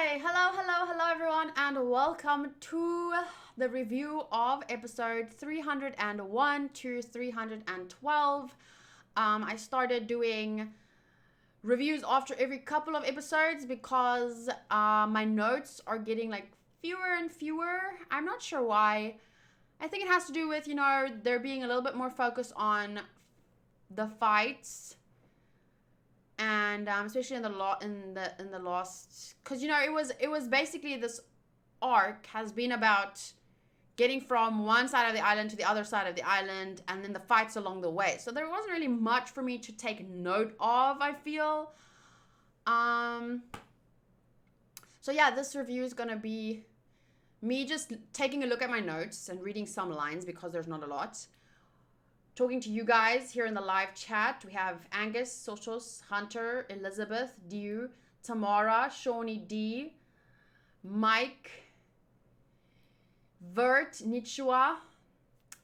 Hello everyone, and welcome to the review of episode 301 to 312. I started doing reviews after every couple of episodes because my notes are getting like fewer and fewer. I'm not sure why. I think it has to do with, there being a little bit more focus on the fights. And especially in the last, because it was basically, this arc has been about getting from one side of the island to the other side of the island, and then the fights along the way. So there wasn't really much for me to take note of, I feel. So yeah, this review is gonna be me just taking a look at my notes and reading some lines because there's not a lot. Talking to you guys here in the live chat. We have Angus, Sochos, Hunter, Elizabeth, Dew, Tamara, Shawnee D, Mike, Vert, Nichua,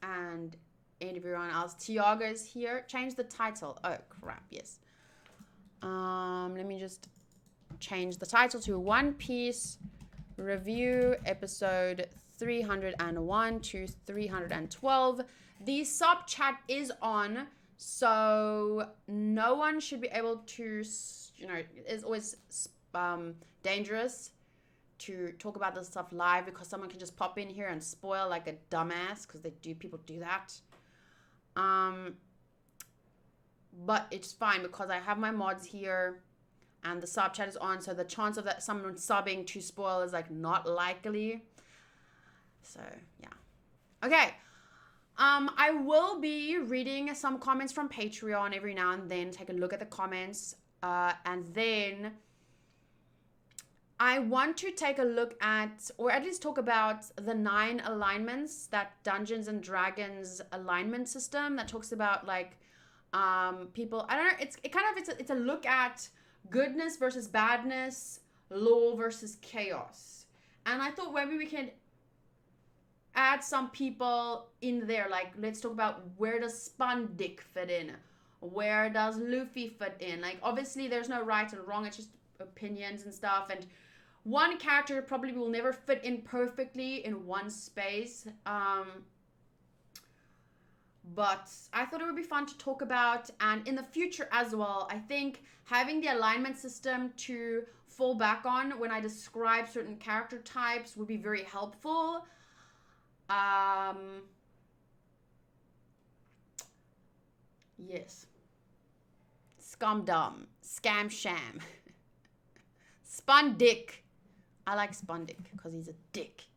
and everyone else. Tiago is here. Change the title. Oh crap, yes. Let me just change the title to One Piece Review episode 301 to 312. The sub chat is on, so no one should be able to, it's always dangerous to talk about this stuff live because someone can just pop in here and spoil like a dumbass, because people do that. But it's fine because I have my mods here and the sub chat is on, so the chance of that someone subbing to spoil is like not likely. So yeah. Okay. I will be reading some comments from Patreon every now and then, take a look at the comments, and then I want to take a look at, or at least talk about, the 9 alignments, that Dungeons and Dragons alignment system that talks about like people, I don't know, it's a look at goodness versus badness, law versus chaos. And I thought maybe we can add some people in there, like let's talk about where does Spandick fit in, where does Luffy fit in. Like obviously there's no right and wrong, it's just opinions and stuff, and one character probably will never fit in perfectly in one space, but I thought it would be fun to talk about. And in the future as well, I think having the alignment system to fall back on when I describe certain character types would be very helpful. Yes. Scumdum. Scam sham. Spandick. I like Spandick because he's a dick.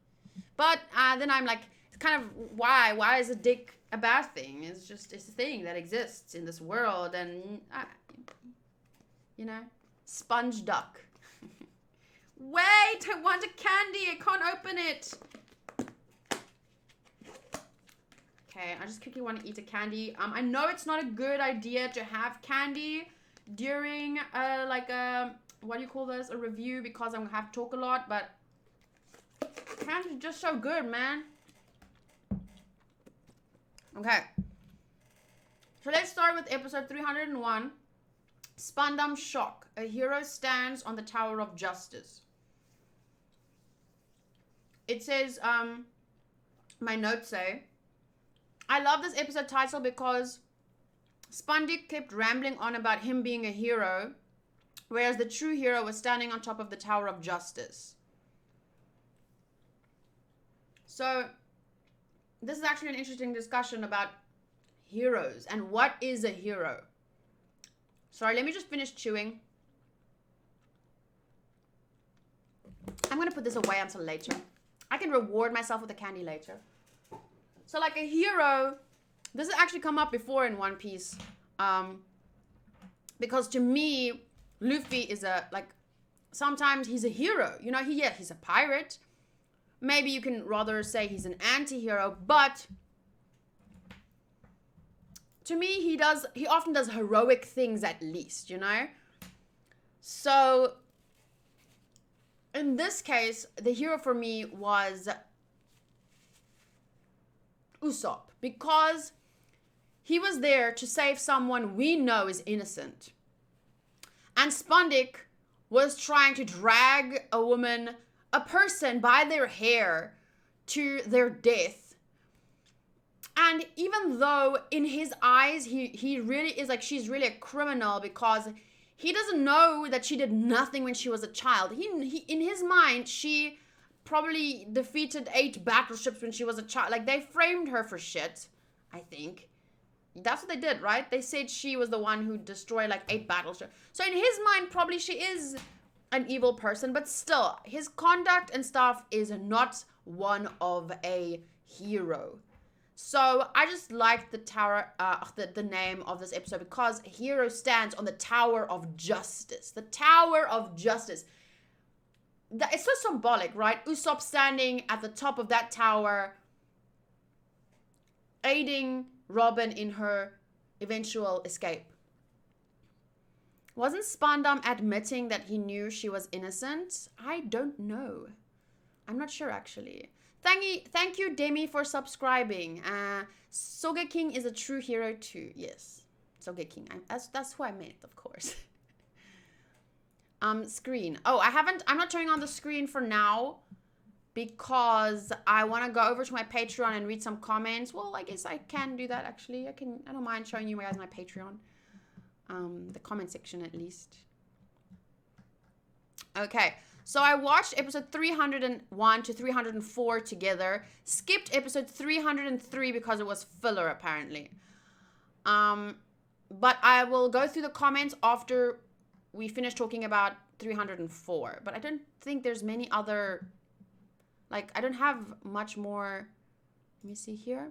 But then I'm like, it's kind of why is a dick a bad thing? It's a thing that exists in this world, and sponge duck. Wait, I want a candy. I can't open it. Okay, I just quickly want to eat a candy. I know it's not a good idea to have candy during what do you call this? A review, because I'm gonna have to talk a lot, but candy's just so good, man. Okay. So let's start with episode 301. Spandam Shock. A hero stands on the Tower of Justice. It says, my notes say, I love this episode title because Spandick kept rambling on about him being a hero, whereas the true hero was standing on top of the Tower of Justice. So this is actually an interesting discussion about heroes and what is a hero. Sorry, let me just finish chewing. I'm going to put this away until later. I can reward myself with a candy later. So like a hero, this has actually come up before in One Piece. Because to me, Luffy is sometimes he's a hero. He's a pirate. Maybe you can rather say he's an anti-hero, but to me, he often does heroic things at least, So in this case, the hero for me was Usopp, because he was there to save someone we know is innocent. And Spandick was trying to drag a person by their hair to their death. And even though in his eyes, he really is like, she's really a criminal because he doesn't know that she did nothing when she was a child. He in his mind, she probably defeated 8 battleships when she was a child. Like, they framed her for shit, I think. That's what they did, right? They said she was the one who destroyed like 8 battleships. So in his mind, probably she is an evil person, but still, his conduct and stuff is not one of a hero. So I just liked the tower, the name of this episode, because hero stands on the Tower of Justice. The Tower of Justice. It's so symbolic, right? Usopp standing at the top of that tower, aiding Robin in her eventual escape. Wasn't Spandam admitting that he knew she was innocent? I don't know. I'm not sure, actually. Thank you, Demi, for subscribing. Sogeking is a true hero too. Yes, Sogeking. That's who I meant, of course. Screen. Oh, I'm not turning on the screen for now because I want to go over to my Patreon and read some comments. Well, I guess I can do that, actually. I don't mind showing you guys my Patreon. The comment section, at least. Okay. So I watched episode 301 to 304 together. Skipped episode 303 because it was filler, apparently. But I will go through the comments after we finish talking about 304. But I don't think there's many other... Like, I don't have much more... Let me see here.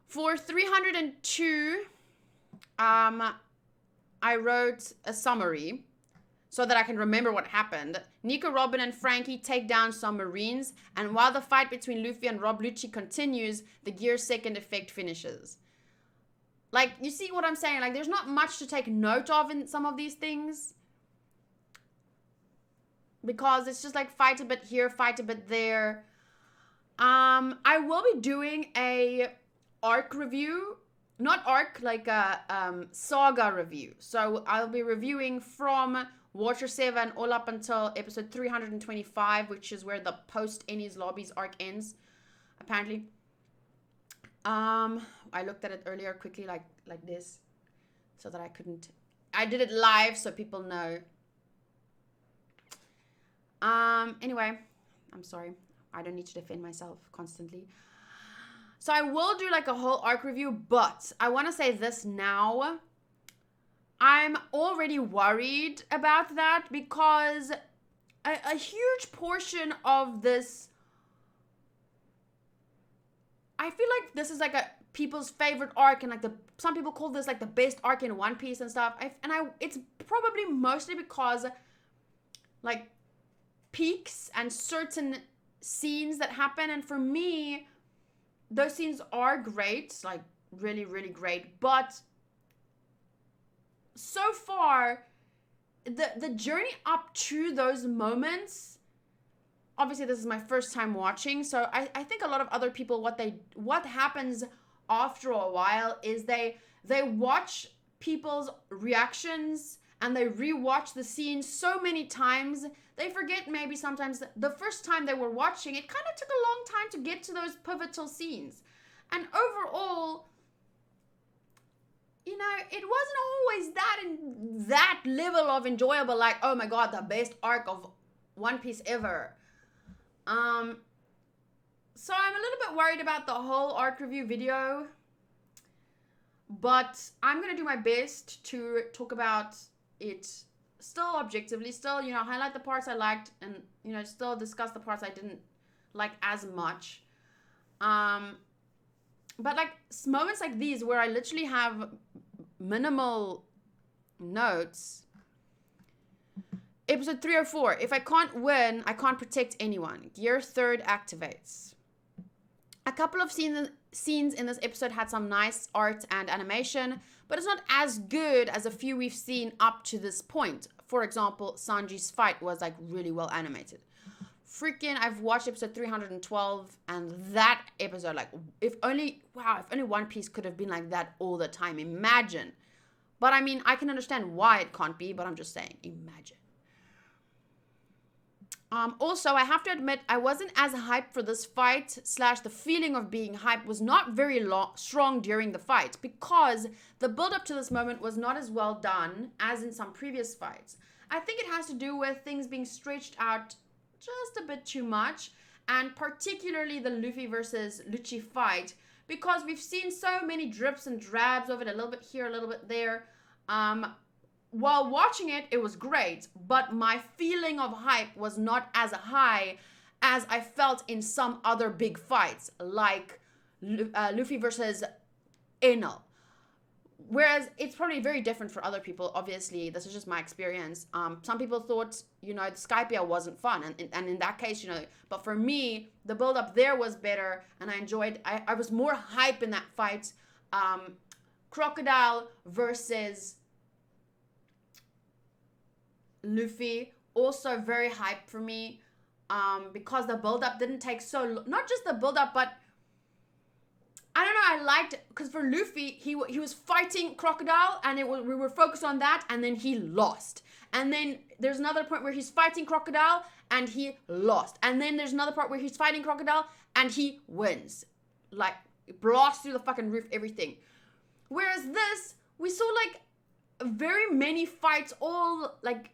For 302, I wrote a summary so that I can remember what happened. Nico, Robin, and Frankie take down some Marines, and while the fight between Luffy and Rob Lucci continues, the Gear second effect finishes. Like, you see what I'm saying? Like, there's not much to take note of in some of these things, because it's just like fight a bit here, fight a bit there. I will be doing a arc review. Not arc, like a saga review. So I'll be reviewing from Water 7 all up until episode 325, which is where the post-Ennie's Lobbies arc ends, apparently. I looked at it earlier quickly, like this, so that I did it live so people know. Anyway, I'm sorry. I don't need to defend myself constantly. So I will do like a whole arc review, but I want to say this now. I'm already worried about that because a huge portion of this, I feel like this is like a people's favorite arc, and like some people call this like the best arc in One Piece and stuff. It's probably mostly because like peaks and certain scenes that happen, and for me, those scenes are great, like really, really great. But so far, the journey up to those moments, obviously this is my first time watching, so I think a lot of other people, what happens after a while is they watch people's reactions and they rewatch the scene so many times, they forget maybe sometimes the first time they were watching, it kind of took a long time to get to those pivotal scenes. And overall, you know, it wasn't always that level of enjoyable, like, oh my god, the best arc of One Piece ever. So I'm a little bit worried about the whole arc review video, but I'm going to do my best to talk about it still objectively, still, you know, highlight the parts I liked and, you know, still discuss the parts I didn't like as much. But like moments like these where I literally have minimal notes. Episode 304. If I can't win, I can't protect anyone. Gear 3rd activates. A couple of scenes in this episode had some nice art and animation, but it's not as good as a few we've seen up to this point. For example, Sanji's fight was like really well animated. Freaking, I've watched episode 312, and that episode, like, if only One Piece could have been like that all the time. Imagine. But I mean, I can understand why it can't be, but I'm just saying, imagine. Also, I have to admit, I wasn't as hyped for this fight / the feeling of being hyped was not very strong during the fight because the build up to this moment was not as well done as in some previous fights. I think it has to do with things being stretched out just a bit too much, and particularly the Luffy versus Lucci fight, because we've seen so many drips and drabs of it, a little bit here, a little bit there. While watching it, it was great, but my feeling of hype was not as high as I felt in some other big fights, like Luffy versus Enel. Whereas it's probably very different for other people. Obviously, this is just my experience. Some people thought, the Skypia wasn't fun, and in that case, but for me, the build up there was better, and I enjoyed. I was more hype in that fight. Crocodile versus Luffy, also very hype for me, because the build up didn't take so long. Not just the build up, but I don't know, I liked, because for Luffy, he was fighting Crocodile, and we were focused on that, and then he lost. And then there's another point where he's fighting Crocodile, and he lost. And then there's another part where he's fighting Crocodile, and he wins. Like, blasts through the fucking roof, everything. Whereas this, we saw, like, very many fights, all, like,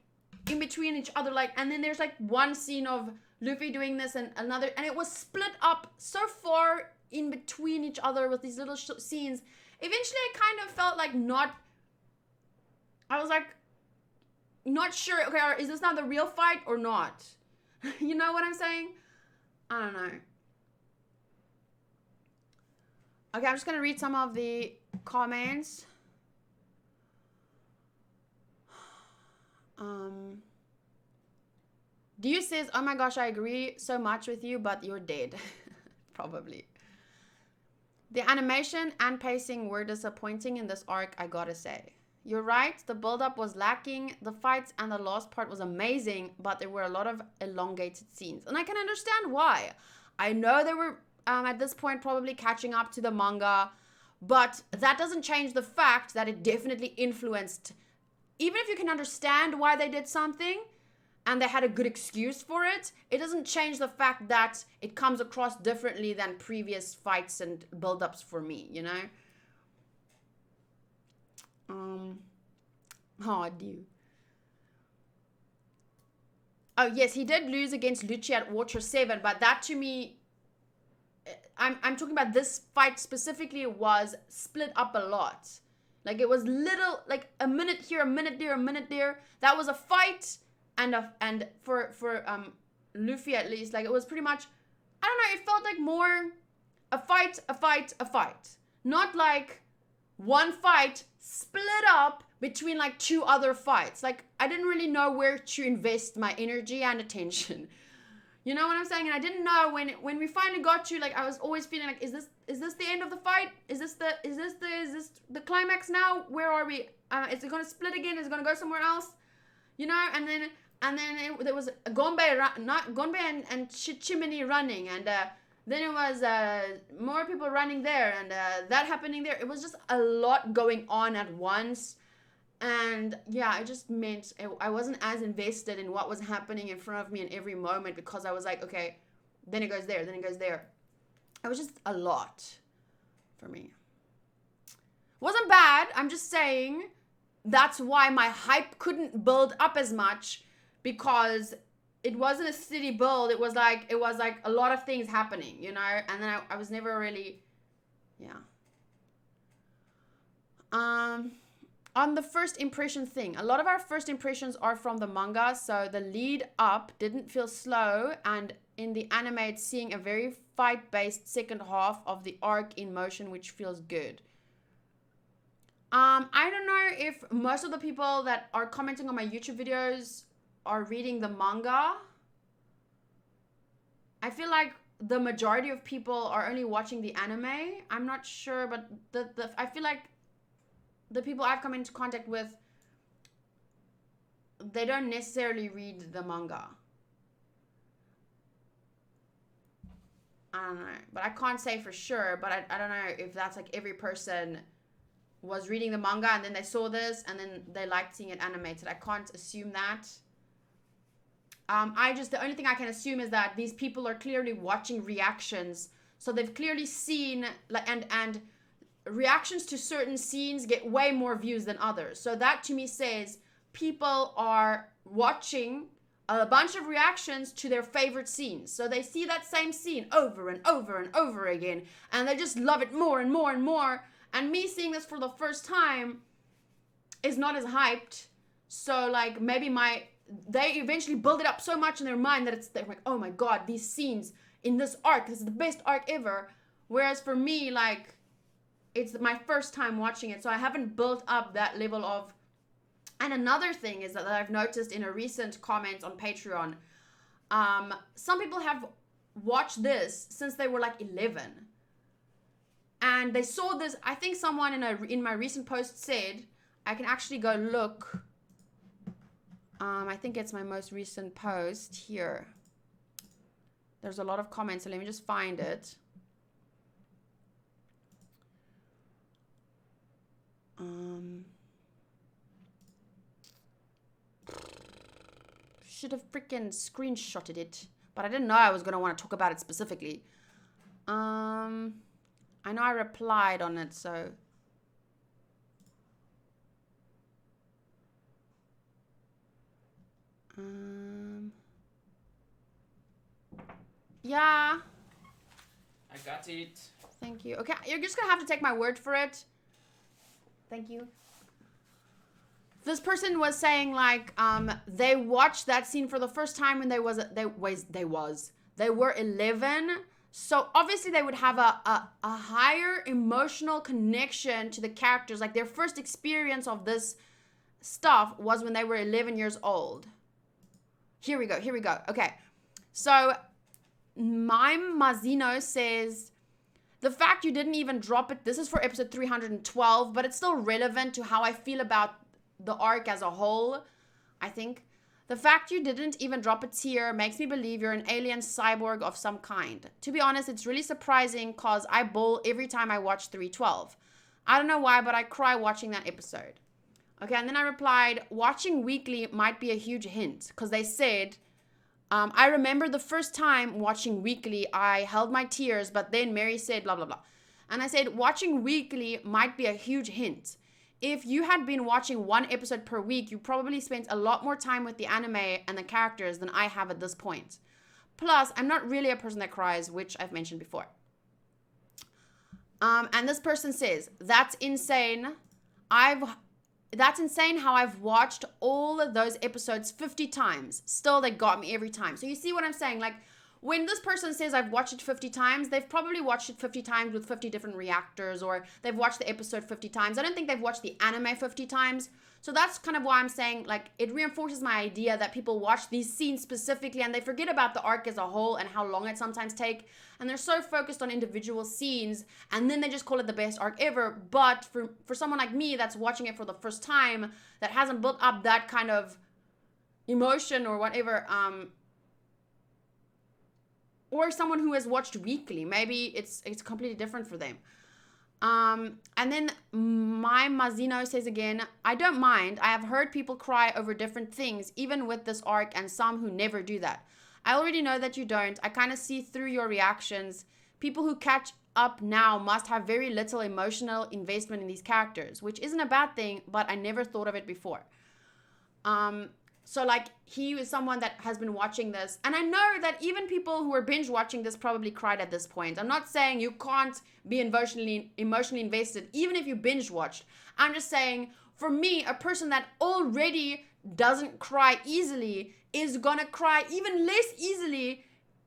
in between each other, like, and then there's, like, one scene of Luffy doing this and another, and it was split up so far in between each other with these little scenes. Eventually, I kind of felt like I was like, not sure, okay, is this now the real fight or not? You know what I'm saying? I don't know. Okay, I'm just gonna read some of the comments. Dio says, oh my gosh, I agree so much with you, but you're dead. Probably. The animation and pacing were disappointing in this arc, I gotta say. You're right, the build-up was lacking, the fights and the last part was amazing, but there were a lot of elongated scenes. And I can understand why. I know they were, at this point, probably catching up to the manga, but that doesn't change the fact that it definitely influenced. Even if you can understand why they did something, and they had a good excuse for it, it doesn't change the fact that it comes across differently than previous fights and build-ups for me, Oh, yes, he did lose against Lucci at Water 7, but that to me, I'm talking about this fight specifically, was split up a lot. Like, it was little, like, a minute here, a minute there, a minute there. That was a fight. And for Luffy, at least, like, it was pretty much, I don't know, it felt like more a fight. Not like one fight split up between, like, two other fights. Like, I didn't really know where to invest my energy and attention. You know what I'm saying? And I didn't know when we finally got to, like, I was always feeling like, is this the end of the fight? Is this the climax now? Where are we? Is it going to split again? Is it going to go somewhere else? And then there was Gonbe and Chimney running, and then it was more people running there, and that happening there. It was just a lot going on at once, and yeah, it just meant I wasn't as invested in what was happening in front of me in every moment, because I was like, okay, then it goes there, then it goes there. It was just a lot for me. Wasn't bad. I'm just saying. That's why my hype couldn't build up as much, because it wasn't a steady build. It was like a lot of things happening, and then I was never really, on the first impression thing, a lot of our first impressions are from the manga, so the lead up didn't feel slow, and in the anime it's seeing a very fight-based second half of the arc in motion, which feels good. I don't know if most of the people that are commenting on my YouTube videos are reading the manga. I feel like the majority of people are only watching the anime. I'm not sure, but I feel like the people I've come into contact with, they don't necessarily read the manga. I don't know, but I can't say for sure, but I don't know if that's like every person was reading the manga and then they saw this and then they liked seeing it animated. I can't assume that. the only thing I can assume is that these people are clearly watching reactions. So they've clearly seen, and reactions to certain scenes get way more views than others. So that to me says people are watching a bunch of reactions to their favorite scenes. So they see that same scene over and over and over again, and they just love it more and more and more. And me seeing this for the first time is not as hyped. So like maybe they eventually build it up so much in their mind that they're like, oh my god, these scenes in this arc, this is the best arc ever. Whereas for me, like, it's my first time watching it, so I haven't built up that level of. And another thing is that I've noticed in a recent comment on Patreon, some people have watched this since they were like 11. And they saw this, I think someone in my recent post said, I can actually go look. I think it's my most recent post here. There's a lot of comments, so let me just find it. Should have freaking screenshotted it, but I didn't know I was going to want to talk about it specifically. I know I replied on it, so. Yeah. I got it. Thank you. Okay, you're just going to have to take my word for it. Thank you. This person was saying like they watched that scene for the first time when they were 11. So obviously they would have a higher emotional connection to the characters. Like their first experience of this stuff was when they were 11 years old. Here we go. Okay. So Mime Mazino says, the fact you didn't even drop it, this is for episode 312, but it's still relevant to how I feel about the arc as a whole, I think. The fact you didn't even drop a tear makes me believe you're an alien cyborg of some kind. To be honest, it's really surprising because I bawl every time I watch 312. I don't know why, but I cry watching that episode. Okay, and then I replied, watching weekly might be a huge hint because they said, I remember the first time watching weekly, I held my tears, but then Mary said blah, blah, blah. And I said, watching weekly might be a huge hint. If you had been watching one episode per week, you probably spent a lot more time with the anime and the characters than I have at this point. Plus, I'm not really a person that cries, which I've mentioned before. And this person says, that's insane. That's insane how I've watched all of those episodes 50 times. Still, they got me every time. So you see what I'm saying? Like, when this person says I've watched it 50 times, they've probably watched it 50 times with 50 different reactors, or they've watched the episode 50 times. I don't think they've watched the anime 50 times. So that's kind of why I'm saying, like, it reinforces my idea that people watch these scenes specifically and they forget about the arc as a whole and how long it sometimes takes. And they're so focused on individual scenes and then they just call it the best arc ever. But for someone like me that's watching it for the first time, that hasn't built up that kind of emotion or whatever, or someone who has watched weekly, maybe it's completely different for them. And then my Mazino says again, I don't mind. I have heard people cry over different things, even with this arc, and some who never do that. I already know that you don't. I kind of see through your reactions. People who catch up now must have very little emotional investment in these characters, which isn't a bad thing, but I never thought of it before. So like he was someone that has been watching this, and I know that even people who are binge watching this probably cried at this point. I'm not saying you can't be emotionally invested even if you binge watched. I'm just saying, for me, a person that already doesn't cry easily is gonna cry even less easily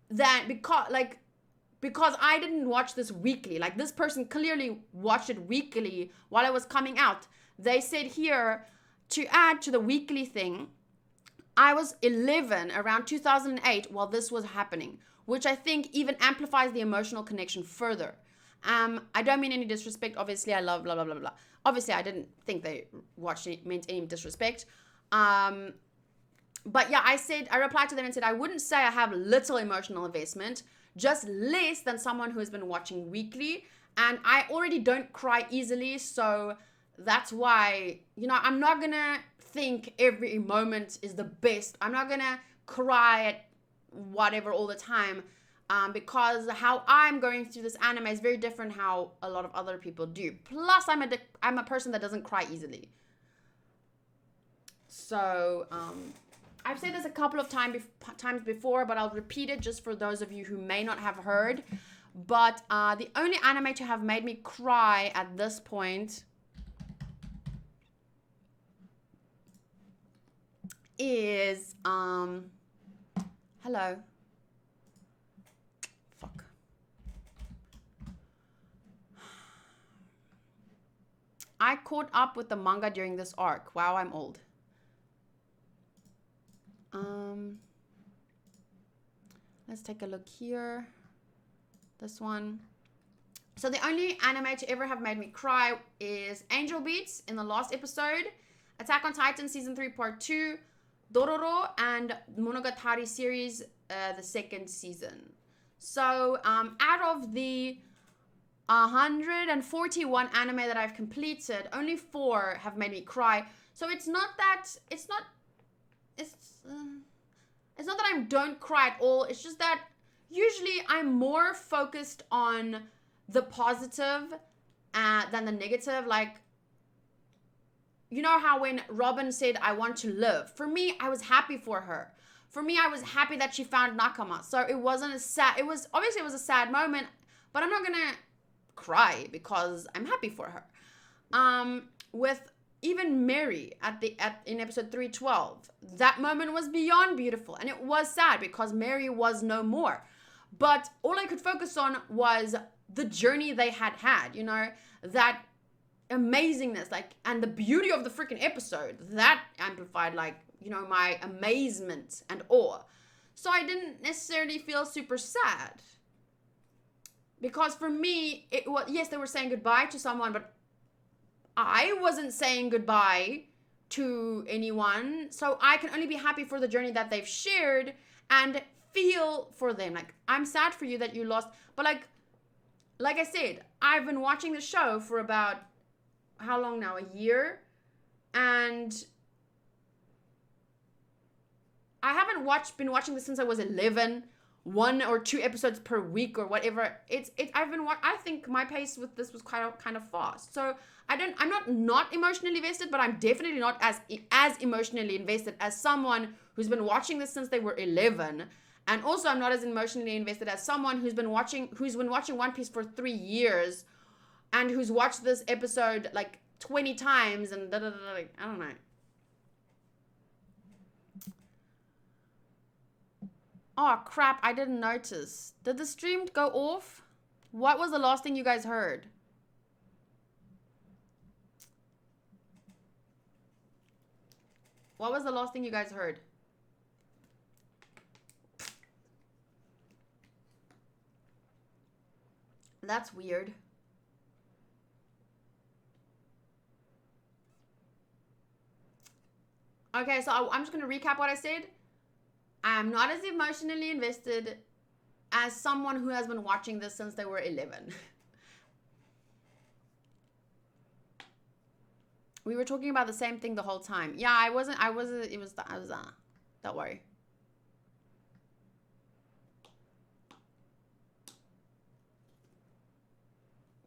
than because I didn't watch this weekly. Like, this person clearly watched it weekly while it was coming out. They said here, to add to the weekly thing, I was 11 around 2008 while this was happening, which I think even amplifies the emotional connection further. I don't mean any disrespect. Obviously, I love blah, blah, blah, blah. Obviously, I didn't think they watched it meant any disrespect. But yeah, I replied to them and said, I wouldn't say I have little emotional investment, just less than someone who has been watching weekly. And I already don't cry easily, so that's why, I'm not gonna think every moment is the best. I'm not gonna cry at whatever all the time. Because how I'm going through this anime is very different how a lot of other people do. Plus, I'm a person that doesn't cry easily. So, I've said this a couple of times before, but I'll repeat it just for those of you who may not have heard. But the only anime to have made me cry at this point is hello. Fuck. I caught up with the manga during this arc. Wow, I'm old. Let's take a look here. This one. So the only anime to ever have made me cry is Angel Beats in the last episode, Attack on Titan Season 3 Part 2, Rawroe, and Monogatari series, the second season. So out of the 141 anime that I've completed, only 4 have made me cry. So it's not that I don't cry at all. It's just that usually I'm more focused on the positive than the negative. Like, you know how when Robin said, I want to live. For me, I was happy for her. For me, I was happy that she found Nakama. So it wasn't it was a sad moment, but I'm not going to cry because I'm happy for her. With even Mary in episode 312, that moment was beyond beautiful, and it was sad because Mary was no more. But all I could focus on was the journey they had, you know, that amazingness, like, and the beauty of the freaking episode that amplified, like, you know, my amazement and awe. So I didn't necessarily feel super sad because for me, it was, yes, they were saying goodbye to someone, but I wasn't saying goodbye to anyone. So I can only be happy for the journey that they've shared and feel for them. Like, I'm sad for you that you lost, but like I said, I've been watching the show for about how long now? A year? And I haven't been watching this since I was 11, 1 or 2 episodes per week or whatever. I think my pace with this was kind of fast. So I'm not emotionally invested, but I'm definitely not as emotionally invested as someone who's been watching this since they were 11. And also I'm not as emotionally invested as someone who's been watching One Piece for 3 years and who's watched this episode like 20 times and I don't know. Oh crap, I didn't notice. Did the stream go off? What was the last thing you guys heard? What was the last thing you guys heard? That's weird. Okay, so I'm just going to recap what I said. I am not as emotionally invested as someone who has been watching this since they were 11. We were talking about the same thing the whole time. Yeah, I was, don't worry.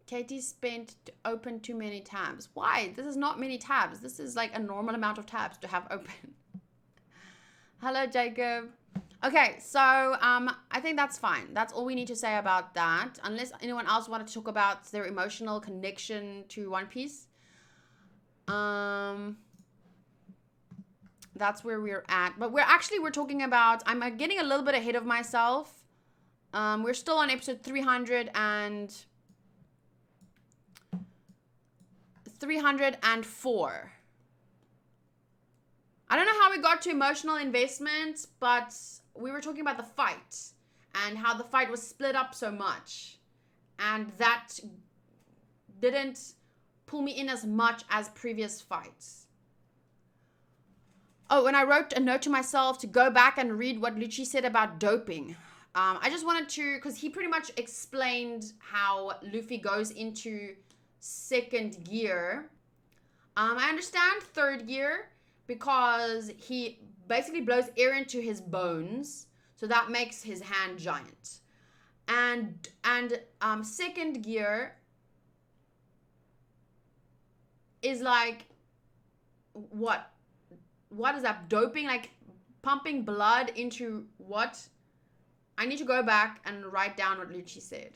Katie spent to open too many tabs. Why? This is not many tabs. This is like a normal amount of tabs to have open. Hello, Jacob. Okay, so I think that's fine. That's all we need to say about that. Unless anyone else wanted to talk about their emotional connection to One Piece. That's where we're at. But we're talking about, I'm getting a little bit ahead of myself. We're still on episode 304. I don't know how we got to emotional investment, but we were talking about the fight and how the fight was split up so much. And that didn't pull me in as much as previous fights. Oh, and I wrote a note to myself to go back and read what Lucci said about doping. I just wanted to, because he pretty much explained how Luffy goes into second gear. I understand third gear because he basically blows air into his bones, so that makes his hand giant. And second gear is like, what is that? Doping, like pumping blood into what? I need to go back and write down what Lucci said.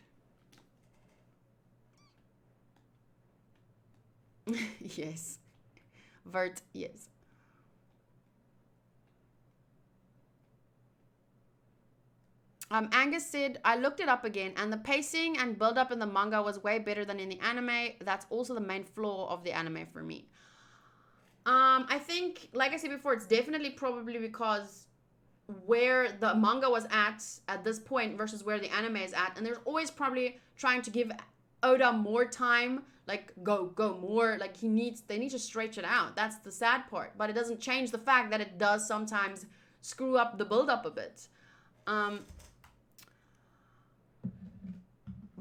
Yes. Vert, yes. Angus said, I looked it up again, and the pacing and build-up in the manga was way better than in the anime. That's also the main flaw of the anime for me. I think, like I said before, it's definitely probably because where the manga was at this point versus where the anime is at, and there's always probably trying to give Oda more time, like go more, like they need to stretch it out. That's the sad part, but it doesn't change the fact that it does sometimes screw up the build-up a bit.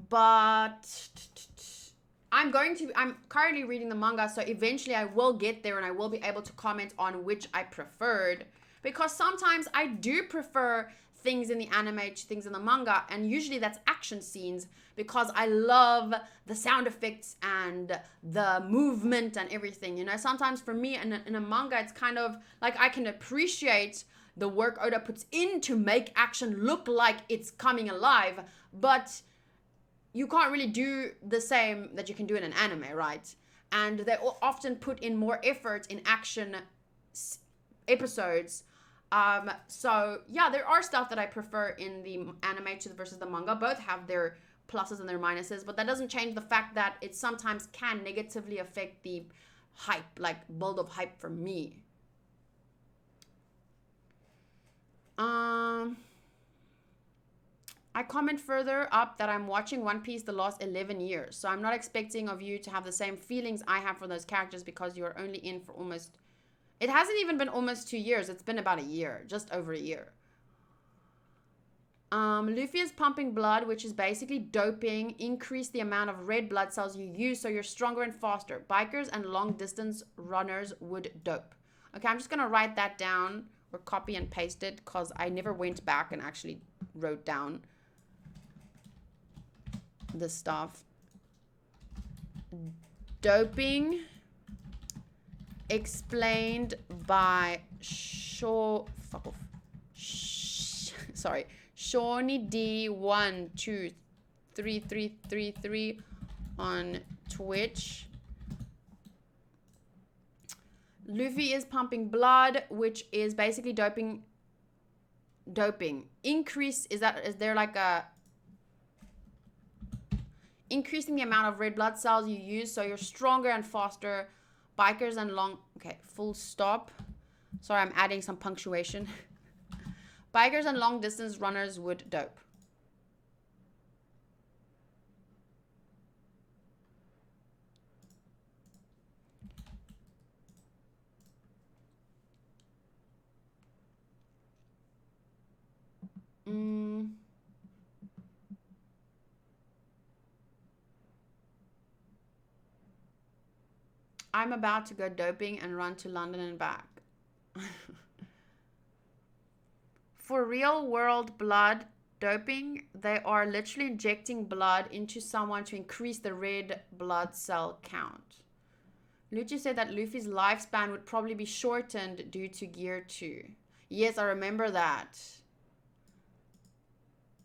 But I'm currently reading the manga, so eventually I will get there and I will be able to comment on which I preferred. Because sometimes I do prefer things in the anime to things in the manga, and usually that's action scenes because I love the sound effects and the movement and everything. You know, sometimes for me in a manga, it's kind of like I can appreciate the work Oda puts in to make action look like it's coming alive, but you can't really do the same that you can do in an anime, right? And they often put in more effort in action episodes. So yeah, there are stuff that I prefer in the anime versus the manga. Both have their pluses and their minuses, but that doesn't change the fact that it sometimes can negatively affect the hype, like build of hype for me. I comment further up that I'm watching One Piece the last 11 years, so I'm not expecting of you to have the same feelings I have for those characters because you are only in for almost... It hasn't even been almost 2 years. It's been about a year, just over a year. Luffy is pumping blood, which is basically doping. Increase the amount of red blood cells you use so you're stronger and faster. Bikers and long-distance runners would dope. Okay, I'm just going to write that down or copy and paste it because I never went back and actually wrote down this stuff. Doping explained by Shawnee D123333 on Twitch. Luffy is pumping blood, which is basically doping. Increase, is there like a increasing the amount of red blood cells you use so you're stronger and faster. Bikers and full stop. Sorry, I'm adding some punctuation. Bikers and long distance runners would dope. I'm about to go doping and run to London and back. For real world blood doping, they are literally injecting blood into someone to increase the red blood cell count. Lucci said that Luffy's lifespan would probably be shortened due to Gear 2. Yes, I remember that.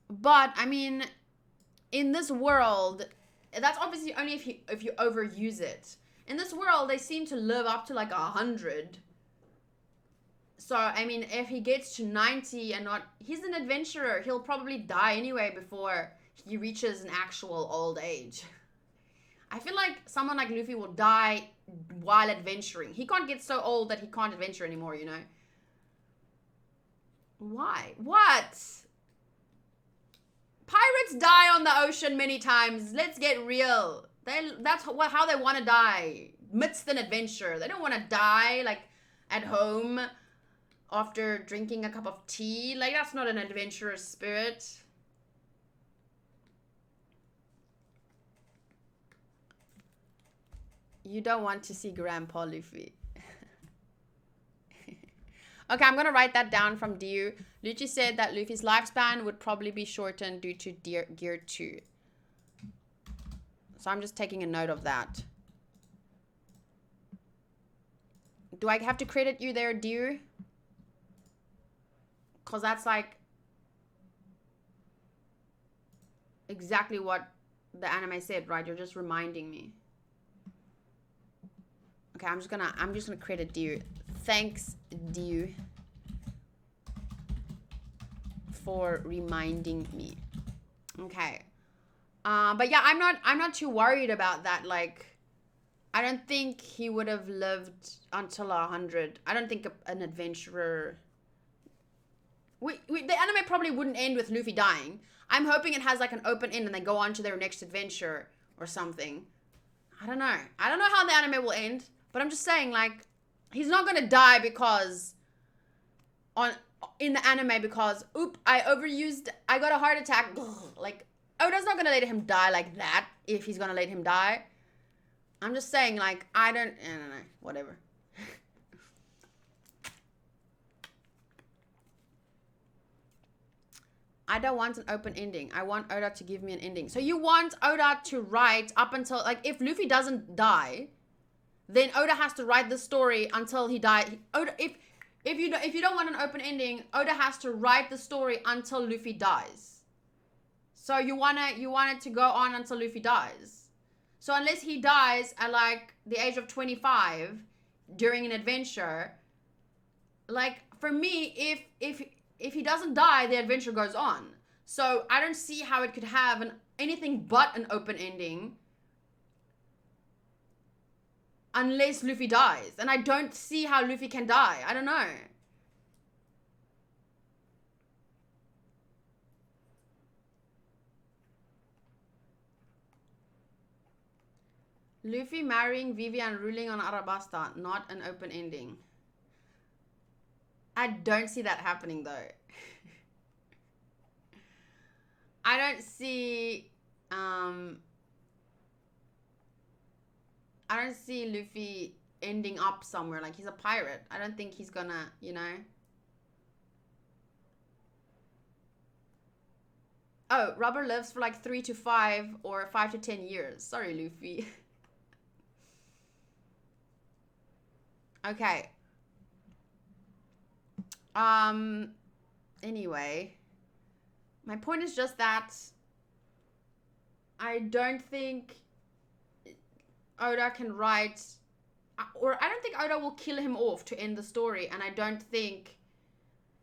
But, I mean, in this world, that's obviously only if you overuse it. In this world, they seem to live up to like 100. So, I mean, if he gets to 90 and not... He's an adventurer. He'll probably die anyway before he reaches an actual old age. I feel like someone like Luffy will die while adventuring. He can't get so old that he can't adventure anymore, you know? Why? What? Pirates die on the ocean many times. Let's get real. That's how they want to die. Midst an adventure. They don't want to die like at home after drinking a cup of tea. Like, that's not an adventurous spirit. You don't want to see Grandpa Luffy. Okay, I'm going to write that down from Diu. Lucci said that Luffy's lifespan would probably be shortened due to Gear 2. So I'm just taking a note of that. Do I have to credit you there, Diu? Because that's like exactly what the anime said, right? You're just reminding me. Okay, I'm just gonna credit Diu. Thanks, Diu, for reminding me. Okay. But yeah, I'm not too worried about that. Like, I don't think he would have lived until 100. I don't think an adventurer. The anime probably wouldn't end with Luffy dying. I'm hoping it has like an open end and they go on to their next adventure or something. I don't know. I don't know how the anime will end, but I'm just saying, like, he's not gonna die because in the anime because I got a heart attack. Like, Oda's not gonna let him die like that if he's gonna let him die. I'm just saying, like, I don't know, whatever. I don't want an open ending. I want Oda to give me an ending. So you want Oda to write up until, like, if Luffy doesn't die, then Oda has to write the story until he dies. Oda, if you don't want an open ending, Oda has to write the story until Luffy dies. So you want it to go on until Luffy dies. So unless he dies at like the age of 25 during an adventure, like, for me, if he doesn't die, the adventure goes on. So I don't see how it could have anything but an open ending unless Luffy dies. And I don't see how Luffy can die. I don't know. Luffy marrying Vivi and ruling on Arabasta, not an open ending. I don't see that happening though. I don't see Luffy ending up somewhere. Like, he's a pirate. I don't think he's gonna, you know. Oh, Rubber lives for like 3 to 5 or 5 to 10 years. Sorry, Luffy. Okay. Anyway, my point is just that I don't think Oda can write, or I don't think Oda will kill him off to end the story, and I don't think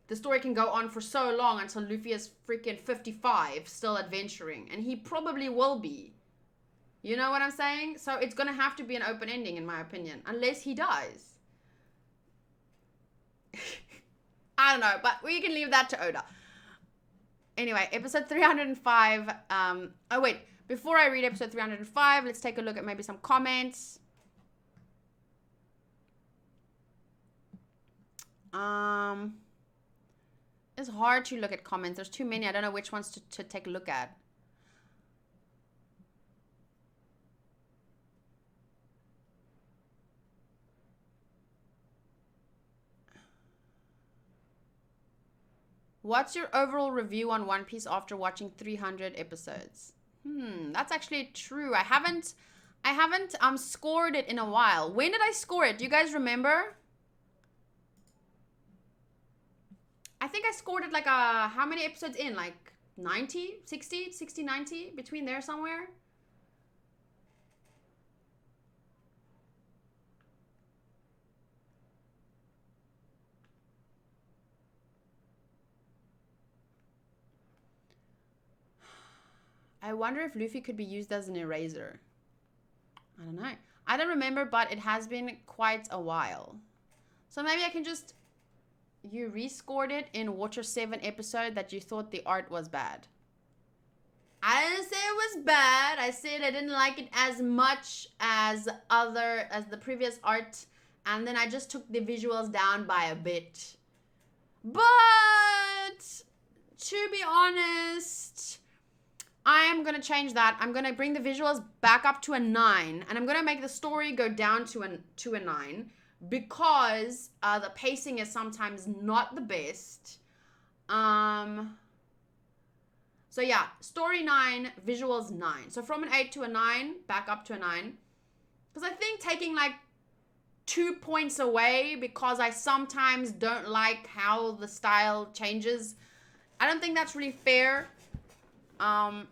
the story can go on for so long until Luffy is freaking 55 still adventuring, and he probably will be. You know what I'm saying? So it's gonna have to be an open ending, in my opinion, unless he dies. I don't know, but we can leave that to Oda. Anyway, episode 305. Oh, wait. Before I read episode 305, let's take a look at maybe some comments. It's hard to look at comments. There's too many. I don't know which ones to take a look at. What's your overall review on One Piece after watching 300 episodes? That's actually true. I haven't scored it in a while. When did I score it? Do you guys remember? I think I scored it like how many episodes in? Like 90, 60, 60, 90? Between there somewhere? I wonder if Luffy could be used as an eraser. I don't know. I don't remember, but it has been quite a while. So maybe I can just... You rescored it in Watcher 7 episode that you thought the art was bad. I didn't say it was bad. I said I didn't like it as much as the previous art. And then I just took the visuals down by a bit. But... to be honest... I am going to change that. I'm going to bring the visuals back up to a 9. And I'm going to make the story go down to a 9. because the pacing is sometimes not the best. So yeah, story 9, visuals 9. So from an 8 to a 9, back up to a 9. Because I think taking like 2 points away because I sometimes don't like how the style changes, I don't think that's really fair. 2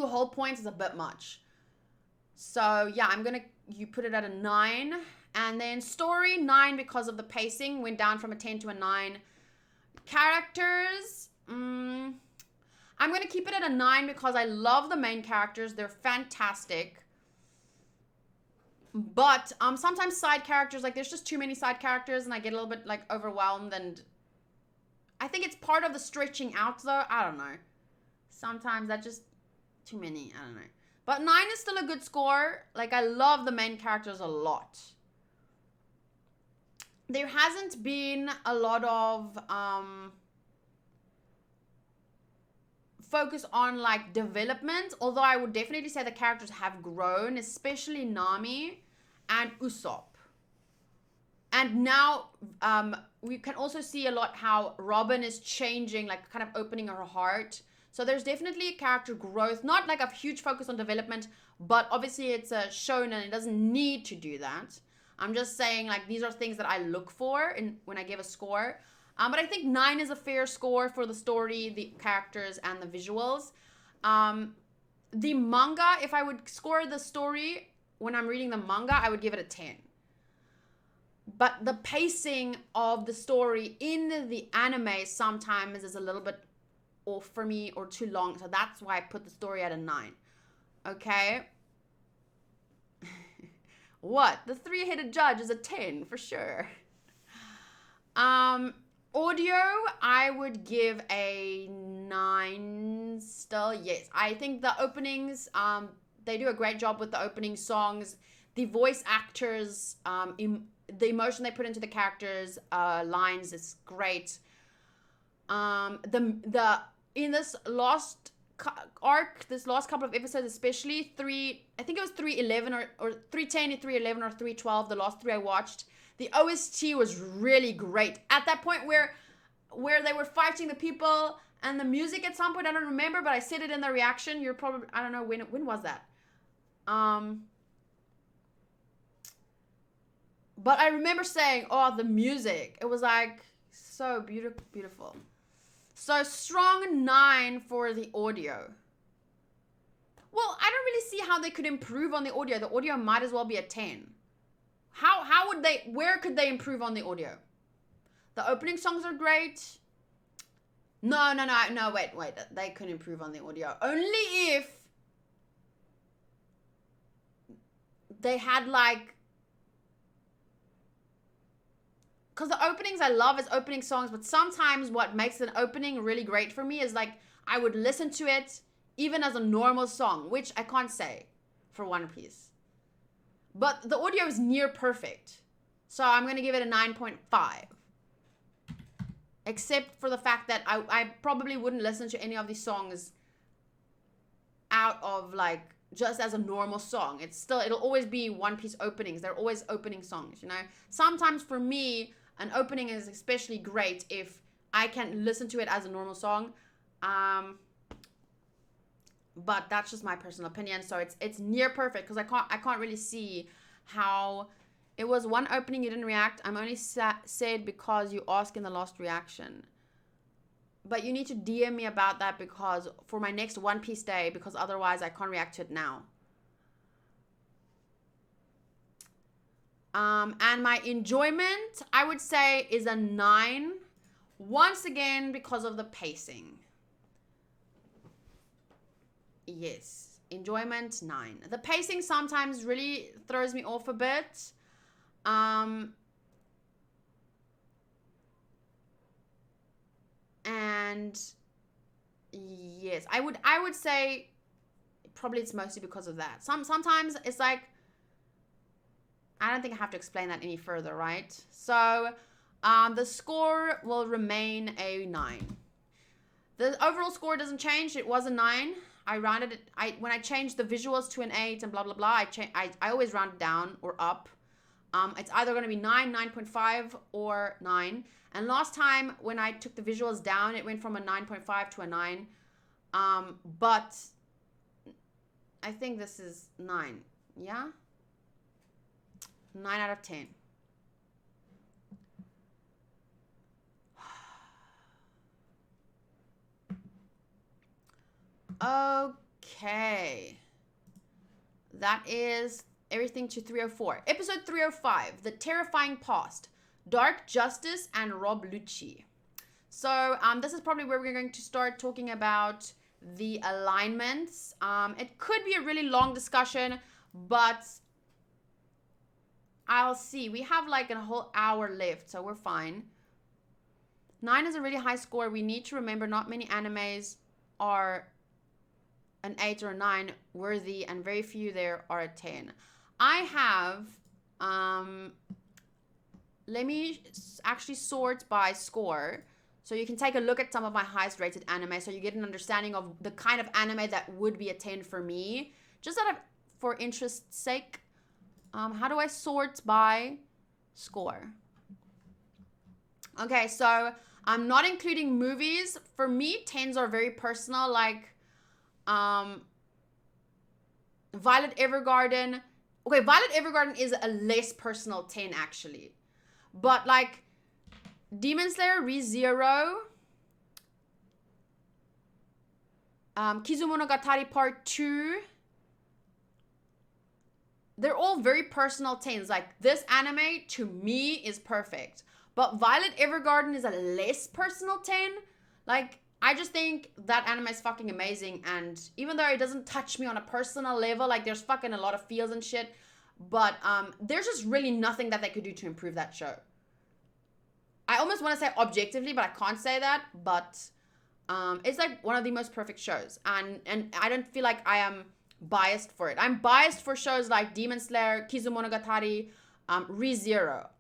whole points is a bit much. So yeah, you put it at a 9. And then story 9 because of the pacing, went down from a 10 to a 9. Characters, I'm going to keep it at a 9 because I love the main characters. They're fantastic. But sometimes side characters, like there's just too many side characters and I get a little bit like overwhelmed, and I think it's part of the stretching out though. I don't know. Sometimes that's just too many. I don't know. But 9 is still a good score. Like I love the main characters a lot. There hasn't been a lot of focus on like development, although I would definitely say the characters have grown, especially Nami and Usopp. And now we can also see a lot how Robin is changing, like kind of opening her heart. So there's definitely a character growth, not like a huge focus on development, but obviously it's a shonen, it doesn't need to do that. I'm just saying like these are things that I look for when I give a score. But I think 9 is a fair score for the story, the characters, and the visuals. The manga, if I would score the story when I'm reading the manga, I would give it a 10. But the pacing of the story in the anime sometimes is a little bit off for me or too long. So that's why I put the story at a 9. Okay? What? The 3-headed judge is a 10 for sure. Audio, I would give a 9 still. Yes, I think the openings, they do a great job with the opening songs. The voice actors, the emotion they put into the characters' lines is great. In this last arc, this last couple of episodes, especially I think it was 311 or 310, 311 or 312, the last 3 I watched. The OST was really great. At that point where they were fighting the people and the music at some point, I don't remember, but I said it in the reaction. You're probably, I don't know, when was that? But I remember saying, oh, the music. It was like so beautiful. So strong 9 for the audio. Well, I don't really see how they could improve on the audio. The audio might as well be a 10. How would they, where could they improve on the audio? The opening songs are great. No, wait. They couldn't improve on the audio. Only if they had like, because the openings I love is opening songs, but sometimes what makes an opening really great for me is like, I would listen to it even as a normal song, which I can't say for One Piece. But the audio is near perfect. So I'm going to give it a 9.5. Except for the fact that I probably wouldn't listen to any of these songs out of like, just as a normal song. It'll always be One Piece openings. They're always opening songs, you know. Sometimes for me, an opening is especially great if I can listen to it as a normal song. But that's just my personal opinion. So it's near perfect because I can't really see how it was one opening you didn't react. I'm only said because you asked in the last reaction. But you need to DM me about that because for my next One Piece day, because otherwise I can't react to it now. And my enjoyment, I would say, is a 9. Once again, because of the pacing. Yes, enjoyment 9. The pacing sometimes really throws me off a bit. And yes, I would say probably it's mostly because of that. Sometimes it's like, I don't think I have to explain that any further, right? So the score will remain a 9. The overall score doesn't change. It was a 9. I rounded it. When I changed the visuals to an 8 and blah blah blah, I always round it down or up. It's either going to be 9, 9.5, or 9. And last time when I took the visuals down, it went from a 9.5 to a 9. But I think this is 9. Yeah? 9 out of 10. Okay. That is everything to 304. Episode 305, The Terrifying Past, Dark Justice and Rob Lucci. So this is probably where we're going to start talking about the alignments. It could be a really long discussion, but I'll see. We have like a whole hour left, so we're fine. 9 is a really high score. We need to remember not many animes are an 8 or a 9 worthy, and very few there are a 10. I have, let me actually sort by score, so you can take a look at some of my highest rated anime, so you get an understanding of the kind of anime that would be a 10 for me, just for interest's sake. How do I sort by score? Okay, so I'm not including movies. For me, 10s are very personal, like Violet Evergarden. Okay, Violet Evergarden is a less personal 10 actually. But like Demon Slayer, ReZero, Kizumonogatari Part 2, they're all very personal 10s. Like this anime to me is perfect. But Violet Evergarden is a less personal 10. Like I just think that anime is fucking amazing, and even though it doesn't touch me on a personal level, like there's fucking a lot of feels and shit, but there's just really nothing that they could do to improve that show. I almost want to say objectively, but I can't say that, but it's like one of the most perfect shows, and I don't feel like I am biased for it. I'm biased for shows like Demon Slayer, Kizumonogatari, ReZero.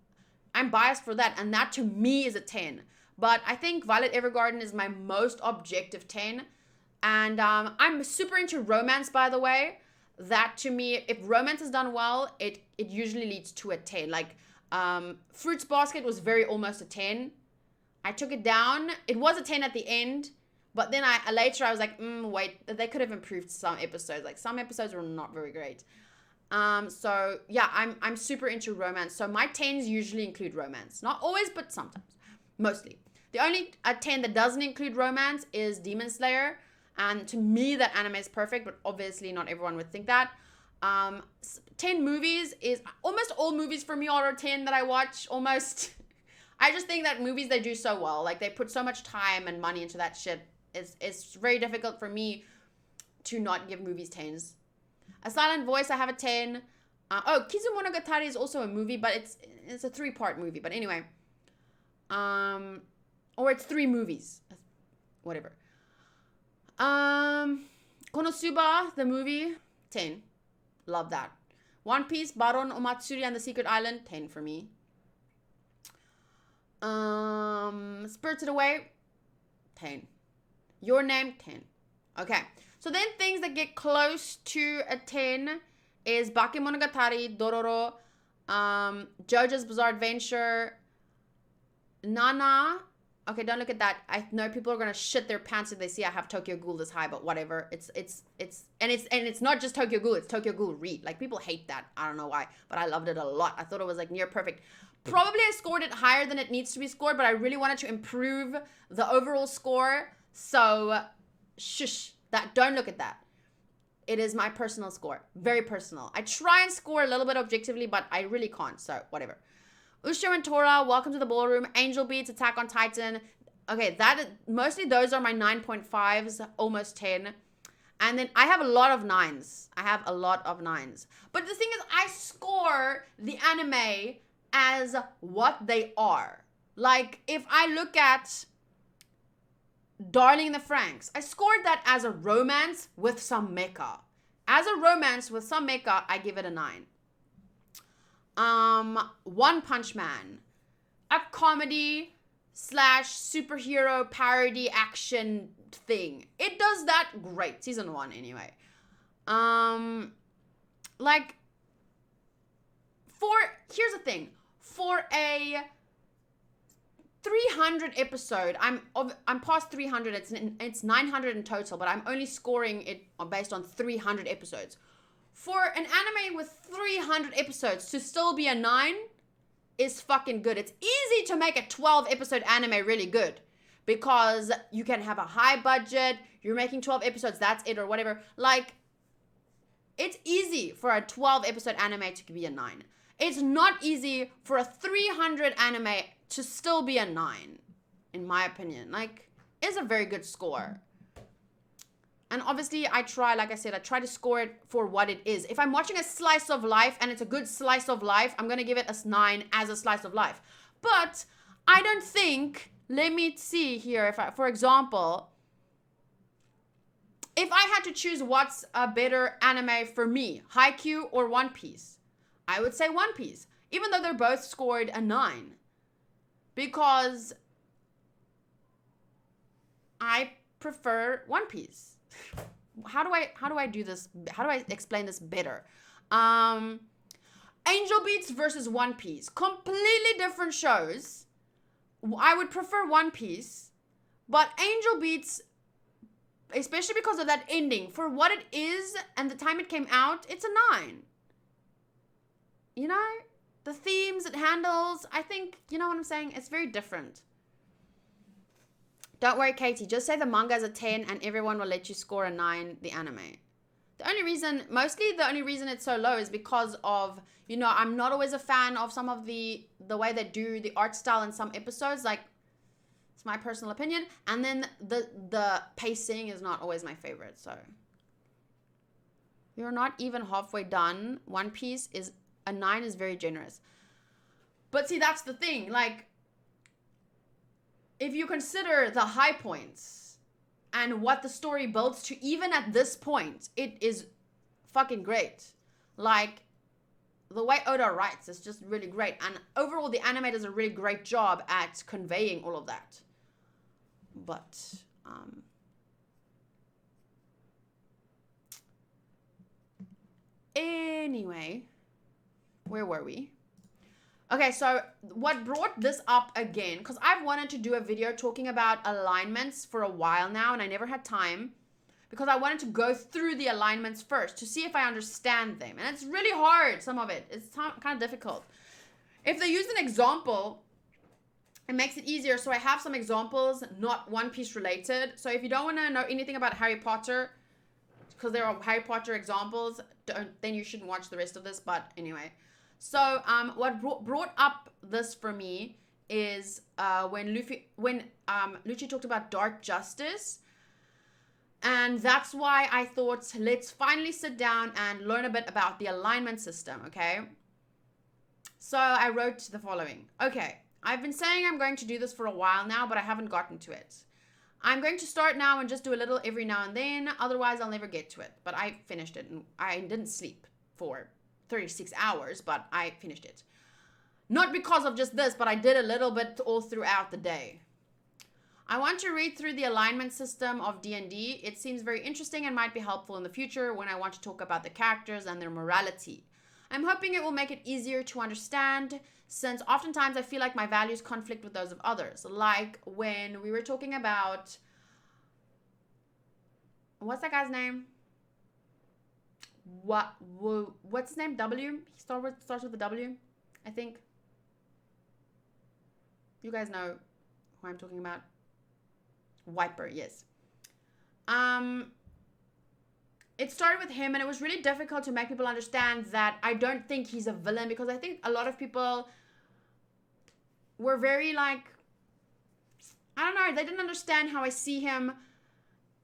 I'm biased for that, and that to me is a 10. But I think Violet Evergarden is my most objective 10. And I'm super into romance, by the way. That to me, if romance is done well, it usually leads to a 10. Like Fruits Basket was very almost a 10. I took it down. It was a 10 at the end. But then later I was like, wait, they could have improved some episodes. Like some episodes were not very great. So yeah, I'm super into romance. So my 10s usually include romance. Not always, but sometimes. Mostly. The only 10 that doesn't include romance is Demon Slayer. And to me, that anime is perfect, but obviously not everyone would think that. 10 movies is almost all movies for me are a 10 that I watch, almost. I just think that movies, they do so well. Like, they put so much time and money into that shit. It's very difficult for me to not give movies 10s. A Silent Voice, I have a 10. Kizumonogatari is also a movie, but it's a 3-part movie. But anyway. Or it's 3 movies. Whatever. Konosuba, the movie, 10. Love that. One Piece, Baron Omatsuri and the Secret Island, 10 for me. Spirited Away, 10. Your Name, 10. Okay. So then things that get close to a 10 is Bakemonogatari, Dororo, JoJo's Bizarre Adventure, Nana. Okay, don't look at that. I know people are gonna shit their pants if they see I have Tokyo Ghoul this high, but whatever. It's not just Tokyo Ghoul, it's Tokyo Ghoul Re. Like, people hate that. I don't know why, but I loved it a lot. I thought it was like near perfect. Probably I scored it higher than it needs to be scored, but I really wanted to improve the overall score. So shush, don't look at that. It is my personal score. Very personal. I try and score a little bit objectively, but I really can't, so whatever. Usho and Tora, Welcome to the Ballroom, Angel Beats, Attack on Titan. Okay, mostly those are my 9.5s, almost 10. And then I have a lot of 9s. But the thing is, I score the anime as what they are. Like, if I look at Darling in the Franxx, I scored that as a romance with some mecha. As a romance with some mecha, I give it a 9. One Punch Man, a comedy, superhero parody action thing. It does that great. Season 1 anyway. Like, here's the thing. For a 300 episode, I'm past 300. It's 900 in total, but I'm only scoring it based on 300 episodes. For an anime with 300 episodes to still be a 9 is fucking good. It's easy to make a 12 episode anime really good because you can have a high budget. You're making 12 episodes. That's it or whatever. Like, it's easy for a 12 episode anime to be a 9. It's not easy for a 300 anime to still be a 9, in my opinion. Like, it's a very good score. And obviously, I try to score it for what it is. If I'm watching a slice of life and it's a good slice of life, I'm going to give it a 9 as a slice of life. But I don't think, let me see here, for example, if I had to choose what's a better anime for me, Haikyuu or One Piece, I would say One Piece, even though they're both scored a 9. Because I prefer One Piece. How do I do this? How do I explain this better? Angel Beats versus One Piece. Completely different shows. I would prefer One Piece, but Angel Beats, especially because of that ending, for what it is and the time it came out, it's a 9. You know? The themes it handles, I think, you know what I'm saying? It's very different. Don't worry, Katie. Just say the manga is a 10 and everyone will let you score a 9, the anime. Mostly the only reason it's so low is because of, you know, I'm not always a fan of some of the way they do the art style in some episodes. Like, it's my personal opinion. And then the pacing is not always my favorite, so. You're not even halfway done. One Piece is, a 9 is very generous. But see, that's the thing. Like, if you consider the high points and what the story builds to, even at this point, it is fucking great. Like, the way Oda writes is just really great. And overall, the anime does a really great job at conveying all of that. But, anyway, where were we? Okay, so what brought this up again, because I've wanted to do a video talking about alignments for a while now, and I never had time, because I wanted to go through the alignments first to see if I understand them. And it's really hard, some of it. It's kind of difficult. If they use an example, it makes it easier. So I have some examples, not One Piece related. So if you don't want to know anything about Harry Potter, because there are Harry Potter examples, then you shouldn't watch the rest of this. But anyway. So, what brought up this for me is when Lucci talked about dark justice, and that's why I thought let's finally sit down and learn a bit about the alignment system. Okay. So I wrote the following. Okay, I've been saying I'm going to do this for a while now, but I haven't gotten to it. I'm going to start now and just do a little every now and then. Otherwise, I'll never get to it. But I finished it, and I didn't sleep for 36 hours, but I finished it. Not because of just this, but I did a little bit all throughout the day. I want to read through the alignment system of D&D. It seems very interesting and might be helpful in the future when I want to talk about the characters and their morality. I'm hoping it will make it easier to understand, since oftentimes I feel like my values conflict with those of others. Like when we were talking about, what's that guy's name? What's his name? W? He starts with a W, I think. You guys know who I'm talking about. Wiper, yes. It started with him, and it was really difficult to make people understand that I don't think he's a villain, because I think a lot of people were very like, I don't know, they didn't understand how I see him,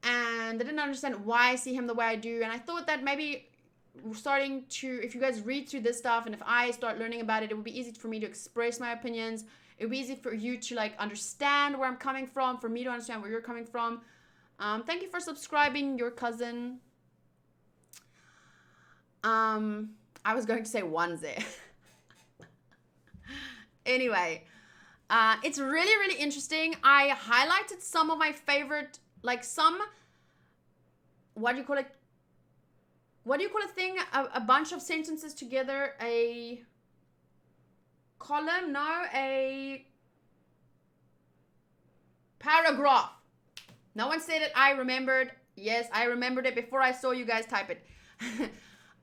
and they didn't understand why I see him the way I do. And I thought that maybe if you guys read through this stuff, and if I start learning about it, it would be easy for me to express my opinions. It would be easy for you to like understand where I'm coming from, for me to understand where you're coming from. Thank you for subscribing, your cousin. I was going to say onesie. Anyway, It's really, really interesting. I highlighted some of my favorite, like some, what do you call it? What do you call a thing? A bunch of sentences together, a column? No, a paragraph. No one said it. I remembered. Yes, I remembered it before I saw you guys type it.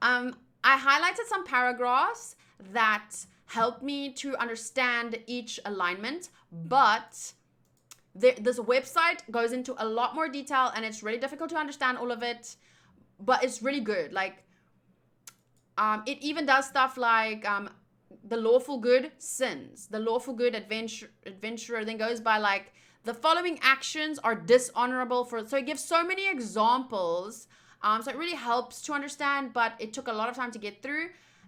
I highlighted some paragraphs that helped me to understand each alignment, but this website goes into a lot more detail and it's really difficult to understand all of it, but it's really good. Like, it even does stuff like the lawful good sins, the lawful good adventurer then goes by like, the following actions are dishonorable for, so it gives so many examples. So it really helps to understand, but it took a lot of time to get through.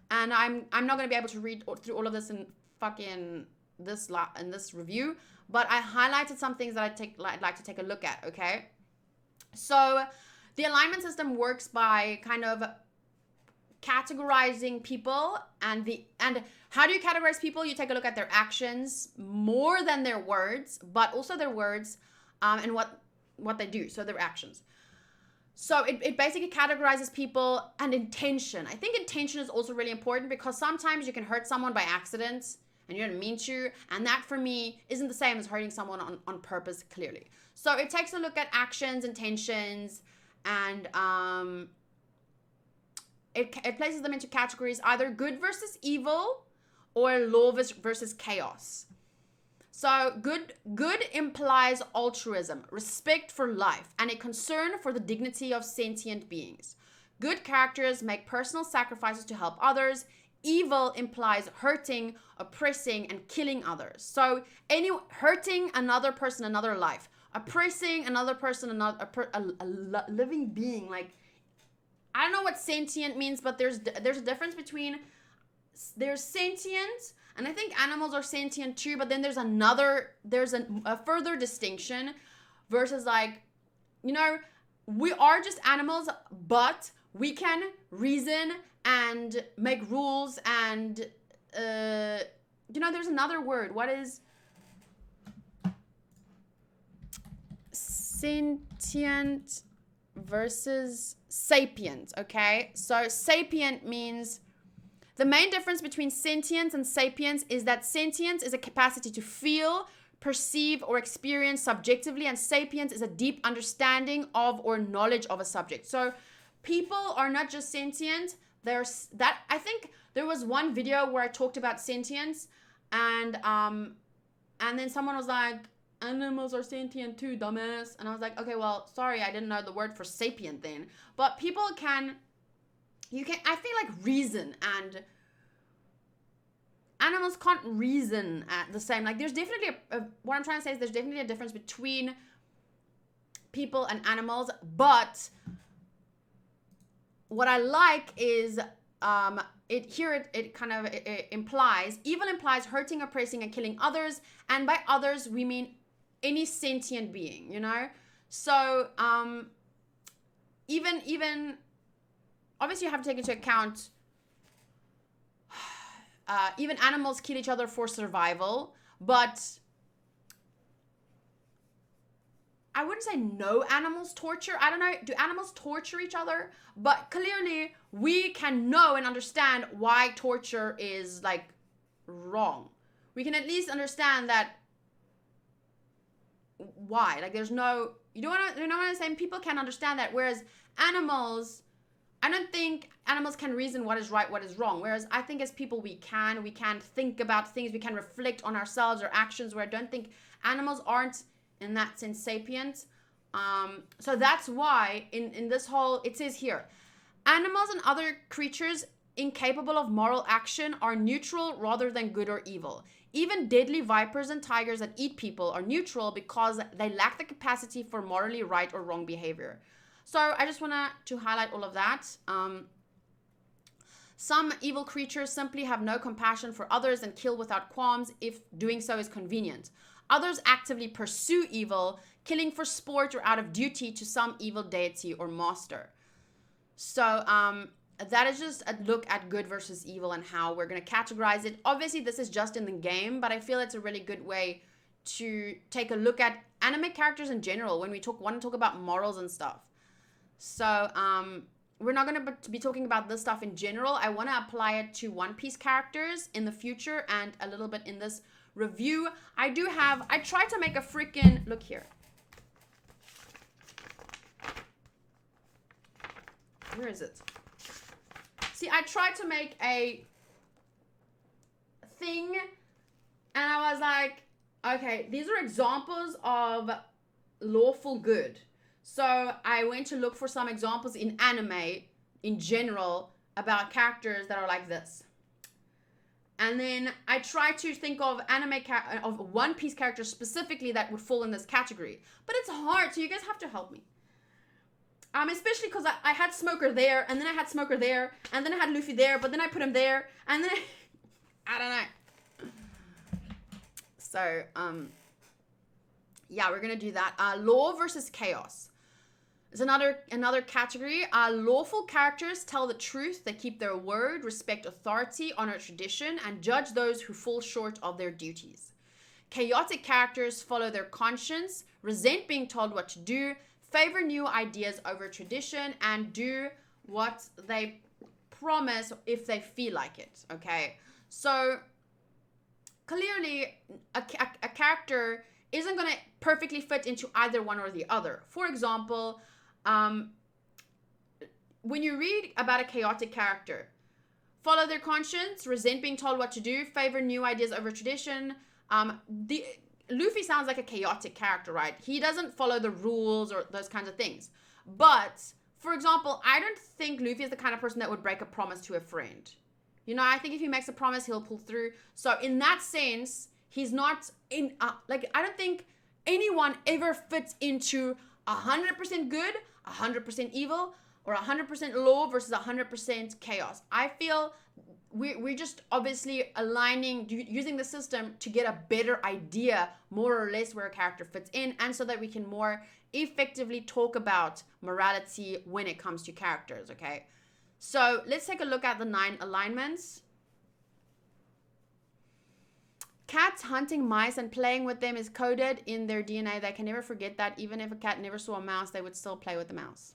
And I'm not going to be able to read through all of this in fucking this review, but I highlighted some things that I'd like to take a look at, okay? So the alignment system works by kind of categorizing people, and how do you categorize people? You take a look at their actions more than their words, but also their words and what they do, so their actions. So it basically categorizes people, and intention. I think intention is also really important because sometimes you can hurt someone by accident and you didn't mean to, and that for me isn't the same as hurting someone on purpose, clearly. So it takes a look at actions, intentions, and it places them into categories, either good versus evil or law versus chaos. So good implies altruism, respect for life, and a concern for the dignity of sentient beings. Good characters make personal sacrifices to help others. Evil implies hurting, oppressing, and killing others. So hurting another person, another life, oppressing another person, a living being. Like, I don't know what sentient means, but there's a difference between, there's sentient, and I think animals are sentient too, but then there's a further distinction versus, like, you know, we are just animals, but we can reason and make rules and, you know, there's another word. What is sentient versus sapient, okay? So sapient means, the main difference between sentience and sapience is that sentience is a capacity to feel, perceive, or experience subjectively, and sapience is a deep understanding of or knowledge of a subject. So people are not just sentient. I think there was one video where I talked about sentience, and then someone was like, animals are sentient too, dumbass. And I was like, okay, well, sorry, I didn't know the word for sapient then. But people I feel like reason, and animals can't reason at the same. Like, there's definitely what I'm trying to say is there's definitely a difference between people and animals, but what I like is it kind of implies, evil implies hurting, oppressing, and killing others, and by others we mean any sentient being, you know? So even obviously you have to take into account even animals kill each other for survival, but I wouldn't say no animals torture. I don't know, do animals torture each other? But clearly we can know and understand why torture is, like, wrong. We can at least understand that why. Like, there's no, you know what I'm saying? People can understand that, whereas animals, I don't think animals can reason what is right, what is wrong. Whereas I think as people we can think about things, we can reflect on ourselves or actions, where I don't think animals aren't in that sense sapient. So that's why in this whole, it says here, animals and other creatures incapable of moral action are neutral rather than good or evil. Even deadly vipers and tigers that eat people are neutral because they lack the capacity for morally right or wrong behavior. So I just want to highlight all of that. Some evil creatures simply have no compassion for others and kill without qualms if doing so is convenient. Others actively pursue evil, killing for sport or out of duty to some evil deity or master. So that is just a look at good versus evil and how we're going to categorize it. Obviously, this is just in the game, but I feel it's a really good way to take a look at anime characters in general when we want to talk about morals and stuff. So, we're not going to be talking about this stuff in general. I want to apply it to One Piece characters in the future and a little bit in this review. I tried to make a freaking, look here. Where is it? See, I tried to make a thing and I was like, okay, these are examples of lawful good. So I went to look for some examples in anime in general about characters that are like this. And then I tried to think of of One Piece characters specifically that would fall in this category. But it's hard, so you guys have to help me. Especially because I had Smoker there, and then I had Smoker there, and then I had Luffy there, but then I put him there, and then I don't know. So, yeah, we're gonna do that. Law versus chaos is another category. Lawful characters tell the truth, they keep their word, respect authority, honor tradition, and judge those who fall short of their duties. Chaotic characters follow their conscience, resent being told what to do, favor new ideas over tradition, and do what they promise if they feel like it, okay? So, clearly, a character isn't going to perfectly fit into either one or the other. For example, when you read about a chaotic character, follow their conscience, resent being told what to do, favor new ideas over tradition. Luffy sounds like a chaotic character, right? He doesn't follow the rules or those kinds of things. But, for example, I don't think Luffy is the kind of person that would break a promise to a friend. You know, I think if he makes a promise, he'll pull through. So, in that sense, he's not in, I don't think anyone ever fits into 100% good, 100% evil, or 100% law versus 100% chaos. I feel we're just obviously aligning, using the system to get a better idea, more or less, where a character fits in, and so that we can more effectively talk about morality when it comes to characters, okay? So let's take a look at the 9 alignments. Cats hunting mice and playing with them is coded in their DNA. They can never forget that. Even if a cat never saw a mouse, they would still play with the mouse.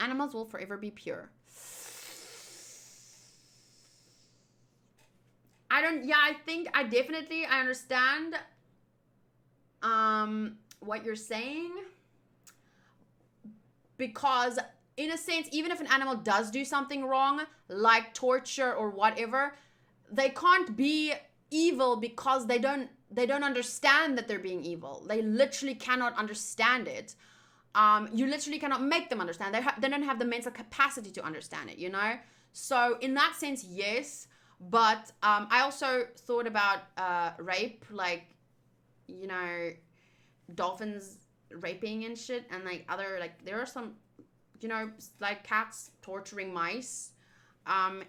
Animals will forever be pure. I definitely understand what you're saying. Because in a sense, even if an animal does do something wrong, like torture or whatever, they can't be evil because they don't understand that they're being evil. They literally cannot understand it. You literally cannot make them understand. They don't have the mental capacity to understand it, you know? So in that sense, yes. But I also thought about rape, like, you know, dolphins raping and shit, and like other, like, there are some, you know, like cats torturing mice.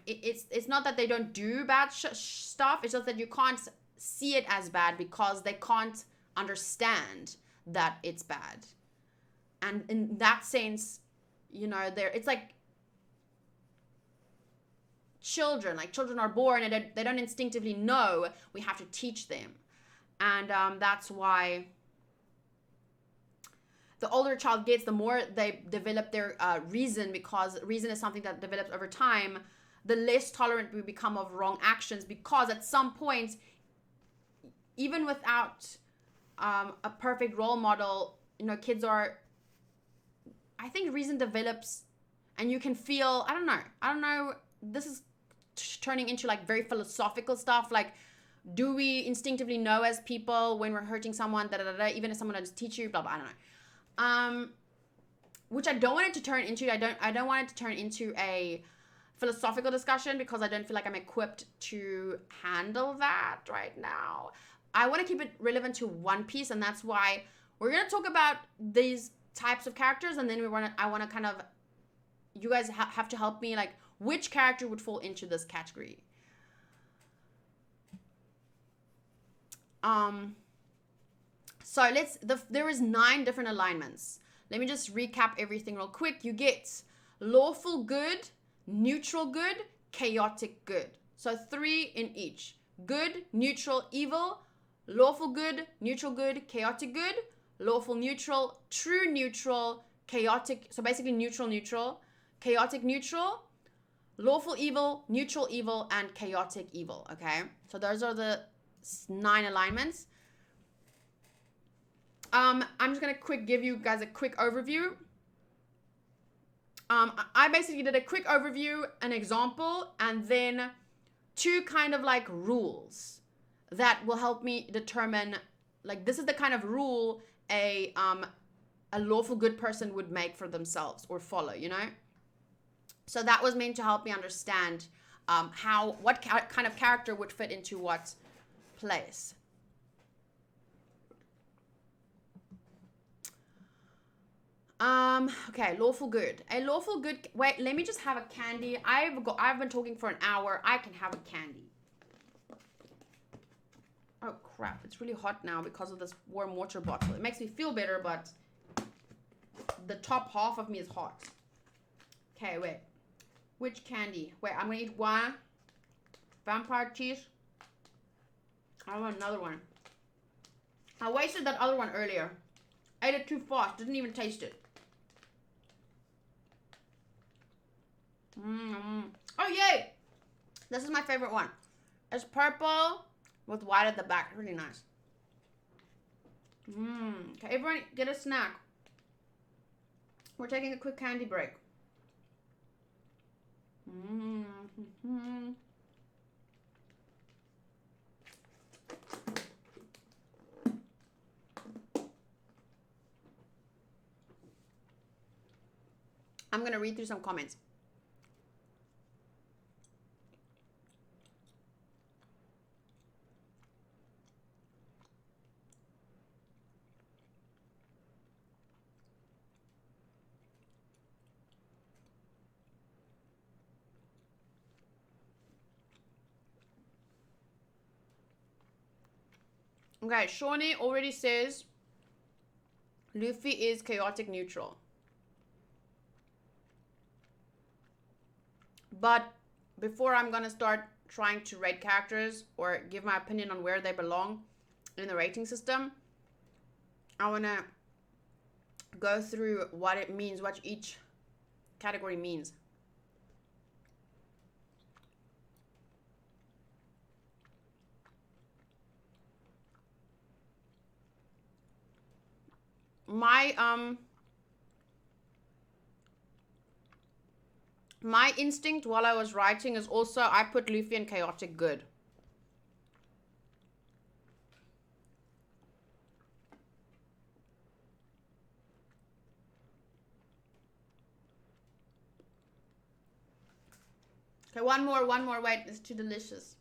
It's not that they don't do bad stuff. It's just that you can't see it as bad because they can't understand that it's bad. And in that sense, you know, it's like children are born and they don't instinctively know. We have to teach them. And that's why the older a child gets, the more they develop their reason, because reason is something that develops over time. The less tolerant we become of wrong actions, because at some point, even without a perfect role model, you know, I think reason develops, and you can feel, I don't know, this is turning into like very philosophical stuff, like, do we instinctively know as people when we're hurting someone, even if someone doesn't teach you, blah, blah, I don't know. Which I don't want it to turn into, I don't want it to turn into a philosophical discussion, because I don't feel like I'm equipped to handle that right now. I want to keep it relevant to One Piece, and that's why we're going to talk about these types of characters, and then I want to kind of, you guys have to help me, like, which character would fall into this category. So there is 9 different alignments. Let me just recap everything real quick. You get lawful good. neutral good, chaotic good. So 3 in each. Good, neutral, evil, lawful good, neutral good, chaotic good, lawful neutral, true neutral, chaotic, so basically neutral neutral, chaotic neutral, lawful evil, neutral evil, and chaotic evil, okay? So those are the 9 alignments. I'm just gonna give you guys a quick overview. I basically did a quick overview, an example, and then 2 kind of like rules that will help me determine, like, this is the kind of rule a lawful good person would make for themselves or follow, you know? So that was meant to help me understand what kind of character would fit into what place. Okay, lawful good. A lawful good, wait, let me just have a candy. I've been talking for an hour. I can have a candy. Oh crap, it's really hot now because of this warm water bottle. It makes me feel better, but the top half of me is hot. Okay, wait. Which candy? Wait, I'm gonna eat one. Vampire cheese. I want another one. I wasted that other one earlier. I ate it too fast. Didn't even taste it. Oh, yay! This is my favorite one. It's purple with white at the back. Really nice. Okay, everyone get a snack. We're taking a quick candy break. I'm going to read through some comments. Okay, Shawnee already says Luffy is chaotic neutral. But before I'm going to start trying to rate characters or give my opinion on where they belong in the rating system, I want to go through what it means, what each category means. My instinct while I was writing is also I put Luffy in chaotic good. Okay, one more, wait, it's too delicious.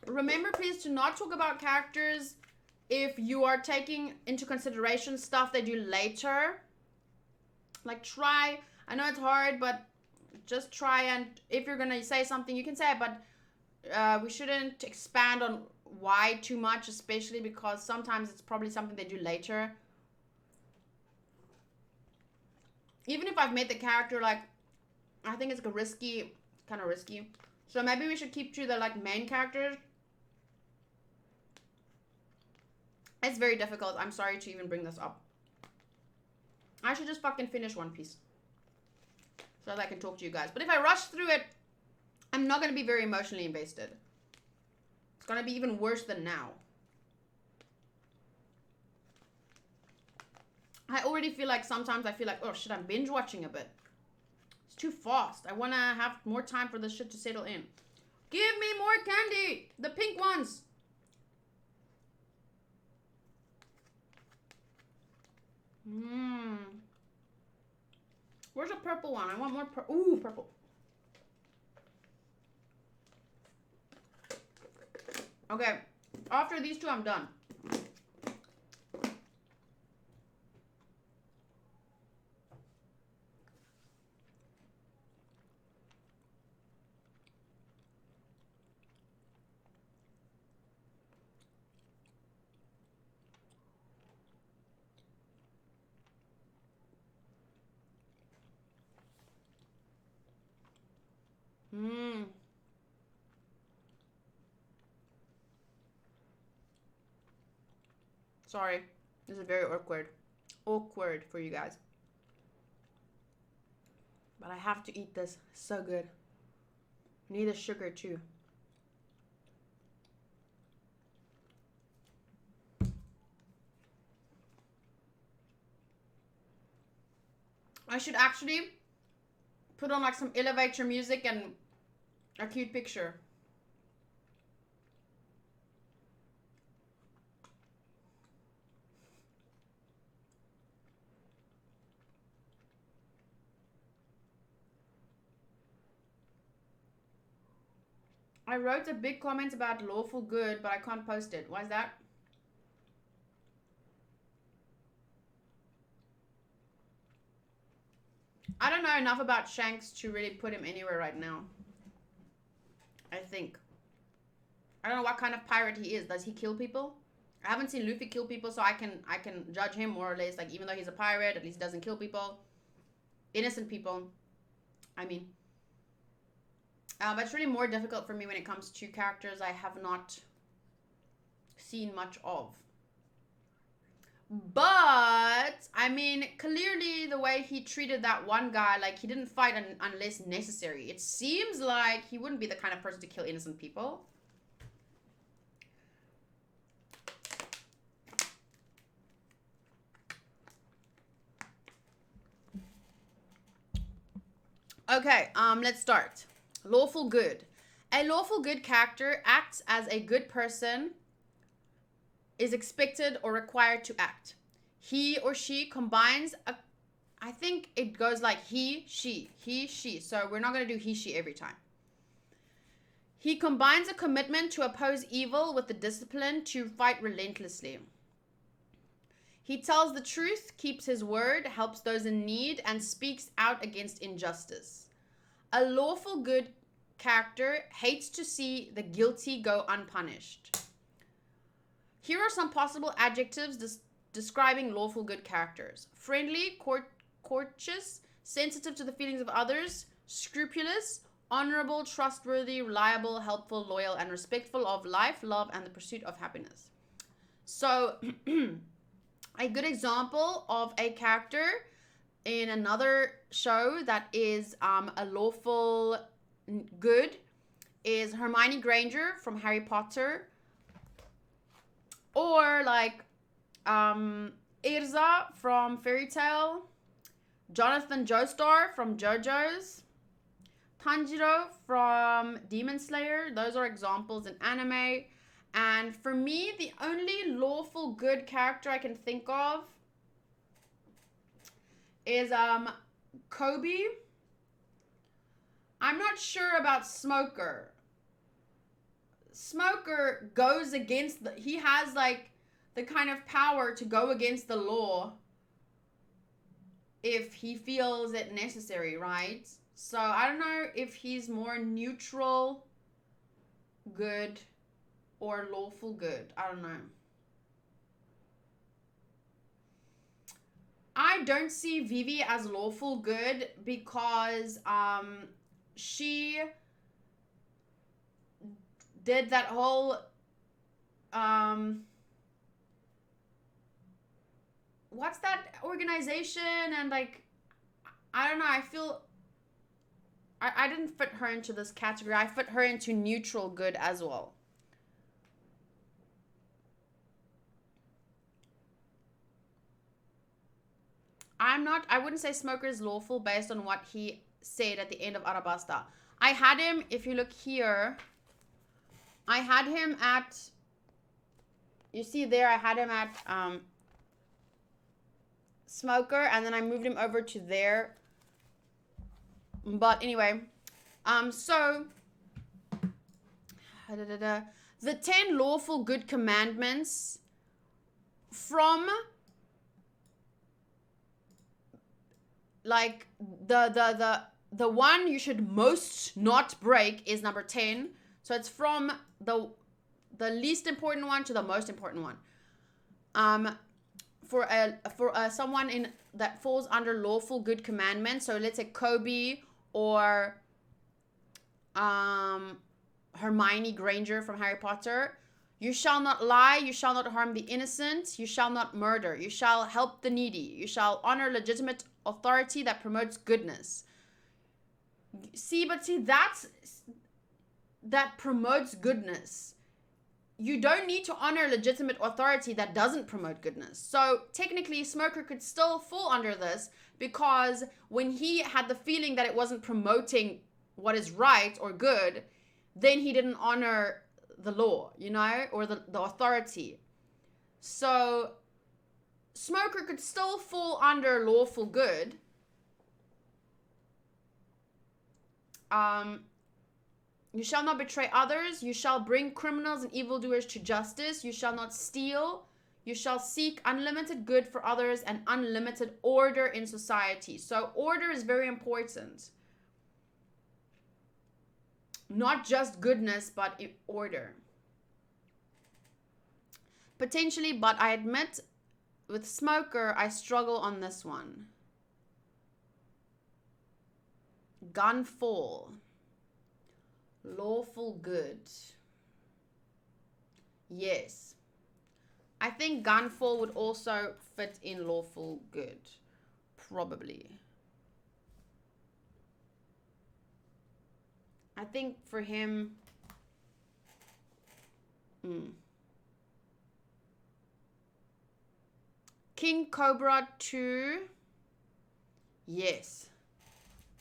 Remember please to not talk about characters if you are taking into consideration stuff they do later. Like try, I know it's hard, but just try, and if you're gonna say something you can say it, but we shouldn't expand on why too much, especially because sometimes it's probably something they do later. Even if I've made the character, like, I think it's risky, kind of risky. So maybe we should keep to the, like, main characters. It's very difficult. I'm sorry to even bring this up. I should just fucking finish One Piece so that I can talk to you guys. But if I rush through it, I'm not going to be very emotionally invested. It's going to be even worse than now. I already feel like sometimes I feel like, oh shit, I'm binge watching a bit. It's too fast. I want to have more time for this shit to settle in. Give me more candy! The pink ones! Where's a purple one? I want more purple. Ooh, purple. Okay, after these two, I'm done. Sorry. This is very awkward. Awkward for you guys. But I have to eat this. So good. Need the sugar too. I should actually put on like some elevator music and a cute picture. I wrote a big comment about lawful good, but I can't post it. Why is that? I don't know enough about Shanks to really put him anywhere right now. I think. I don't know what kind of pirate he is. Does he kill people? I haven't seen Luffy kill people, so I can judge him more or less. Like, even though he's a pirate, at least he doesn't kill people. Innocent people. I mean. But it's really more difficult for me when it comes to characters I have not seen much of. But, I mean, clearly the way he treated that one guy, like, he didn't fight unless necessary. It seems like he wouldn't be the kind of person to kill innocent people. Okay, let's start. Lawful good. A lawful good character acts as a good person is expected or required to act. He or she combines a, I think it goes like he, she. So we're not going to do he, she every time. He combines a commitment to oppose evil with the discipline to fight relentlessly. He tells the truth, keeps his word, helps those in need, and speaks out against injustice. A lawful good character hates to see the guilty go unpunished. Here are some possible adjectives describing lawful good characters. Friendly, courteous, sensitive to the feelings of others, scrupulous, honorable, trustworthy, reliable, helpful, loyal, and respectful of life, love, and the pursuit of happiness. So, a good example of a character in another show that is a lawful good is Hermione Granger from Harry Potter, or like Erza from Fairy Tail, Jonathan Joestar from JoJo's, Tanjiro from Demon Slayer. Those are examples in anime. And for me, the only lawful good character I can think of is Kobe. I'm not sure about Smoker. Smoker goes against he has like the kind of power to go against the law if he feels it necessary, right? So I don't know if he's more neutral good or lawful good. I don't know. I don't see Vivi as lawful good because she did that whole what's that organization, and like I don't know, I feel I didn't fit her into this category. I fit her into neutral good as well. I wouldn't say Smoker is lawful based on what he said at the end of Arabasta. I had him, if you look here, I had him at, you see there, I had him at Smoker, and then I moved him over to there. But anyway, so, the 10 lawful good commandments from like the one you should most not break is number 10. So it's from the least important one to the most important one. For someone that falls under lawful good commandments. So let's say Kobe or Hermione Granger from Harry Potter. You shall not lie, you shall not harm the innocent, you shall not murder, you shall help the needy, you shall honor legitimate authority that promotes goodness. See, that promotes goodness. You don't need to honor legitimate authority that doesn't promote goodness. So technically, Smoker could still fall under this, because when he had the feeling that it wasn't promoting what is right or good, then he didn't honor the law, or the authority. So Smoker could still fall under lawful good. You shall not betray others. You shall bring criminals and evildoers to justice. You shall not steal. You shall seek unlimited good for others and unlimited order in society. So order is very important. Not just goodness, but order. Potentially, but I admit with Smoker, I struggle on this one. Gunfall. Lawful good. Yes. I think Gunfall would also fit in lawful good. Probably. I think for him... King Cobra 2. Yes.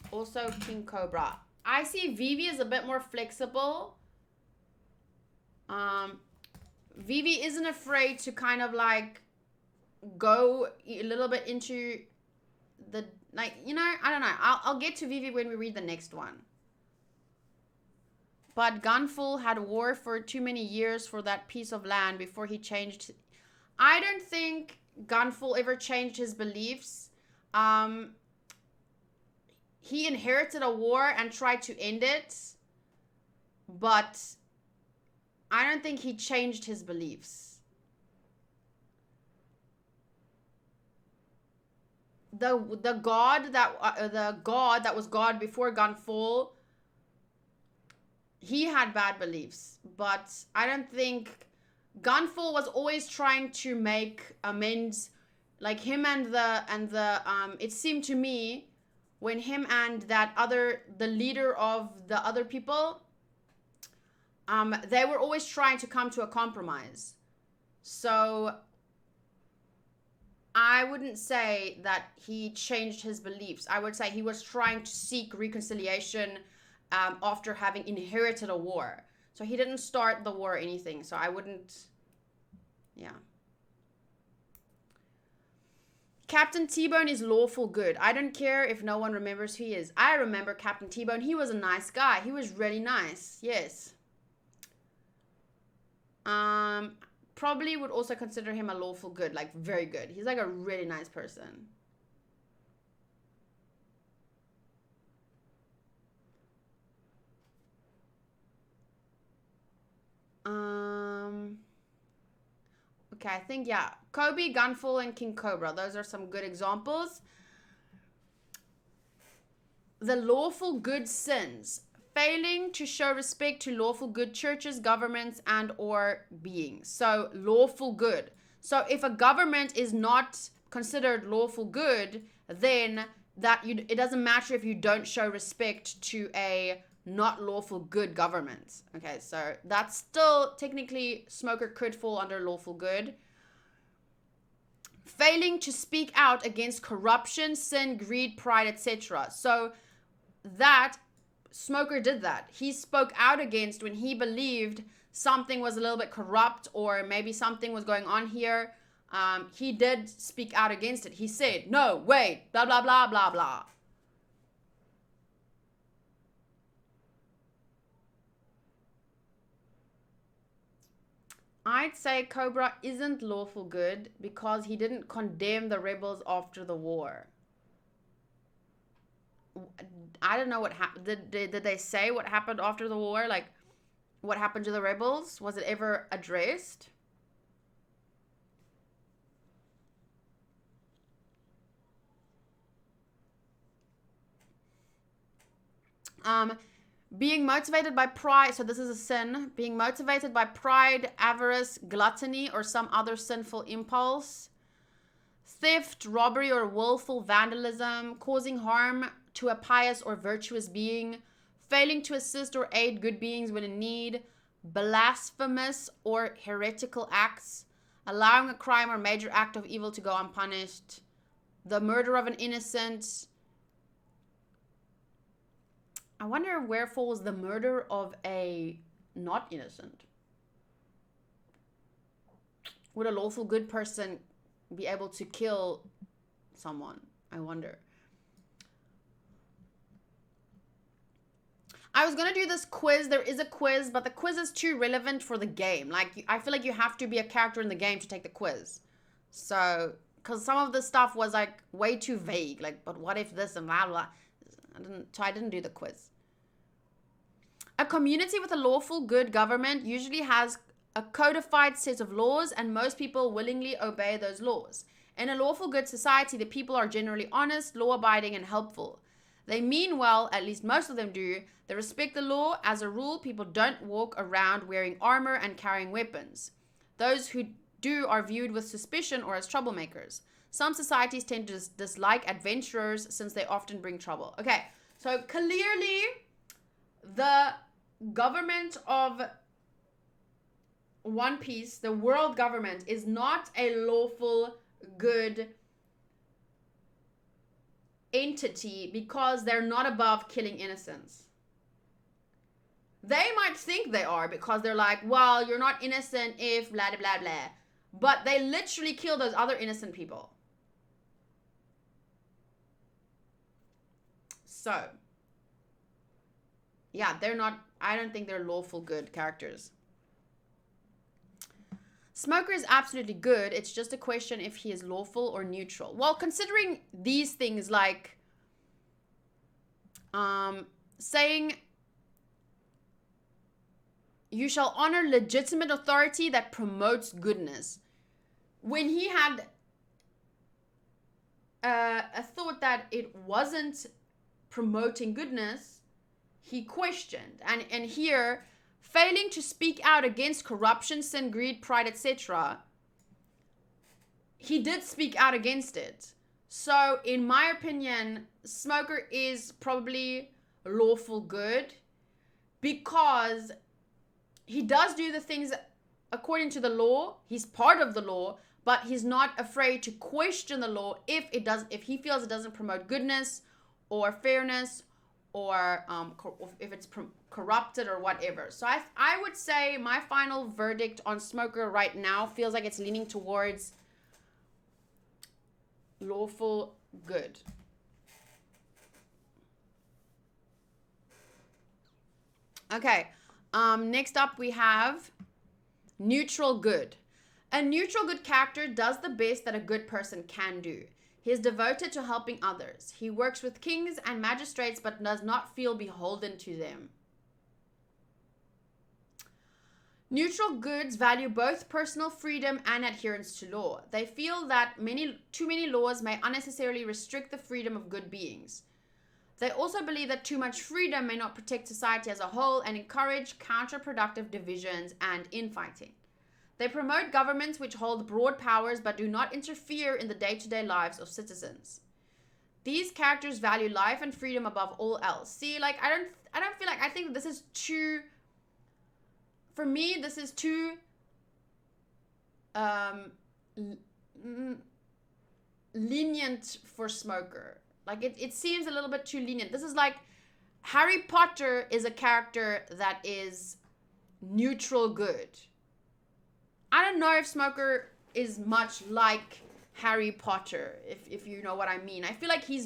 Also King Cobra. I see Vivi is a bit more flexible. Vivi isn't afraid to kind of like go a little bit into the, like, I don't know. I'll get to Vivi when we read the next one. But Gunfall had war for too many years for that piece of land before he changed. I don't think Gunfall ever changed his beliefs. He inherited a war and tried to end it, but I don't think he changed his beliefs. The god that was God before Gunfall, he had bad beliefs, but I don't think Gunfall was always trying to make amends, like him and it seemed to me when him and the leader of the other people, they were always trying to come to a compromise. So I wouldn't say that he changed his beliefs. I would say he was trying to seek reconciliation after having inherited a war. So he didn't start the war or anything. So I wouldn't, yeah. Captain T-Bone is lawful good. I don't care if no one remembers who he is. I remember Captain T-Bone. He was a nice guy. He was really nice. Yes. Probably would also consider him a lawful good. Like, very good. He's like a really nice person. Okay, I think, yeah. Kobe, Gunfall, and King Cobra. Those are some good examples. The lawful good sins. Failing to show respect to lawful good churches, governments, and or beings. So, lawful good. So, if a government is not considered lawful good, then it doesn't matter if you don't show respect to a not lawful good government. Okay, so that's still technically Smoker could fall under lawful good. Failing to speak out against corruption, sin, greed, pride, etc. So that Smoker did that. He spoke out against when he believed something was a little bit corrupt or maybe something was going on here. He did speak out against it. He said, no, wait, blah, blah, blah, blah, blah. I'd say Cobra isn't lawful good because he didn't condemn the rebels after the war. I don't know what happened. Did they say what happened after the war? Like, what happened to the rebels? Was it ever addressed? Being motivated by pride, so this is a sin. Being motivated by pride, avarice, gluttony, or some other sinful impulse. Theft, robbery, or willful vandalism. Causing harm to a pious or virtuous being. Failing to assist or aid good beings when in need. Blasphemous or heretical acts. Allowing a crime or major act of evil to go unpunished. The murder of an innocent. I wonder where falls the murder of a not innocent. Would a lawful good person be able to kill someone? I wonder. I was going to do this quiz. There is a quiz, but the quiz is too relevant for the game. Like, I feel like you have to be a character in the game to take the quiz. So, because some of the stuff was like way too vague. Like, but what if this and blah, blah. I didn't do the quiz. A community with a lawful good government usually has a codified set of laws, and most people willingly obey those laws. In a lawful good society, the people are generally honest, law-abiding, and helpful. They mean well, at least most of them do. They respect the law. As a rule, people don't walk around wearing armor and carrying weapons. Those who do are viewed with suspicion or as troublemakers. Some societies tend to dislike adventurers since they often bring trouble. Okay, so clearly the government of One Piece, the world government, is not a lawful good entity because they're not above killing innocents. They might think they are because they're like, well, you're not innocent if blah, blah, blah, blah. But they literally kill those other innocent people. So, yeah, they're not, I don't think they're lawful good characters. Smoker is absolutely good. It's just a question if he is lawful or neutral. Well, considering these things like saying you shall honor legitimate authority that promotes goodness. When he had a thought that it wasn't promoting goodness, he questioned. And here, failing to speak out against corruption, sin, greed, pride, etc., he did speak out against it. So, in my opinion, Smoker is probably lawful good because he does do the things according to the law. He's part of the law, but he's not afraid to question the law if he feels it doesn't promote goodness or fairness or if it's corrupted or whatever. So I would say my final verdict on Smoker right now feels like it's leaning towards lawful good. Okay, next up we have neutral good. A neutral good character does the best that a good person can do. He is devoted to helping others. He works with kings and magistrates but does not feel beholden to them. Neutral goods value both personal freedom and adherence to law. They feel that too many laws may unnecessarily restrict the freedom of good beings. They also believe that too much freedom may not protect society as a whole and encourage counterproductive divisions and infighting. They promote governments which hold broad powers but do not interfere in the day-to-day lives of citizens. These characters value life and freedom above all else. See, like I don't feel like, I think this is too, for me, this is too lenient for Smoker. Like it seems a little bit too lenient. This is like Harry Potter is a character that is neutral good. I don't know if Smoker is much like Harry Potter, if you know what I mean. I feel like he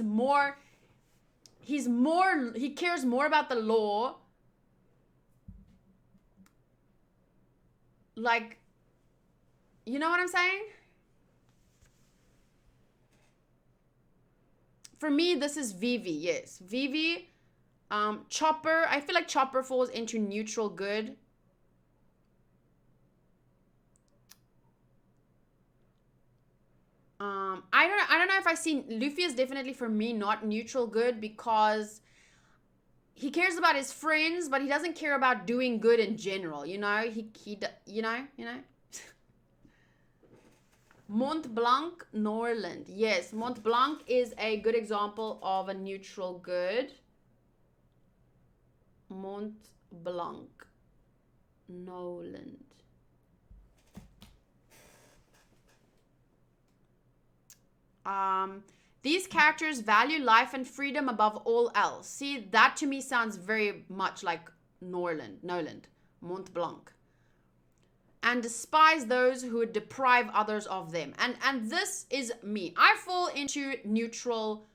cares more about the law. Like, you know what I'm saying? For me, this is Vivi, yes. Vivi, Chopper, I feel like Chopper falls into neutral good. I don't know if I see Luffy is definitely for me not neutral good because he cares about his friends, but he doesn't care about doing good in general, you know? You know? Mont Blanc, Norland. Yes, Mont Blanc is a good example of a neutral good. Mont Blanc, Norland. These characters value life and freedom above all else. See, that to me sounds very much like Noland, Mont Blanc. And despise those who would deprive others of them. And this is me. I fall into neutral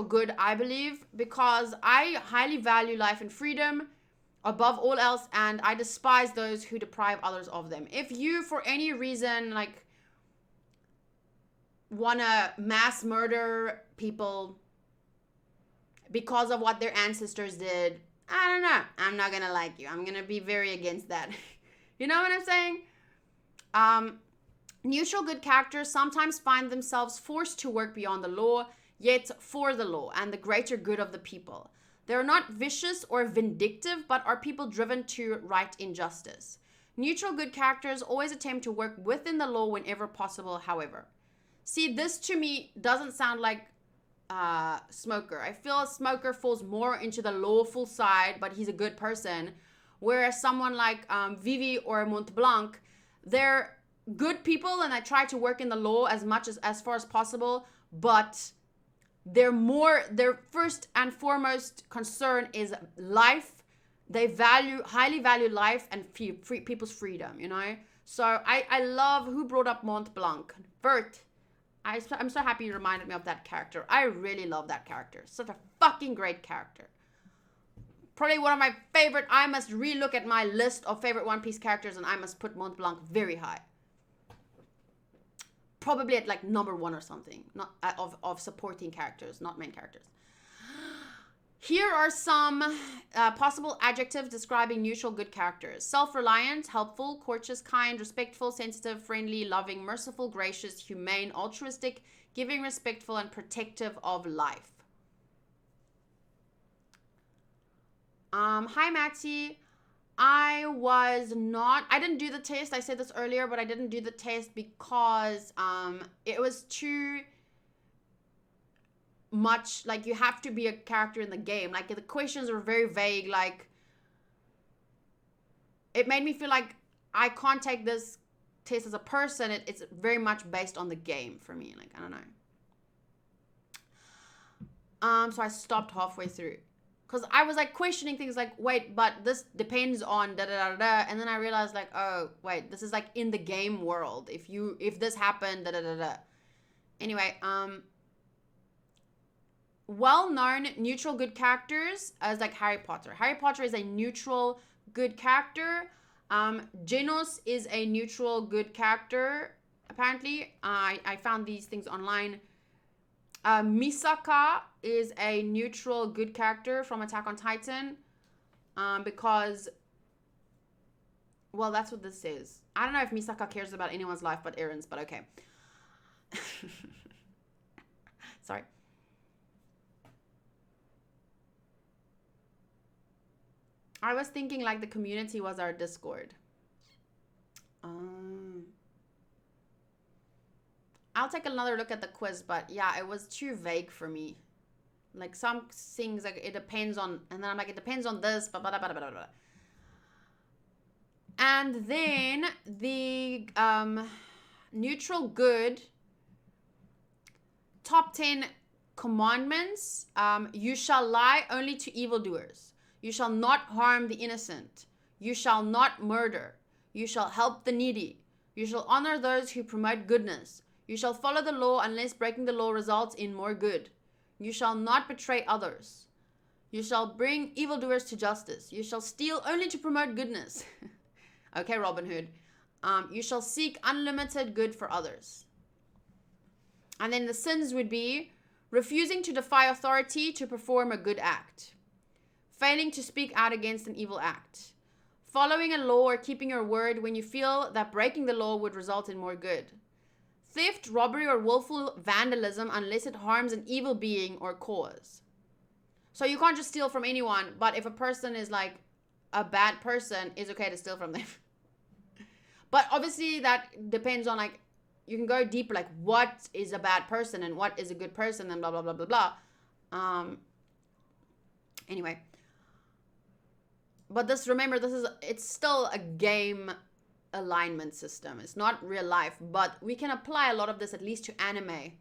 good, I believe, because I highly value life and freedom above all else, and I despise those who deprive others of them. If you, for any reason, like, want to mass murder people because of what their ancestors did, I don't know. I'm not going to like you. I'm going to be very against that. You know what I'm saying? Neutral good characters sometimes find themselves forced to work beyond the law, yet for the law and the greater good of the people. They are not vicious or vindictive, but are people driven to right injustice. Neutral good characters always attempt to work within the law whenever possible, however. See, this to me doesn't sound like Smoker. I feel Smoker falls more into the lawful side, but he's a good person. Whereas someone like Vivi or Mont Blanc, they're good people and they try to work in the law as far as possible, but their first and foremost concern is life. They highly value life and people's freedom, you know? So I love, who brought up Mont Blanc? Bert. I'm so happy you reminded me of that character. I really love that character. Such a fucking great character. Probably one of my favorite. I must relook at my list of favorite One Piece characters, and I must put Mont Blanc very high. Probably at like number 1 or something. Not of supporting characters, not main characters. Here are some possible adjectives describing neutral good characters. Self-reliant, helpful, courteous, kind, respectful, sensitive, friendly, loving, merciful, gracious, humane, altruistic, giving, respectful, and protective of life. Hi, Maxie. I didn't do the test. I said this earlier, but I didn't do the test because it was too much. Like, you have to be a character in the game. Like, the questions were very vague. Like, it made me feel like I can't take this test as a person. It's very much based on the game for me. Like, I don't know. So I stopped halfway through. Because I was like questioning things like, wait, but this depends on da da da da, and then I realized like, oh wait, this is like in the game world. If this happened, da da da da. Anyway, well-known neutral good characters as like Harry Potter. Harry Potter is a neutral good character. Genos is a neutral good character. Apparently, I found these things online. Misaka is a neutral good character from Attack on Titan, because, well, that's what this says. I don't know if Misaka cares about anyone's life but Eren's, but okay. Sorry. I was thinking like the community was our Discord. I'll take another look at the quiz, but yeah, it was too vague for me. Like some things, like it depends on, and then I'm like, it depends on this, blah, blah, blah, blah, blah, blah. And then the neutral good top 10 commandments. You shall lie only to evildoers. You shall not harm the innocent. You shall not murder. You shall help the needy. You shall honor those who promote goodness. You shall follow the law unless breaking the law results in more good. You shall not betray others. You shall bring evildoers to justice. You shall steal only to promote goodness. Okay, Robin Hood. You shall seek unlimited good for others. And then the sins would be refusing to defy authority to perform a good act. Failing to speak out against an evil act. Following a law or keeping your word when you feel that breaking the law would result in more good. Theft, robbery, or willful vandalism unless it harms an evil being or cause. So you can't just steal from anyone, but if a person is like a bad person, it's okay to steal from them. But obviously that depends on like, you can go deeper, like what is a bad person and what is a good person and blah, blah, blah, blah, blah. Anyway. But remember, it's still a game alignment system. It's not real life, but we can apply a lot of this at least to anime.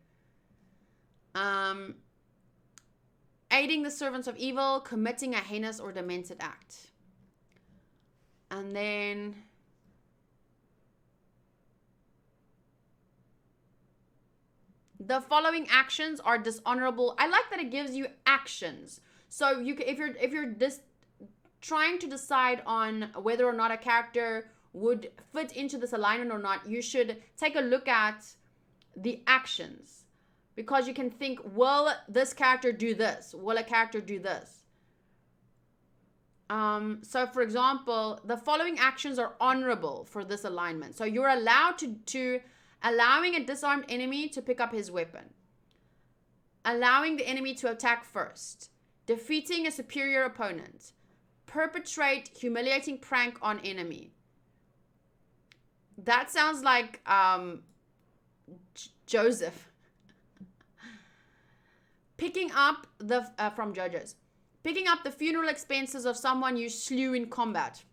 Aiding the servants of evil, committing a heinous or demented act. And then the following actions are dishonorable. I like that it gives you actions. So you can, if you're trying to decide on whether or not a character would fit into this alignment or not, you should take a look at the actions, because you can think, will this character do this? Will a character do this? So for example, the following actions are honorable for this alignment. So you're allowed to allowing a disarmed enemy to pick up his weapon, allowing the enemy to attack first, defeating a superior opponent, perpetrate humiliating prank on enemy. That sounds like Joseph. Picking up the from JoJo's. Picking up the funeral expenses of someone you slew in combat.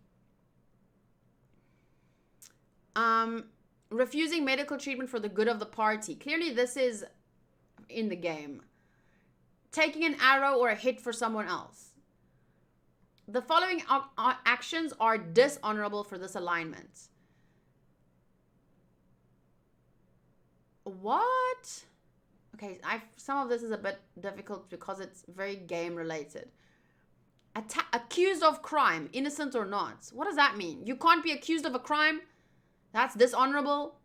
Refusing medical treatment for the good of the party. Clearly this is in the game. Taking an arrow or a hit for someone else. The following actions are dishonorable for this alignment. What? Okay, some of this is a bit difficult because it's very game related. Accused of crime, innocent or not. What does that mean? You can't be accused of a crime? That's dishonorable.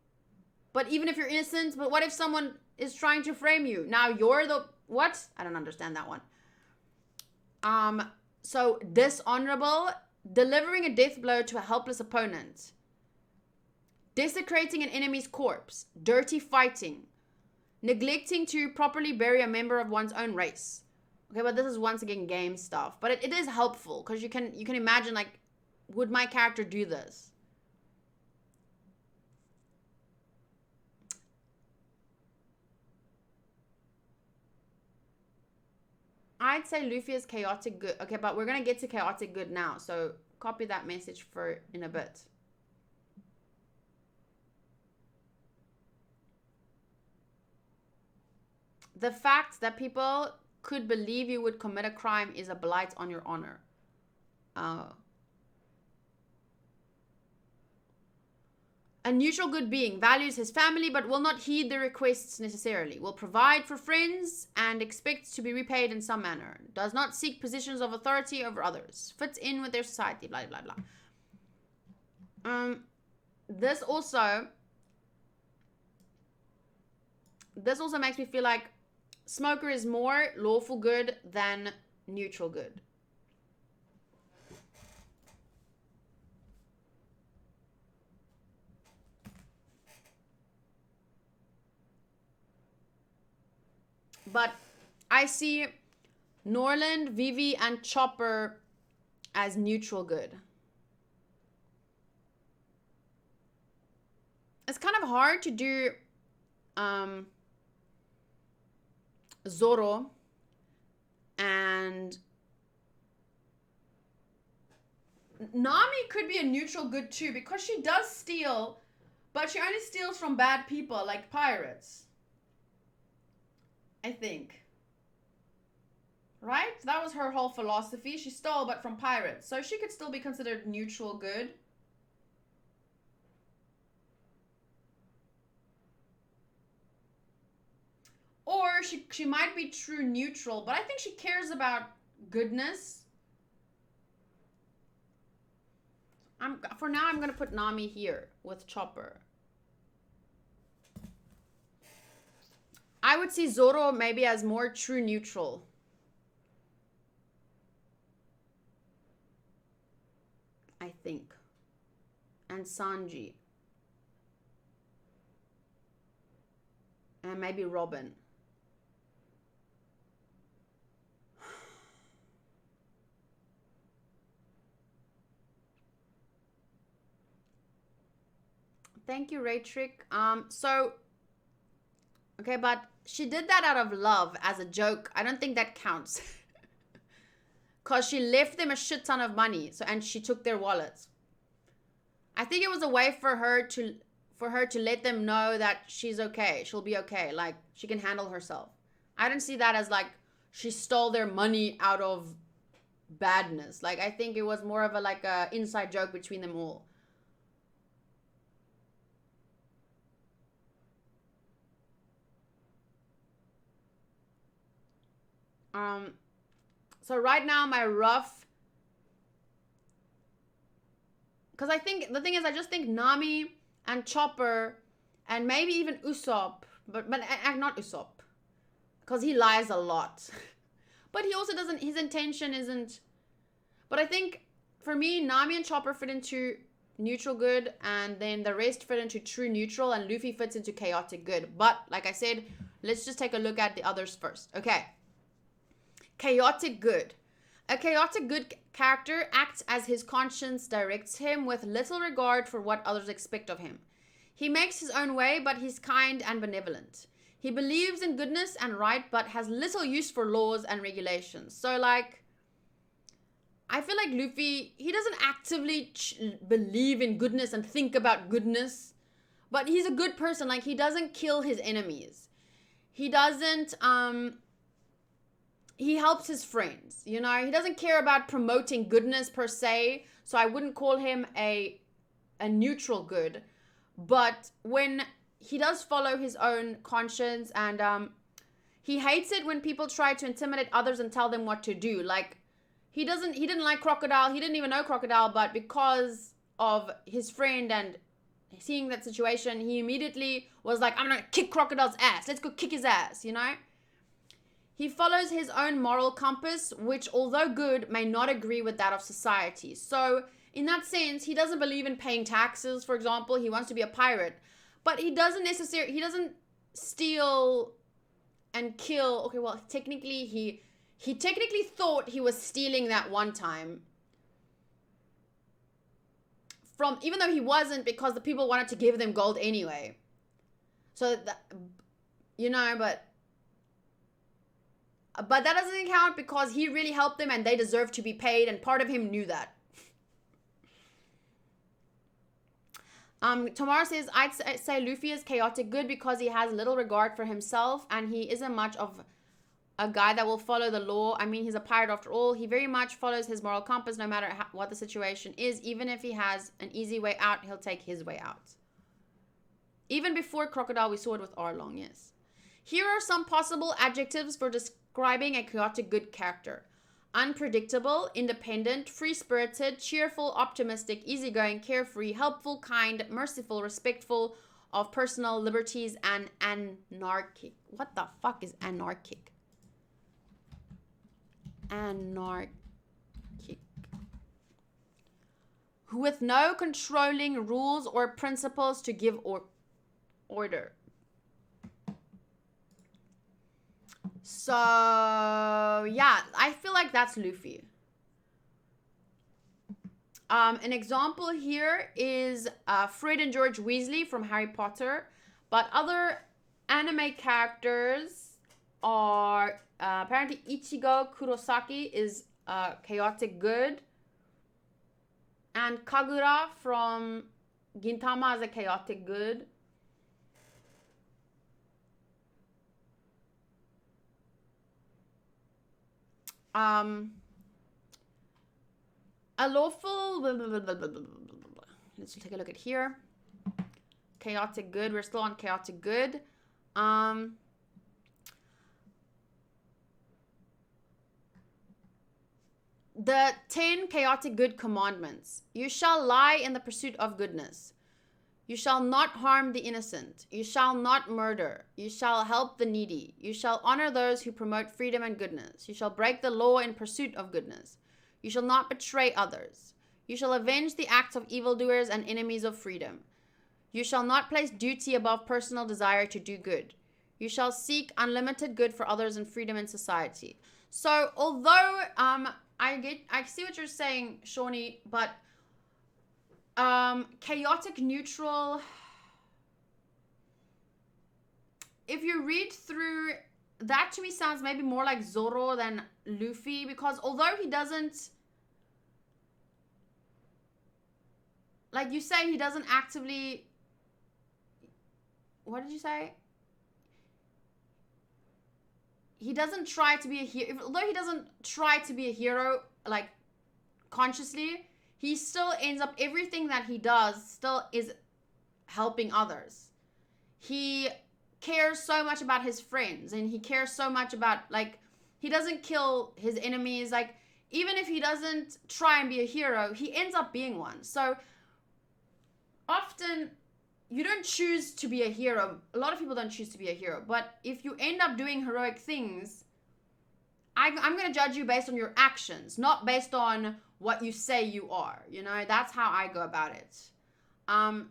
But even if you're innocent, but what if someone is trying to frame you? Now you're the, what? I don't understand that one. So dishonorable, delivering a death blow to a helpless opponent. Desecrating an enemy's corpse, dirty fighting, neglecting to properly bury a member of one's own race. Okay, but this is once again game stuff, but it is helpful because you can imagine, like, would my character do this? I'd say Luffy is chaotic good. Okay, but we're gonna get to chaotic good now, so copy that message for in a bit. The fact that people could believe you would commit a crime is a blight on your honor. A neutral good being values his family but will not heed their requests necessarily. Will provide for friends and expects to be repaid in some manner. Does not seek positions of authority over others. Fits in with their society. Blah, blah, blah. This also makes me feel like smoker is more lawful good than neutral good. But I see Norland, Vivi, and Chopper as neutral good. It's kind of hard to do Zoro and Nami could be a neutral good too, because she does steal, but she only steals from bad people like pirates. I think. Right? That was her whole philosophy. She stole, but from pirates. So she could still be considered neutral good. Or she might be true neutral, but I think she cares about goodness. For now, I'm going to put Nami here with Chopper. I would see Zoro maybe as more true neutral. I think. And Sanji. And maybe Robin. Thank you, Raytrick. Okay, but she did that out of love as a joke. I don't think that counts. Because she left them a shit ton of money. And she took their wallets. I think it was a way for her to let them know that she's okay. She'll be okay. Like, she can handle herself. I don't see that as like she stole their money out of badness. Like, I think it was more of a inside joke between them all. So right now my rough, because I think the thing is, I just think Nami and Chopper and maybe even Usopp, but not Usopp, because he lies a lot. But he also doesn't, his intention isn't. But I think for me, Nami and Chopper fit into neutral good, and then the rest fit into true neutral, and Luffy fits into chaotic good. But like I said, let's just take a look at the others first. Okay. Chaotic good. A chaotic good character acts as his conscience directs him with little regard for what others expect of him. He makes his own way, but he's kind and benevolent. He believes in goodness and right, but has little use for laws and regulations. So, like, I feel like Luffy, he doesn't actively believe in goodness and think about goodness, but he's a good person. Like, he doesn't kill his enemies. He doesn't, he helps his friends, you know. He doesn't care about promoting goodness per se, so I wouldn't call him a neutral good. But when he does follow his own conscience, and he hates it when people try to intimidate others and tell them what to do. Like, he didn't like Crocodile. He didn't even know Crocodile, but because of his friend and seeing that situation, he immediately was like, I'm gonna kick Crocodile's ass. Let's go kick his ass, you know? He follows his own moral compass, which, although good, may not agree with that of society. So, in that sense, he doesn't believe in paying taxes, for example. He wants to be a pirate. But he doesn't steal and kill. Okay, well, technically, he technically thought he was stealing that one time. Even though he wasn't, because the people wanted to give them gold anyway. So, you know, but that doesn't count because he really helped them and they deserve to be paid, and part of him knew that. Tamara says, I'd say Luffy is chaotic good because he has little regard for himself and he isn't much of a guy that will follow the law. I mean, he's a pirate after all. He very much follows his moral compass no matter what the situation is. Even if he has an easy way out, he'll take his way out. Even before Crocodile, we saw it with Arlong, yes. Here are some possible adjectives for describing a chaotic good character. Unpredictable, independent, free-spirited, cheerful, optimistic, easygoing, carefree, helpful, kind, merciful, respectful of personal liberties, and anarchic. What the fuck is anarchic? Anarchic. With no controlling rules or principles to give order. So, yeah, I feel like that's Luffy. An example here is Fred and George Weasley from Harry Potter. But other anime characters are, apparently Ichigo Kurosaki is chaotic good. And Kagura from Gintama is a chaotic good. A lawful, let's take a look at here. Chaotic good, we're still on chaotic good. The 10 chaotic good commandments. You shall lie in the pursuit of goodness. You shall not harm the innocent. You shall not murder. You shall help the needy. You shall honor those who promote freedom and goodness. You shall break the law in pursuit of goodness. You shall not betray others. You shall avenge the acts of evildoers and enemies of freedom. You shall not place duty above personal desire to do good. You shall seek unlimited good for others and freedom in society. So, although I see what you're saying, Shawnee, but chaotic neutral, if you read through, that to me sounds maybe more like Zoro than Luffy, because although he doesn't, like you say, he doesn't actively, what did you say? He doesn't try to be a hero. Although he doesn't try to be a hero, like, consciously, he still ends up, everything that he does still is helping others. He cares so much about his friends, and he cares so much about, like, he doesn't kill his enemies. Like, even if he doesn't try and be a hero, he ends up being one. So, often, you don't choose to be a hero. A lot of people don't choose to be a hero. But if you end up doing heroic things, I'm going to judge you based on your actions, not based on what you say you are. You know, that's how I go about it.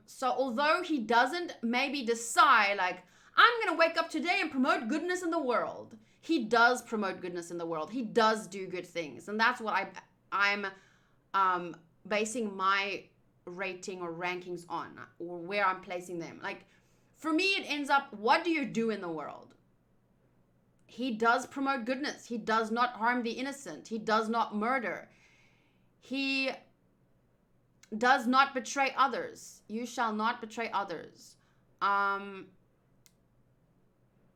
So although he doesn't maybe decide, like, I'm going to wake up today and promote goodness in the world, he does promote goodness in the world. He does do good things. And that's what I'm basing my rating or rankings on, or where I'm placing them. Like, for me, it ends up, what do you do in the world? He does promote goodness. He does not harm the innocent. He does not murder. He does not betray others. You shall not betray others.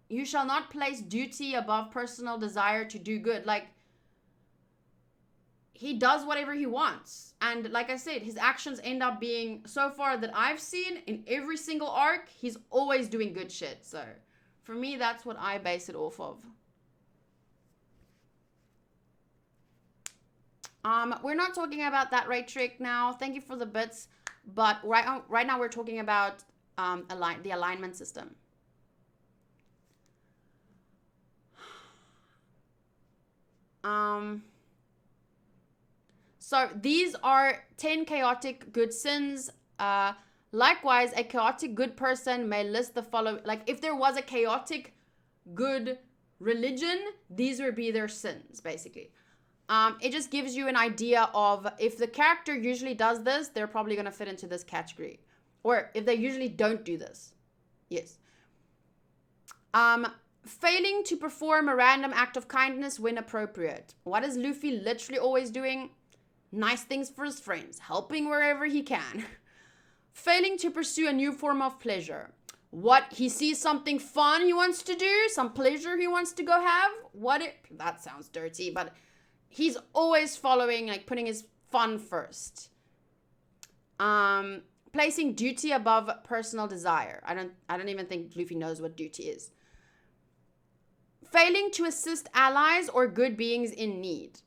You shall not place duty above personal desire to do good. Like, he does whatever he wants. And like I said, his actions end up being, so far that I've seen, in every single arc, he's always doing good shit. So, for me, that's what I base it off of. We're not talking about that rate trick now. Thank you for the bits. But right now we're talking about the alignment system. So these are 10 chaotic good sins. Likewise, a chaotic good person may list the following. Like, if there was a chaotic good religion, these would be their sins, basically. It just gives you an idea of, if the character usually does this, they're probably going to fit into this category. Or if they usually don't do this. Yes. Failing to perform a random act of kindness when appropriate. What is Luffy literally always doing? Nice things for his friends. Helping wherever he can. Failing to pursue a new form of pleasure. What, he sees something fun he wants to do, some pleasure he wants to go have. That sounds dirty, but he's always following, like, putting his fun first. Placing duty above personal desire. I don't even think Luffy knows what duty is. Failing to assist allies or good beings in need.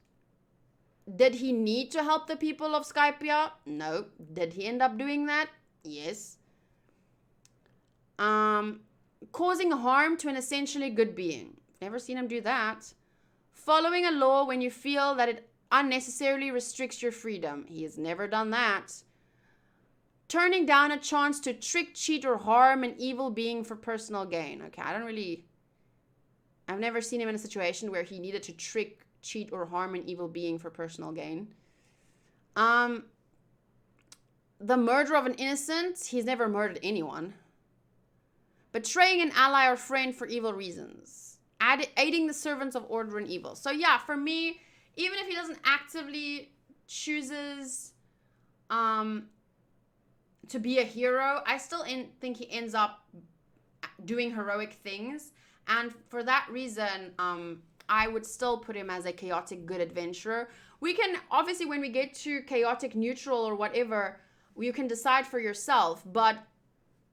Did he need to help the people of Skypia? No. Did he end up doing that? Yes. Causing harm to an essentially good being. Never seen him do that. Following a law when you feel that it unnecessarily restricts your freedom. He has never done that. Turning down a chance to trick, cheat, or harm an evil being for personal gain. Okay, I've never seen him in a situation where he needed to trick, cheat, or harm an evil being for personal gain. The murder of an innocent. He's never murdered anyone. Betraying an ally or friend for evil reasons. Aiding the servants of order and evil. So yeah, for me, even if he doesn't actively chooses to be a hero, I still think he ends up doing heroic things. And for that reason, I would still put him as a chaotic good adventurer. We can, obviously, when we get to chaotic neutral or whatever, you can decide for yourself. But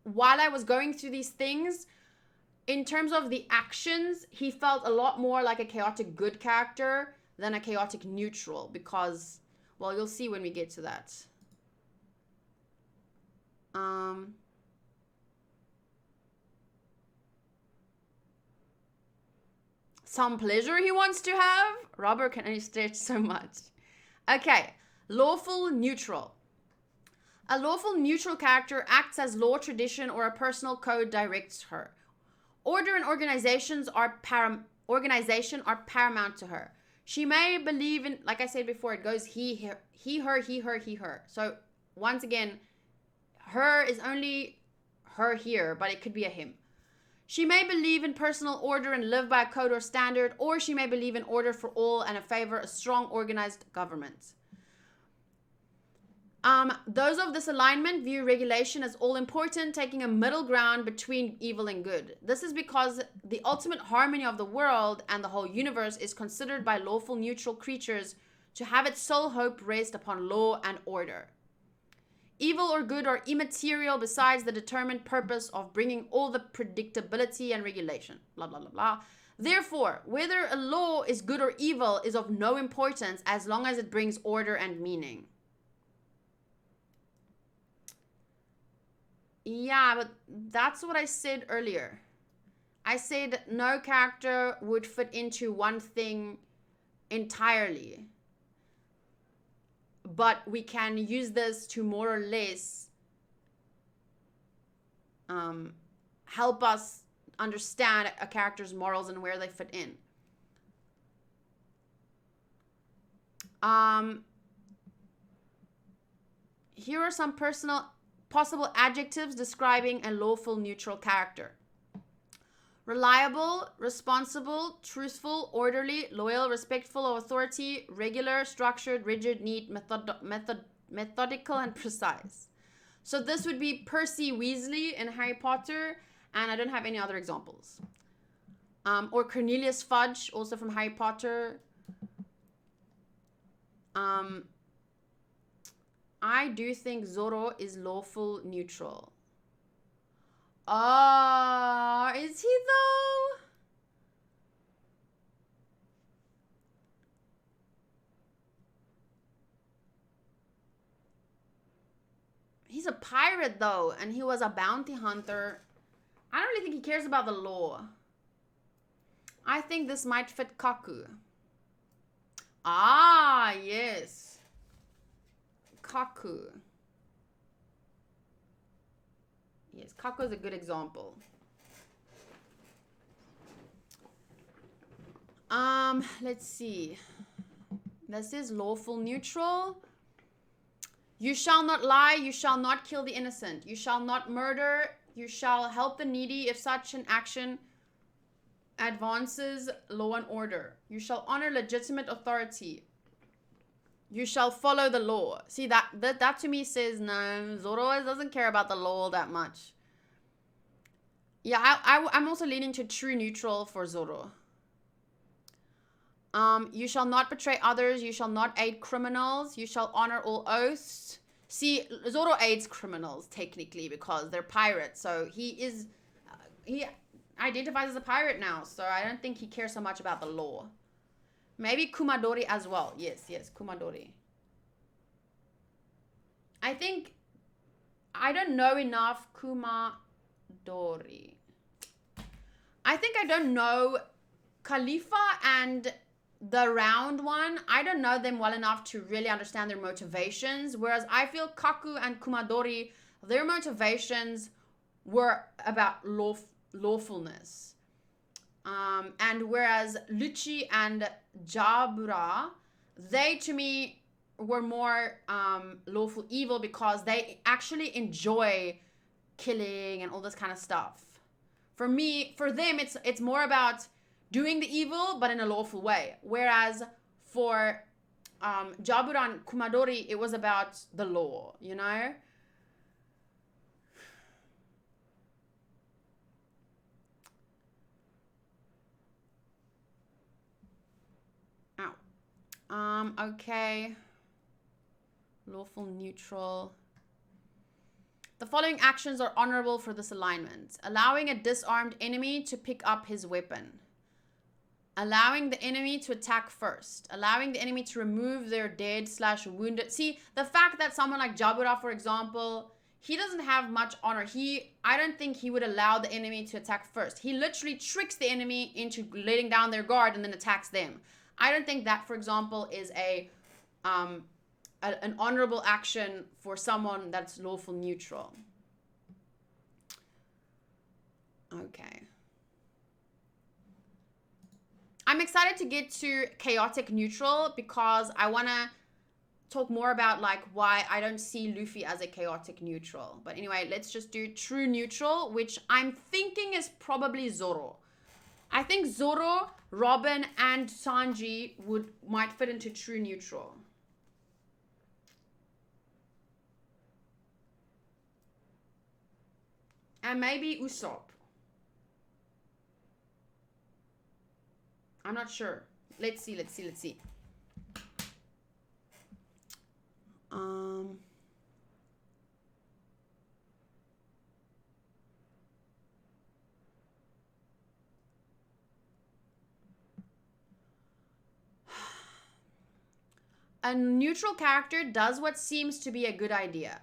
while I was going through these things, in terms of the actions, he felt a lot more like a chaotic good character than a chaotic neutral. Because, well, you'll see when we get to that. Some pleasure he wants to have. Robert can only stretch so much. Okay, lawful neutral. A lawful neutral character acts as law, tradition, or a personal code directs her. Order and organization are paramount to her. She may believe in, like I said before, it goes he, her, he, her. So once again, her is only her here, but it could be a him. She may believe in personal order and live by a code or standard, or she may believe in order for all and favor a strong, organized government. Those of this alignment view regulation as all important, taking a middle ground between evil and good. This is because the ultimate harmony of the world and the whole universe is considered by lawful neutral creatures to have its sole hope rest upon law and order. Evil or good are immaterial besides the determined purpose of bringing all the predictability and regulation. Blah, blah, blah, blah. Therefore, whether a law is good or evil is of no importance as long as it brings order and meaning. Yeah, but that's what I said earlier. I said no character would fit into one thing entirely. But we can use this to more or less help us understand a character's morals and where they fit in. Here are some possible adjectives describing a lawful neutral character. Reliable, responsible, truthful, orderly, loyal, respectful of authority, regular, structured, rigid, neat, methodical, and precise. So this would be Percy Weasley in Harry Potter, and I don't have any other examples. Or Cornelius Fudge, also from Harry Potter. I do think Zorro is lawful neutral. Oh, is he though? He's a pirate though, and he was a bounty hunter. I don't really think he cares about the law. I think this might fit Kaku. Ah, yes. Kaku. Yes, Kaku is a good example. Let's see. This is lawful neutral. You shall not lie, you shall not kill the innocent. You shall not murder, you shall help the needy if such an action advances law and order. You shall honor legitimate authority. You shall follow the law. See, that to me says, no, Zorro doesn't care about the law that much. Yeah, I'm also leaning to true neutral for Zorro. You shall not betray others. You shall not aid criminals. You shall honor all oaths. See, Zorro aids criminals, technically, because they're pirates. So he identifies as a pirate now. So I don't think he cares so much about the law. Maybe Kumadori as well. Yes, Kumadori. I don't know enough Kumadori. I think I don't know Khalifa and the round one. I don't know them well enough to really understand their motivations. Whereas I feel Kaku and Kumadori, their motivations were about lawfulness. And whereas Lucci and Jabura, they to me were more lawful evil because they actually enjoy killing and all this kind of stuff. For them, it's more about doing the evil but in a lawful way. Whereas for Jabura and Kumadori, it was about the law, you know? Okay. Lawful neutral. The following actions are honorable for this alignment. Allowing a disarmed enemy to pick up his weapon. Allowing the enemy to attack first. Allowing the enemy to remove their dead/wounded. See, the fact that someone like Jabura, for example, he doesn't have much honor. I don't think he would allow the enemy to attack first. He literally tricks the enemy into letting down their guard and then attacks them. I don't think that, for example, is an honorable action for someone that's lawful neutral. Okay. I'm excited to get to chaotic neutral because I want to talk more about like why I don't see Luffy as a chaotic neutral. But anyway, let's just do true neutral, which I'm thinking is probably Zoro. I think Zoro, Robin, and Sanji might fit into true neutral. And maybe Usopp. I'm not sure. Let's see. A neutral character does what seems to be a good idea.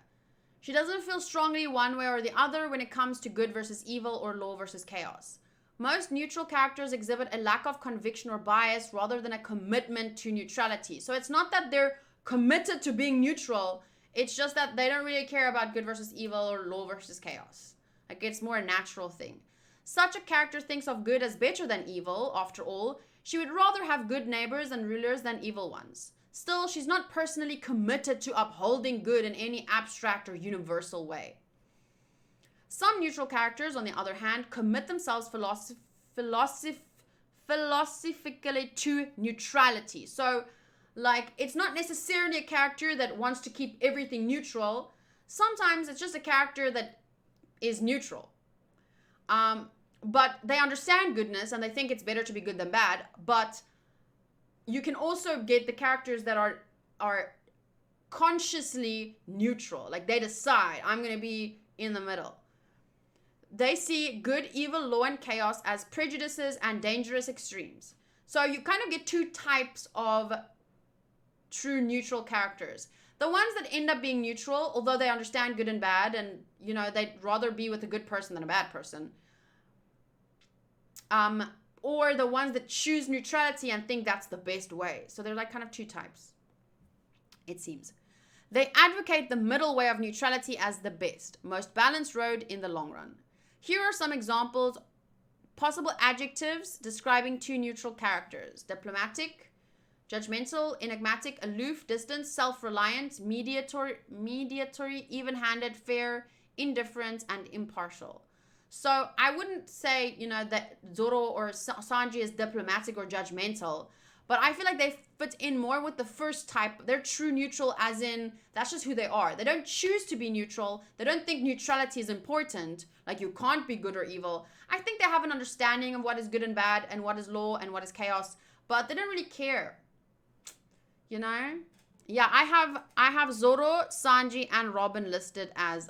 She doesn't feel strongly one way or the other when it comes to good versus evil or law versus chaos. Most neutral characters exhibit a lack of conviction or bias rather than a commitment to neutrality. So it's not that they're committed to being neutral, it's just that they don't really care about good versus evil or law versus chaos. Like, it's more a natural thing. Such a character thinks of good as better than evil. After all, she would rather have good neighbors and rulers than evil ones. Still, she's not personally committed to upholding good in any abstract or universal way. Some neutral characters, on the other hand, commit themselves philosophically to neutrality. So, like, it's not necessarily a character that wants to keep everything neutral. Sometimes it's just a character that is neutral. But they understand goodness and they think it's better to be good than bad. But you can also get the characters that are consciously neutral. Like, they decide, I'm going to be in the middle. They see good, evil, law, and chaos as prejudices and dangerous extremes. So you kind of get two types of true neutral characters. The ones that end up being neutral, although they understand good and bad, and, you know, they'd rather be with a good person than a bad person. Or the ones that choose neutrality and think that's the best way. So they're like kind of two types, it seems. They advocate the middle way of neutrality as the best, most balanced road in the long run. Here are some examples, possible adjectives describing two neutral characters: diplomatic, judgmental, enigmatic, aloof, distant, self-reliant, mediatory, even-handed, fair, indifferent, and impartial. So I wouldn't say, you know, that Zoro or Sanji is diplomatic or judgmental, but I feel like they fit in more with the first type. They're true neutral, as in, that's just who they are. They don't choose to be neutral. They don't think neutrality is important, like you can't be good or evil. I think they have an understanding of what is good and bad and what is law and what is chaos, but they don't really care. You know? Yeah, I have Zoro, Sanji, and Robin listed as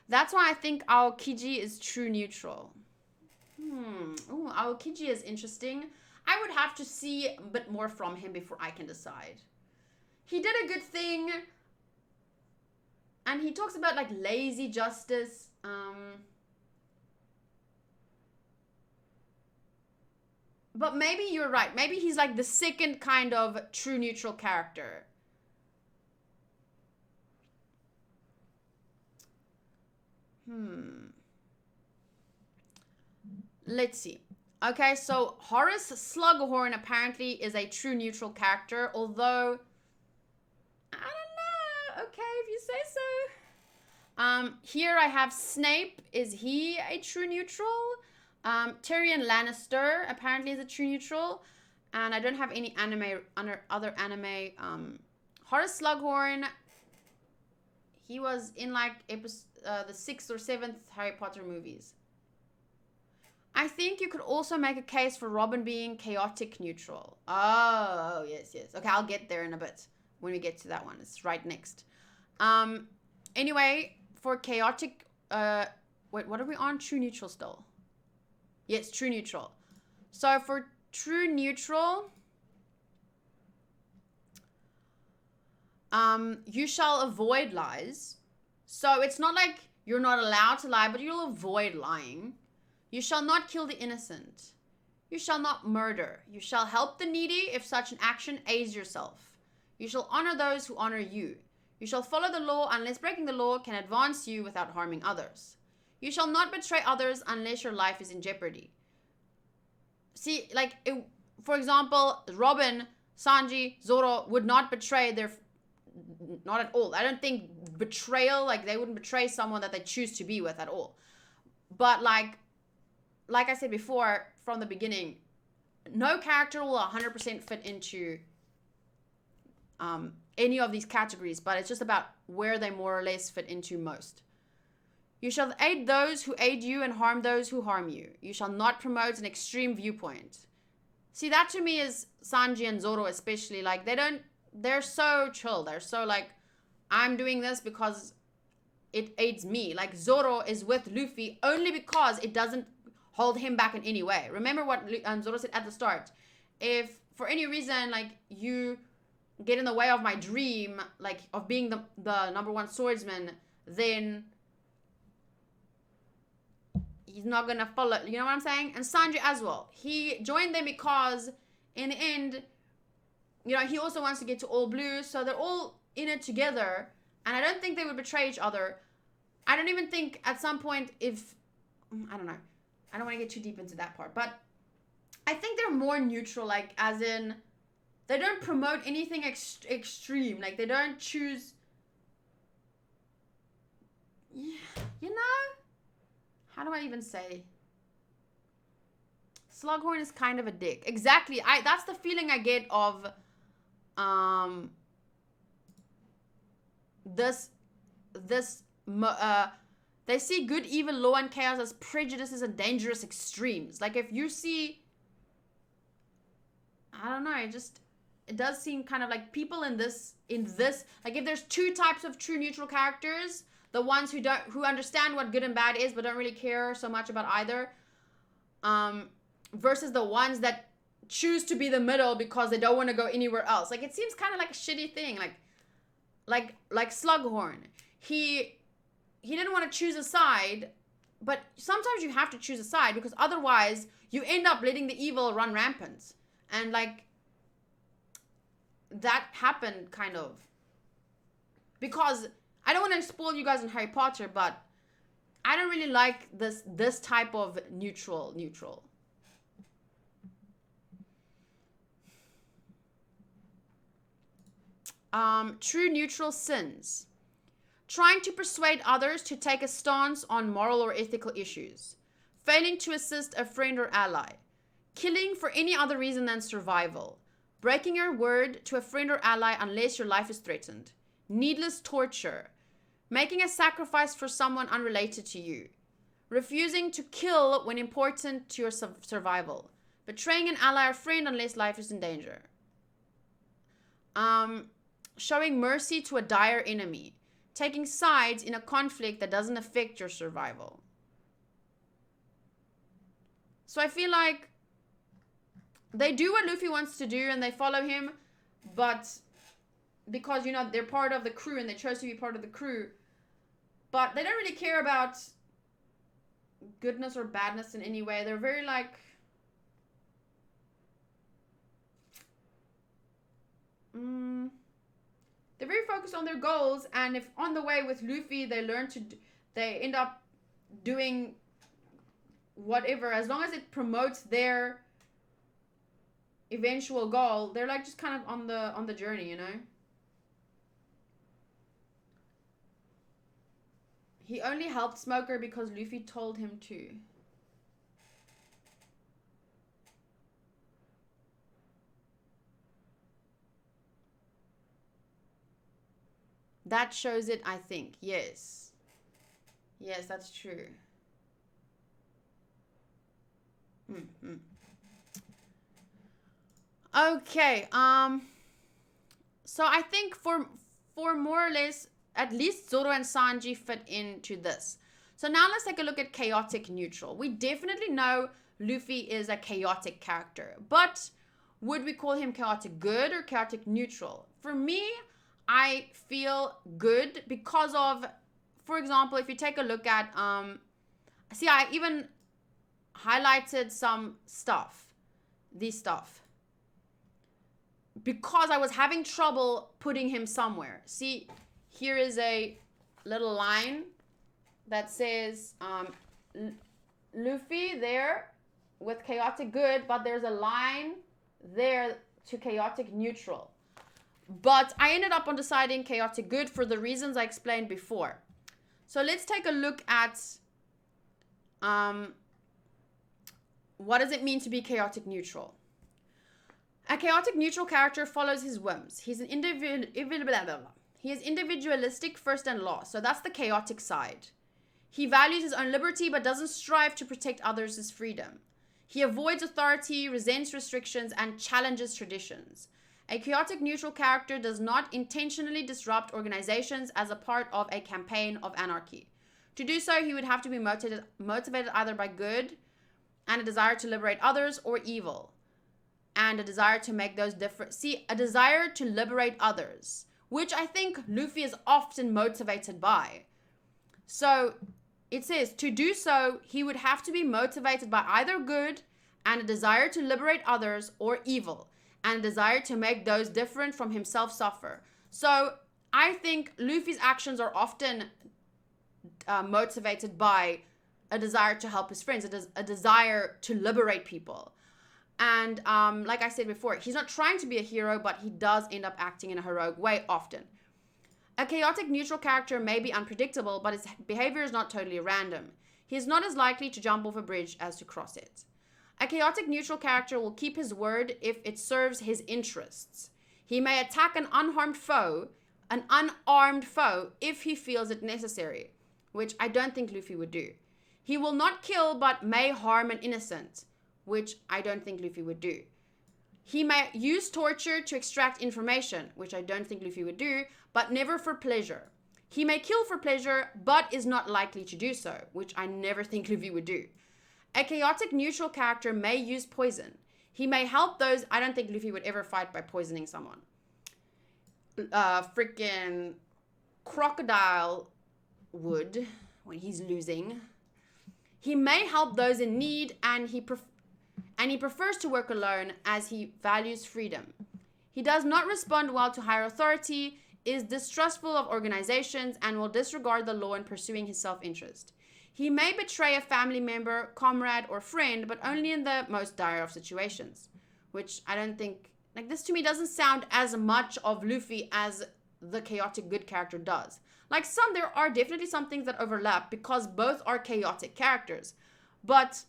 that's why I think Aokiji is true neutral. Ooh, Aokiji is interesting. I would have to see a bit more from him before I can decide. He did a good thing. And he talks about like lazy justice. But maybe you're right. Maybe he's like the second kind of true neutral character. Let's see. Okay, so Horace Slughorn apparently is a true neutral character, although I don't know. Okay, if you say so. Here I have Snape. Is he a true neutral? Tyrion Lannister apparently is a true neutral, and I don't have any other anime. Horace Slughorn. He was in like the 6th or 7th Harry Potter movies. I think you could also make a case for Robin being chaotic neutral. Oh, yes. Okay, I'll get there in a bit when we get to that one. It's right next. Anyway, for chaotic... wait, what are we on? True neutral still. Yes, true neutral. So for true neutral... you shall avoid lies. So it's not like you're not allowed to lie, but you'll avoid lying. You shall not kill the innocent. You shall not murder. You shall help the needy if such an action aids yourself. You shall honor those who honor you. You shall follow the law unless breaking the law can advance you without harming others. You shall not betray others unless your life is in jeopardy. See, like, for example, Robin, Sanji, Zoro would not betray not at all. I don't think betrayal, like they wouldn't betray someone that they choose to be with at all. But like I said before from the beginning, no character will 100% fit into any of these categories, but it's just about where they more or less fit into most. You shall aid those who aid you and harm those who harm you. You shall not promote an extreme viewpoint. See, that to me is Sanji and Zoro especially. Like, they're so chill. They're so like, I'm doing this because it aids me. Like, Zoro is with Luffy only because it doesn't hold him back in any way. Remember what Zoro said at the start. If for any reason, like, you get in the way of my dream, like, of being the number one swordsman, then he's not gonna follow, you know what I'm saying? And Sanji as well. He joined them because in the end, you know, he also wants to get to all blue, so they're all in it together, and I don't think they would betray each other. I don't even think at some point if, I don't know, I don't want to get too deep into that part, but I think they're more neutral, like, as in, they don't promote anything extreme, like, they don't choose, you know? How do I even say? Slughorn is kind of a dick. Exactly. That's the feeling I get of they see good, evil, law, and chaos as prejudices and dangerous extremes. Like, if you see, I don't know, it does seem kind of like people in this, like, if there's two types of true neutral characters, the ones who understand what good and bad is but don't really care so much about either, versus the ones that choose to be the middle because they don't want to go anywhere else. Like, it seems kind of like a shitty thing. Like Slughorn. He didn't want to choose a side, but sometimes you have to choose a side because otherwise you end up letting the evil run rampant. And like, that happened kind of. Because I don't want to spoil you guys in Harry Potter, but I don't really like this type of neutral. True neutral sins. Trying to persuade others to take a stance on moral or ethical issues. Failing to assist a friend or ally. Killing for any other reason than survival. Breaking your word to a friend or ally unless your life is threatened. Needless torture. Making a sacrifice for someone unrelated to you. Refusing to kill when important to your survival. Betraying an ally or friend unless life is in danger. Showing mercy to a dire enemy. Taking sides in a conflict that doesn't affect your survival. So I feel like they do what Luffy wants to do and they follow him, but because, you know, they're part of the crew and they chose to be part of the crew, but they don't really care about goodness or badness in any way. They're very like, they're very focused on their goals, and if on the way with Luffy they end up doing whatever, as long as it promotes their eventual goal, they're like just kind of on the journey, you know. He only helped Smoker because Luffy told him to. That shows it, I think. Yes. Yes, that's true. Okay. So I think for more or less, at least Zoro and Sanji fit into this. So now let's take a look at chaotic neutral. We definitely know Luffy is a chaotic character, but would we call him chaotic good or chaotic neutral? For me, I feel good because of, for example, if you take a look at, see, I even highlighted some stuff, this stuff, because I was having trouble putting him somewhere. See, here is a little line that says Luffy there with chaotic good, but there's a line there to chaotic neutral. But I ended up on deciding chaotic good for the reasons I explained before. So let's take a look at what does it mean to be chaotic neutral. A chaotic neutral character follows his whims. He is individualistic first and last. So that's the chaotic side. He values his own liberty but doesn't strive to protect others' freedom. He avoids authority, resents restrictions, and challenges traditions. A chaotic neutral character does not intentionally disrupt organizations as a part of a campaign of anarchy. To do so, he would have to be motivated either by good and a desire to liberate others, or evil and a desire to make those different. See, a desire to liberate others, which I think Luffy is often motivated by. So it says, to do so, he would have to be motivated by either good and a desire to liberate others, or evil and a desire to make those different from himself suffer. So I think Luffy's actions are often motivated by a desire to help his friends, a desire to liberate people. And like I said before, he's not trying to be a hero, but he does end up acting in a heroic way often. A chaotic neutral character may be unpredictable, but his behavior is not totally random. He is not as likely to jump off a bridge as to cross it. A chaotic neutral character will keep his word if it serves his interests. He may attack an unarmed foe if he feels it necessary, which I don't think Luffy would do. He will not kill but may harm an innocent, which I don't think Luffy would do. He may use torture to extract information, which I don't think Luffy would do, but never for pleasure. He may kill for pleasure, but is not likely to do so, which I never think Luffy would do. A chaotic neutral character may use poison. He may help those. I don't think Luffy would ever fight by poisoning someone. Freaking crocodile would, when he's losing. He may help those in need, and he prefers to work alone as he values freedom. He does not respond well to higher authority, is distrustful of organizations, and will disregard the law in pursuing his self-interest. He may betray a family member, comrade, or friend, but only in the most dire of situations. Which I don't think, like, this to me doesn't sound as much of Luffy as the chaotic good character does. Like, there are definitely some things that overlap because both are chaotic characters. But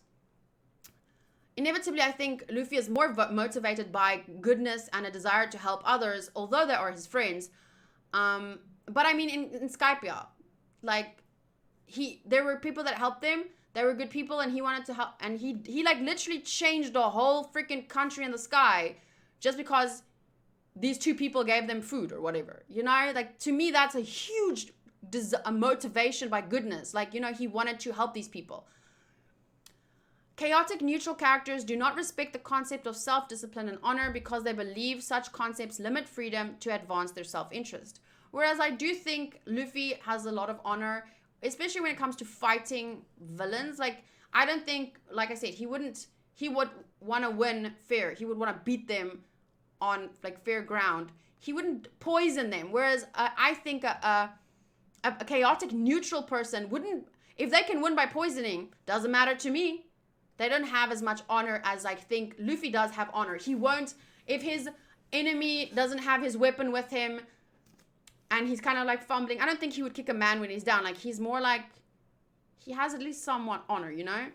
inevitably, I think Luffy is more motivated by goodness and a desire to help others, although they are his friends. But I mean, in Skypiea, like, there were people that helped him. They were good people, and he wanted to help. And he like literally changed the whole freaking country in the sky just because these two people gave them food or whatever. You know, like, to me, that's a huge a motivation by goodness. Like, you know, he wanted to help these people. Chaotic neutral characters do not respect the concept of self-discipline and honor because they believe such concepts limit freedom to advance their self-interest. Whereas I do think Luffy has a lot of honor, especially when it comes to fighting villains. Like, I don't think, like I said, he would want to win fair. He would want to beat them on, like, fair ground. He wouldn't poison them. Whereas I think a chaotic neutral person wouldn't, if they can win by poisoning, doesn't matter to me. They don't have as much honor as I think Luffy does have honor. He won't, if his enemy doesn't have his weapon with him and he's kind of like fumbling, I don't think he would kick a man when he's down. Like, he's more like, he has at least somewhat honor, you know?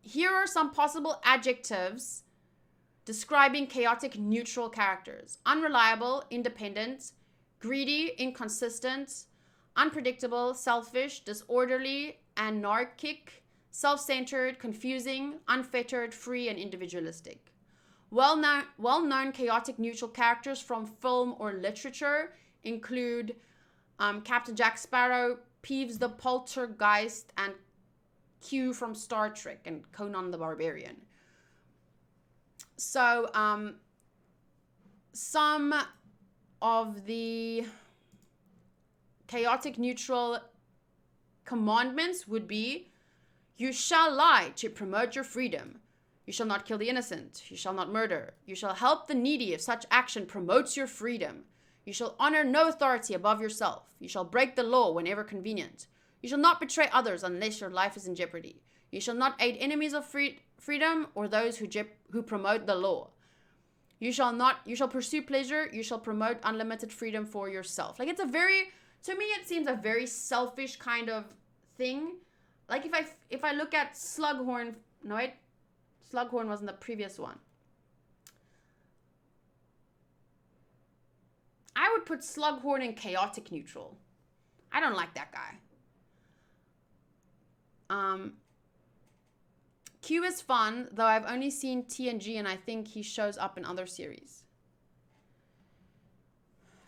Here are some possible adjectives describing chaotic neutral characters: unreliable, independent, greedy, inconsistent, unpredictable, selfish, disorderly, anarchic, self-centered, confusing, unfettered, free, and individualistic. Well-known chaotic neutral characters from film or literature include Captain Jack Sparrow, Peeves the Poltergeist, and Q from Star Trek, and Conan the Barbarian. So, some of the chaotic neutral commandments would be: you shall lie to promote your freedom. You shall not kill the innocent. You shall not murder. You shall help the needy if such action promotes your freedom. You shall honor no authority above yourself. You shall break the law whenever convenient. You shall not betray others unless your life is in jeopardy. You shall not aid enemies of freedom or those who promote the law. You shall pursue pleasure. You shall promote unlimited freedom for yourself. Like, it's a very, to me, it seems a very selfish kind of thing. Like, if I look at Slughorn, no wait, Slughorn wasn't the previous one. I would put Slughorn in chaotic neutral. I don't like that guy. Q is fun, though I've only seen TNG and I think he shows up in other series.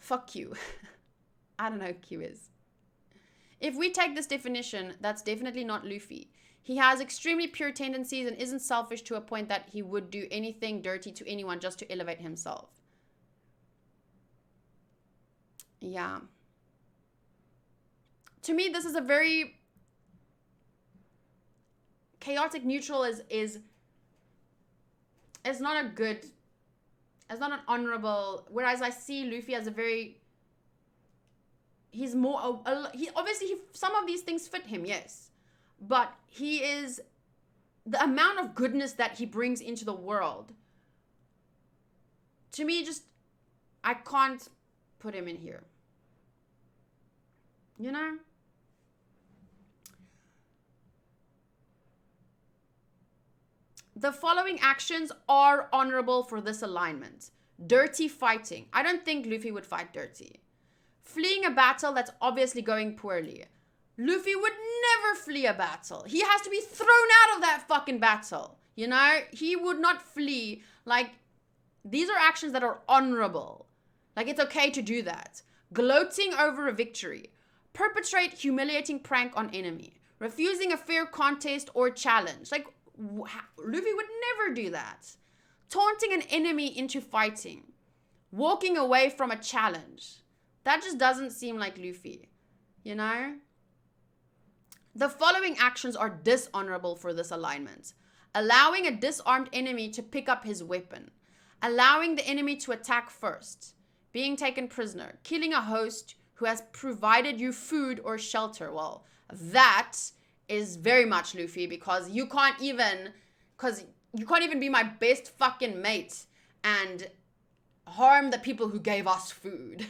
Fuck Q. I don't know who Q is. If we take this definition, that's definitely not Luffy. He has extremely pure tendencies and isn't selfish to a point that he would do anything dirty to anyone just to elevate himself. Yeah. To me, this is a very chaotic neutral is not a good, it's not an honorable, whereas I see Luffy as a very, he's more, he obviously, some of these things fit him, yes, but he is, the amount of goodness that he brings into the world, to me, just, I can't put him in here, you know? The following actions are honorable for this alignment. Dirty fighting. I don't think Luffy would fight dirty. Fleeing a battle that's obviously going poorly. Luffy would never flee a battle. He has to be thrown out of that fucking battle. You know? He would not flee. Like, these are actions that are honorable. Like, it's okay to do that. Gloating over a victory. Perpetrate humiliating prank on enemy. Refusing a fair contest or challenge. Like, Luffy would never do that. Taunting an enemy into fighting. Walking away from a challenge. That just doesn't seem like Luffy. You know? The following actions are dishonorable for this alignment. Allowing a disarmed enemy to pick up his weapon. Allowing the enemy to attack first. Being taken prisoner. Killing a host who has provided you food or shelter. Well, that is very much Luffy, because you can't even be my best fucking mate and harm the people who gave us food.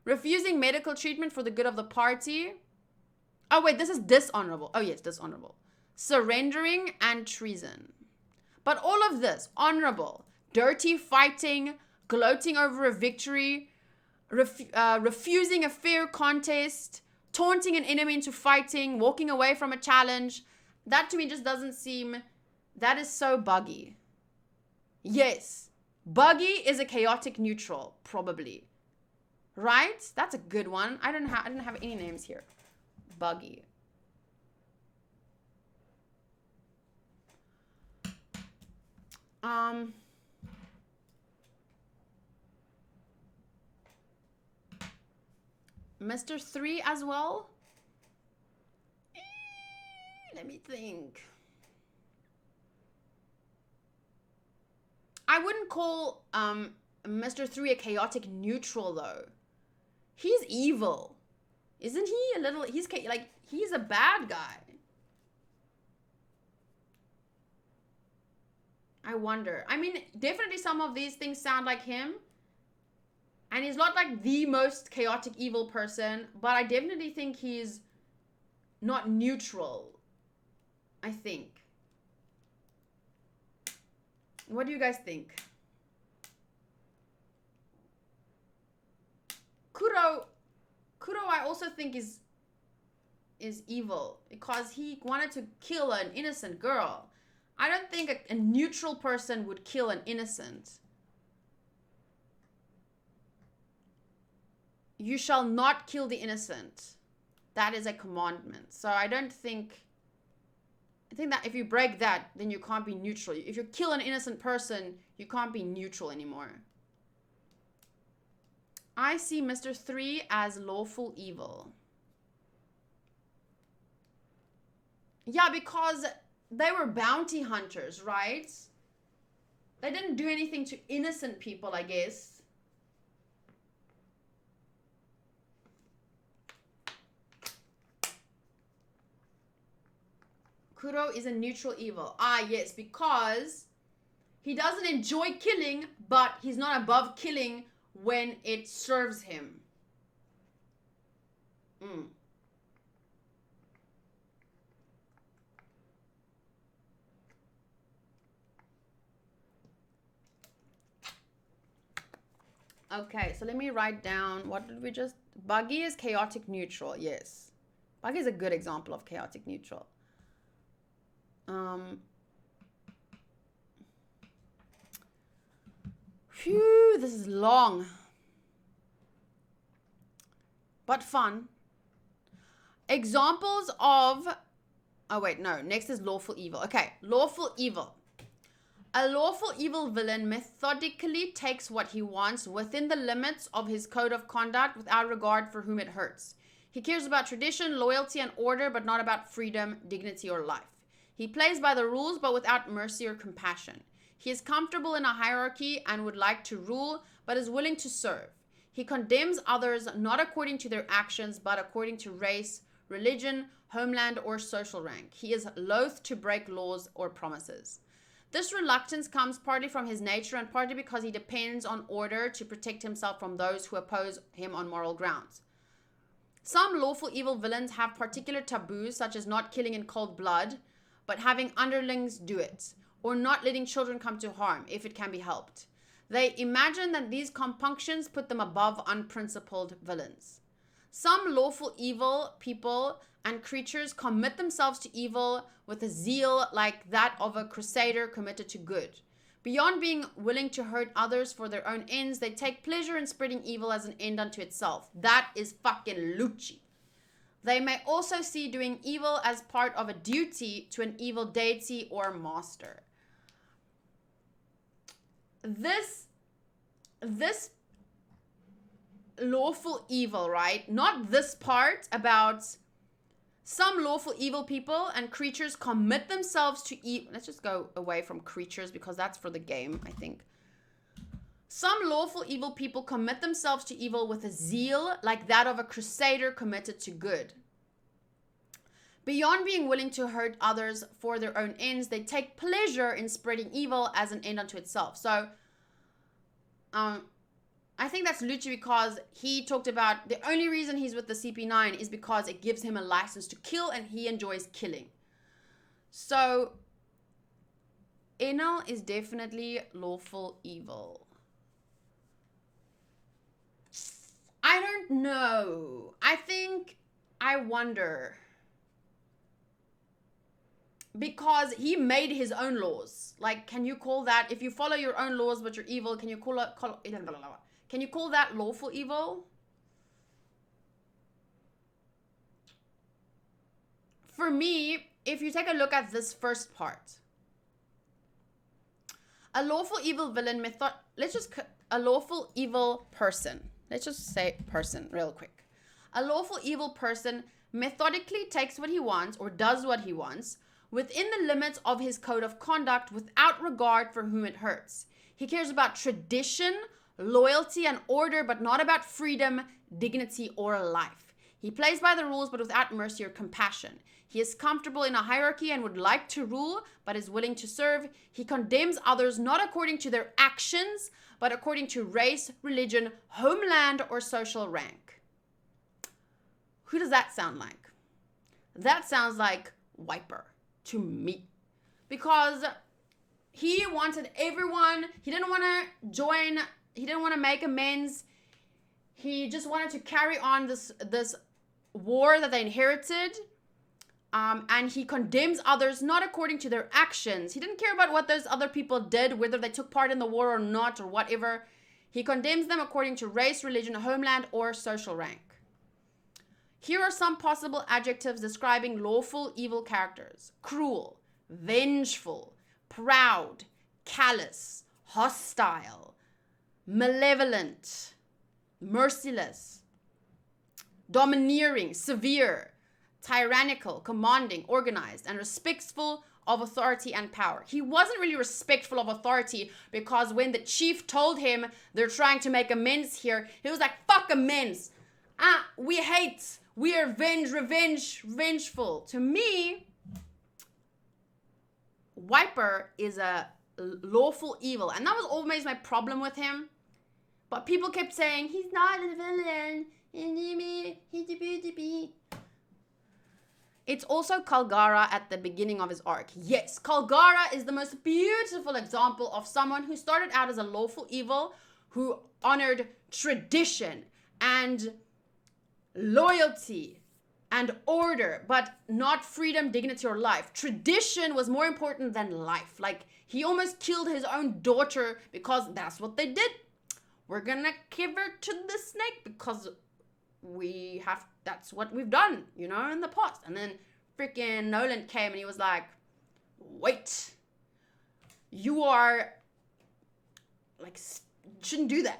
Refusing medical treatment for the good of the party. Oh wait, this is dishonorable. Oh yes, dishonorable. Surrendering and treason. But all of this, honorable. Dirty fighting, gloating over a victory, refusing a fair contest, taunting an enemy into fighting, walking away from a challenge. That to me just doesn't seem, that is so buggy. Yes, buggy is a chaotic neutral, probably. Right? That's a good one. I didn't have any names here. Buggy. Mr. 3 as well? Let me think. I wouldn't call Mr. 3 a chaotic neutral though. He's evil. Isn't he a little, he's a bad guy. I wonder. I mean, definitely some of these things sound like him. And he's not like the most chaotic evil person, but I definitely think he's not neutral. I think. What do you guys think? Kuro I also think is evil because he wanted to kill an innocent girl. I don't think a neutral person would kill an innocent. You shall not kill the innocent. That is a commandment. So I think that if you break that, then you can't be neutral. If you kill an innocent person, you can't be neutral anymore. I see Mr. 3 as lawful evil. Yeah, because they were bounty hunters, right? They didn't do anything to innocent people, I guess. Kuro is a neutral evil. Ah, yes, because he doesn't enjoy killing, but he's not above killing when it serves him. Okay, so let me write down, what did we just... Buggy is chaotic neutral, yes. Buggy is a good example of chaotic neutral. Phew, this is long. But fun. Examples of... Oh, wait, no. Next is lawful evil. Okay, lawful evil. A lawful evil villain methodically takes what he wants within the limits of his code of conduct without regard for whom it hurts. He cares about tradition, loyalty, and order, but not about freedom, dignity, or life. He plays by the rules, but without mercy or compassion. He is comfortable in a hierarchy and would like to rule, but is willing to serve. He condemns others not according to their actions, but according to race, religion, homeland, or social rank. He is loath to break laws or promises. This reluctance comes partly from his nature and partly because he depends on order to protect himself from those who oppose him on moral grounds. Some lawful evil villains have particular taboos, such as not killing in cold blood, but having underlings do it, or not letting children come to harm if it can be helped. They imagine that these compunctions put them above unprincipled villains. Some lawful evil people and creatures commit themselves to evil with a zeal like that of a crusader committed to good. Beyond being willing to hurt others for their own ends, they take pleasure in spreading evil as an end unto itself. That is fucking Lucci. They may also see doing evil as part of a duty to an evil deity or master. This lawful evil, right? Not this part about some lawful evil people and creatures commit themselves to evil. Let's just go away from creatures because that's for the game, I think. Some lawful evil people commit themselves to evil with a zeal like that of a crusader committed to good. Beyond being willing to hurt others for their own ends, they take pleasure in spreading evil as an end unto itself. So, I think that's Lucci because he talked about the only reason he's with the CP9 is because it gives him a license to kill and he enjoys killing. So, Enel is definitely lawful evil. I don't know. I wonder. Because he made his own laws. Like, can you call that, if you follow your own laws but you're evil, can you call that lawful evil? For me, if you take a look at this first part, a lawful evil villain a lawful evil person. Let's just say person real quick. A lawful evil person methodically takes what he wants or does what he wants within the limits of his code of conduct without regard for whom it hurts. He cares about tradition, loyalty, and order, but not about freedom, dignity, or life. He plays by the rules, but without mercy or compassion. He is comfortable in a hierarchy and would like to rule, but is willing to serve. He condemns others not according to their actions, but according to race, religion, homeland, or social rank. Who does that sound like? That sounds like Wiper to me. Because he wanted everyone, he didn't want to join, he didn't want to make amends. He just wanted to carry on this war that they inherited. And he condemns others not according to their actions. He didn't care about what those other people did, whether they took part in the war or not or whatever. He condemns them according to race, religion, homeland, or social rank. Here are some possible adjectives describing lawful evil characters: cruel, vengeful, proud, callous, hostile, malevolent, merciless, domineering, severe, tyrannical, commanding, organized, and respectful of authority and power. He wasn't really respectful of authority because when the chief told him they're trying to make amends here, he was like, fuck amends. We hate. We are revengeful. To me, Wiper is a lawful evil. And that was always my problem with him. But people kept saying, he's not a villain. It's also Kalgara at the beginning of his arc. Yes, Kalgara is the most beautiful example of someone who started out as a lawful evil, who honored tradition and loyalty and order, but not freedom, dignity, or life. Tradition was more important than life. Like, he almost killed his own daughter because that's what they did. We're gonna give her to the snake because that's what we've done, you know, in the past. And then freaking Nolan came and he was like, wait, you are, like, shouldn't do that.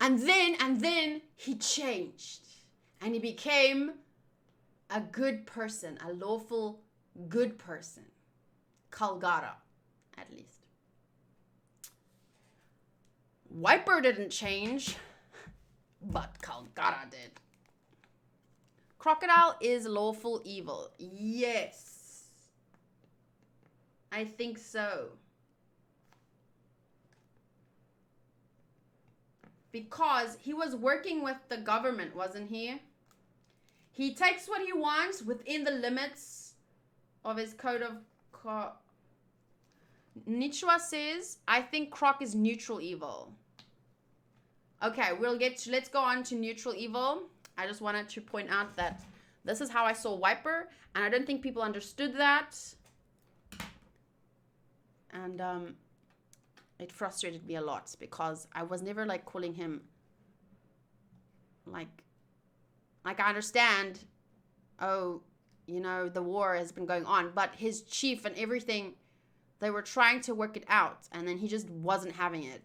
And then he changed and he became a good person, a lawful good person. Kalgara, at least. Wiper didn't change, but Kalgara did. Crocodile is lawful evil. Yes. I think so. Because he was working with the government, wasn't he? He takes what he wants within the limits of his code of... Nichua says, I think Croc is neutral evil. Okay, let's go on to neutral evil. I just wanted to point out that this is how I saw Wiper, and I don't think people understood that. And it frustrated me a lot because I was never like calling him like I understand, oh, you know, the war has been going on, but his chief and everything, they were trying to work it out, and then he just wasn't having it.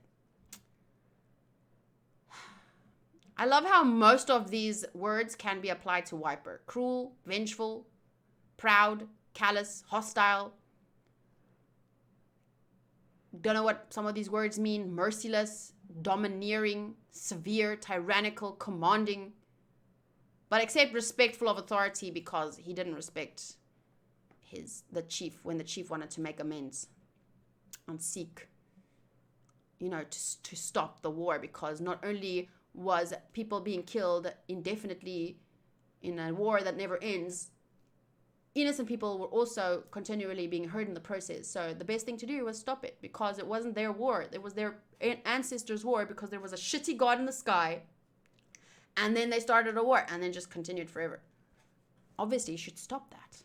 I love how most of these words can be applied to Wiper. Cruel, vengeful, proud, callous, hostile. Don't know what some of these words mean. Merciless, domineering, severe, tyrannical, commanding. But except respectful of authority because he didn't respect the chief when the chief wanted to make amends and seek, you know, to stop the war, because not only was people being killed indefinitely in a war that never ends, innocent people were also continually being hurt in the process. So the best thing to do was stop it, because it wasn't their war. It was their ancestors' war, because there was a shitty god in the sky. And then they started a war and then just continued forever. Obviously, you should stop that.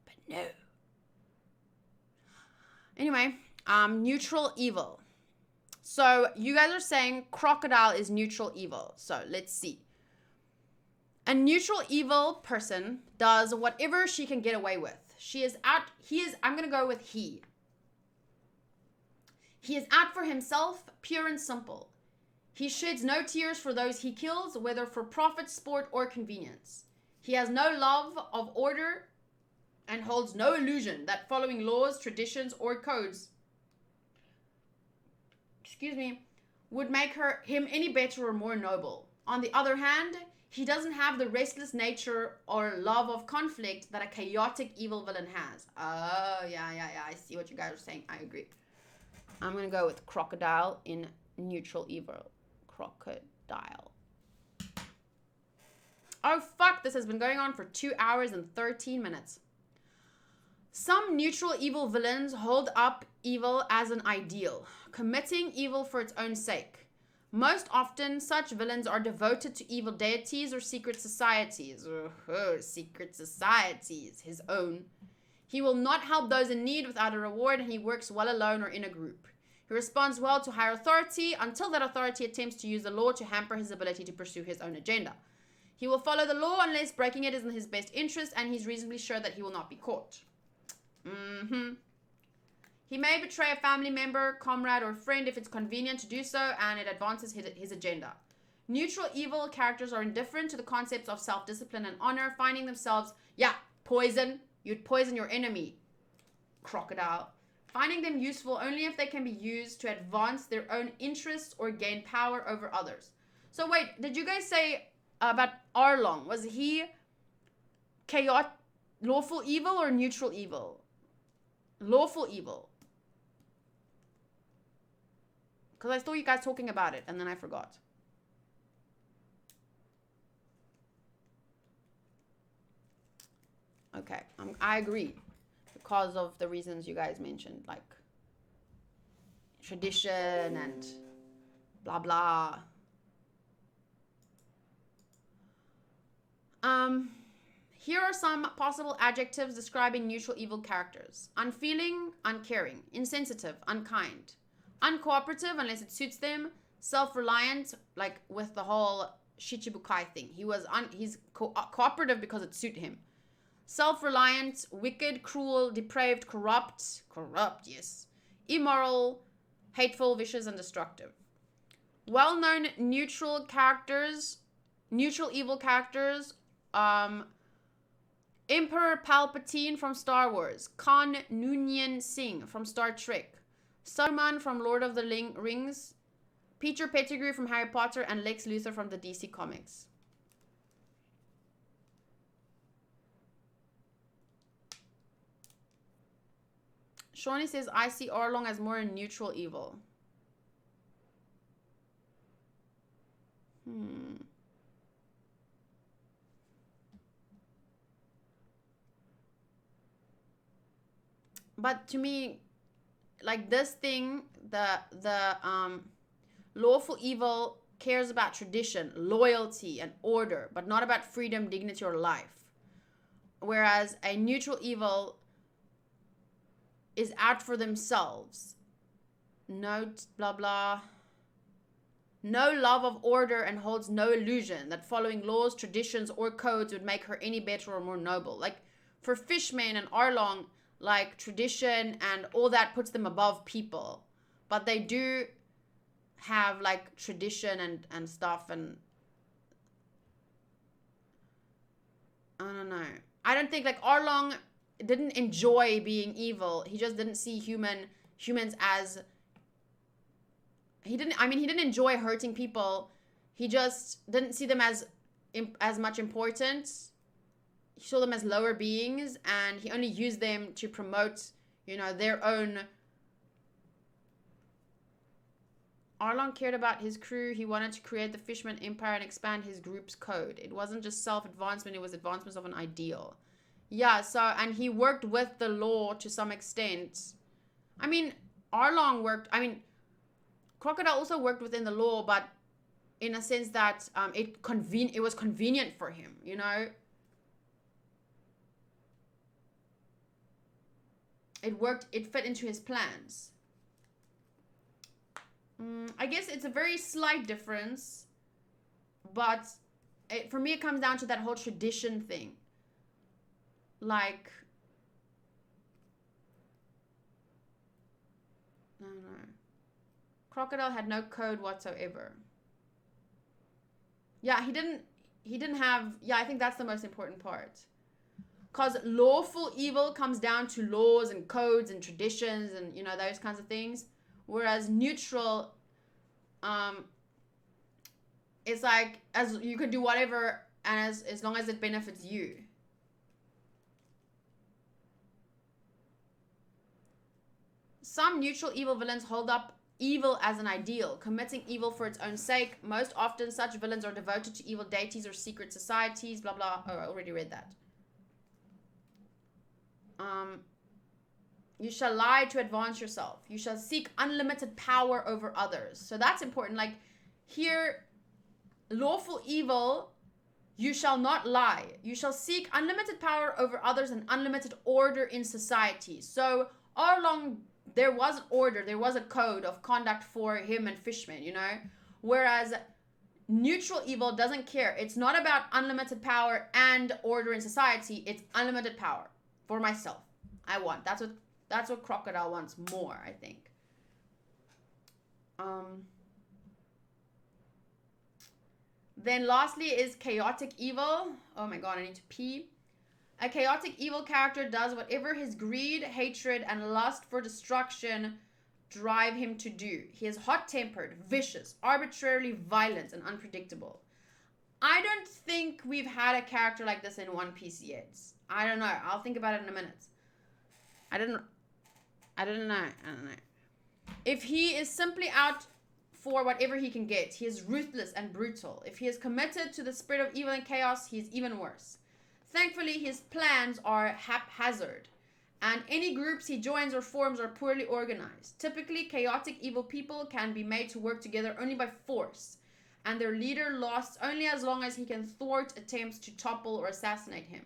But no. Anyway, neutral evil. So you guys are saying crocodile is neutral evil. So let's see. A neutral evil person does whatever she can get away with. I'm going to go with he. He is out for himself, pure and simple. He sheds no tears for those he kills, whether for profit, sport, or convenience. He has no love of order and holds no illusion that following laws, traditions, or codes, would make him any better or more noble. On the other hand, he doesn't have the restless nature or love of conflict that a chaotic evil villain has. Oh, yeah. I see what you guys are saying. I agree. I'm going to go with crocodile in neutral evil. Crocodile. Oh, fuck. This has been going on for 2 hours and 13 minutes. Some neutral evil villains hold up evil as an ideal, committing evil for its own sake. Most often, such villains are devoted to evil deities or secret societies. Secret societies, his own. He will not help those in need without a reward, and he works well alone or in a group. He responds well to higher authority until that authority attempts to use the law to hamper his ability to pursue his own agenda. He will follow the law unless breaking it is in his best interest, and he's reasonably sure that he will not be caught. He may betray a family member, comrade, or friend if it's convenient to do so and it advances his agenda. Neutral evil characters are indifferent to the concepts of self-discipline and honor, finding themselves, poison. You'd poison your enemy, crocodile. Finding them useful only if they can be used to advance their own interests or gain power over others. So wait, did you guys say about Arlong. Was he chaotic, lawful evil or neutral evil? Lawful evil. Because I saw you guys talking about it and then I forgot. Okay, I agree. Because of the reasons you guys mentioned, like tradition and blah blah. Here are some possible adjectives describing neutral evil characters. Unfeeling, uncaring, insensitive, unkind, uncooperative unless it suits them, self-reliant, like with the whole Shichibukai thing. He's cooperative because it suited him. Self-reliant, wicked, cruel, depraved, corrupt, yes, immoral, hateful, vicious, and destructive. Well-known neutral evil characters, Emperor Palpatine from Star Wars, Carnwennan Singh from Star Trek, Saruman from Lord of the Rings, Peter Pettigrew from Harry Potter, and Lex Luthor from the DC Comics. Shawnee says, I see Arlong as more a neutral evil. But to me, like this thing, the lawful evil cares about tradition, loyalty, and order, but not about freedom, dignity, or life. Whereas a neutral evil is out for themselves. Note, blah, blah. No love of order and holds no illusion that following laws, traditions, or codes would make her any better or more noble. Like, for fishmen and Arlong, like, tradition and all that puts them above people. But they do have, like, tradition and stuff, and I don't know. I don't think, like, Arlong didn't enjoy being evil. He just didn't see humans as... He didn't enjoy hurting people. He just didn't see them as much important. He saw them as lower beings, and he only used them to promote, their own... Arlong cared about his crew. He wanted to create the Fishman Empire and expand his group's code. It wasn't just self-advancement, it was advancements of an ideal. Yeah, so, and he worked with the law to some extent. I mean, Arlong worked... Crocodile also worked within the law, but in a sense that it was convenient for him, It worked, it fit into his plans. I guess it's a very slight difference, but for me it comes down to that whole tradition thing. Like, I don't know. Crocodile had no code whatsoever. Yeah, he didn't have... Yeah, I think that's the most important part. Because lawful evil comes down to laws and codes and traditions and, those kinds of things. Whereas neutral, it's like, as you can do whatever and as long as it benefits you. Some neutral evil villains hold up evil as an ideal, committing evil for its own sake. Most often, such villains are devoted to evil deities or secret societies, blah, blah. Oh, I already read that. You shall lie to advance yourself. You shall seek unlimited power over others. So that's important. Like, here, lawful evil, you shall not lie. You shall seek unlimited power over others and unlimited order in society. So, all along... there was an order, there was a code of conduct for him and Fishman, Whereas neutral evil doesn't care. It's not about unlimited power and order in society. It's unlimited power for myself. That's what Crocodile wants more, I think. Then lastly is chaotic evil. Oh my god, I need to pee. A chaotic evil character does whatever his greed, hatred, and lust for destruction drive him to do. He is hot-tempered, vicious, arbitrarily violent, and unpredictable. I don't think we've had a character like this in One Piece yet. I don't know. I'll think about it in a minute. I don't know. If he is simply out for whatever he can get, he is ruthless and brutal. If he is committed to the spirit of evil and chaos, he is even worse. Thankfully, his plans are haphazard, and any groups he joins or forms are poorly organized. Typically, chaotic evil people can be made to work together only by force, and their leader lasts only as long as he can thwart attempts to topple or assassinate him.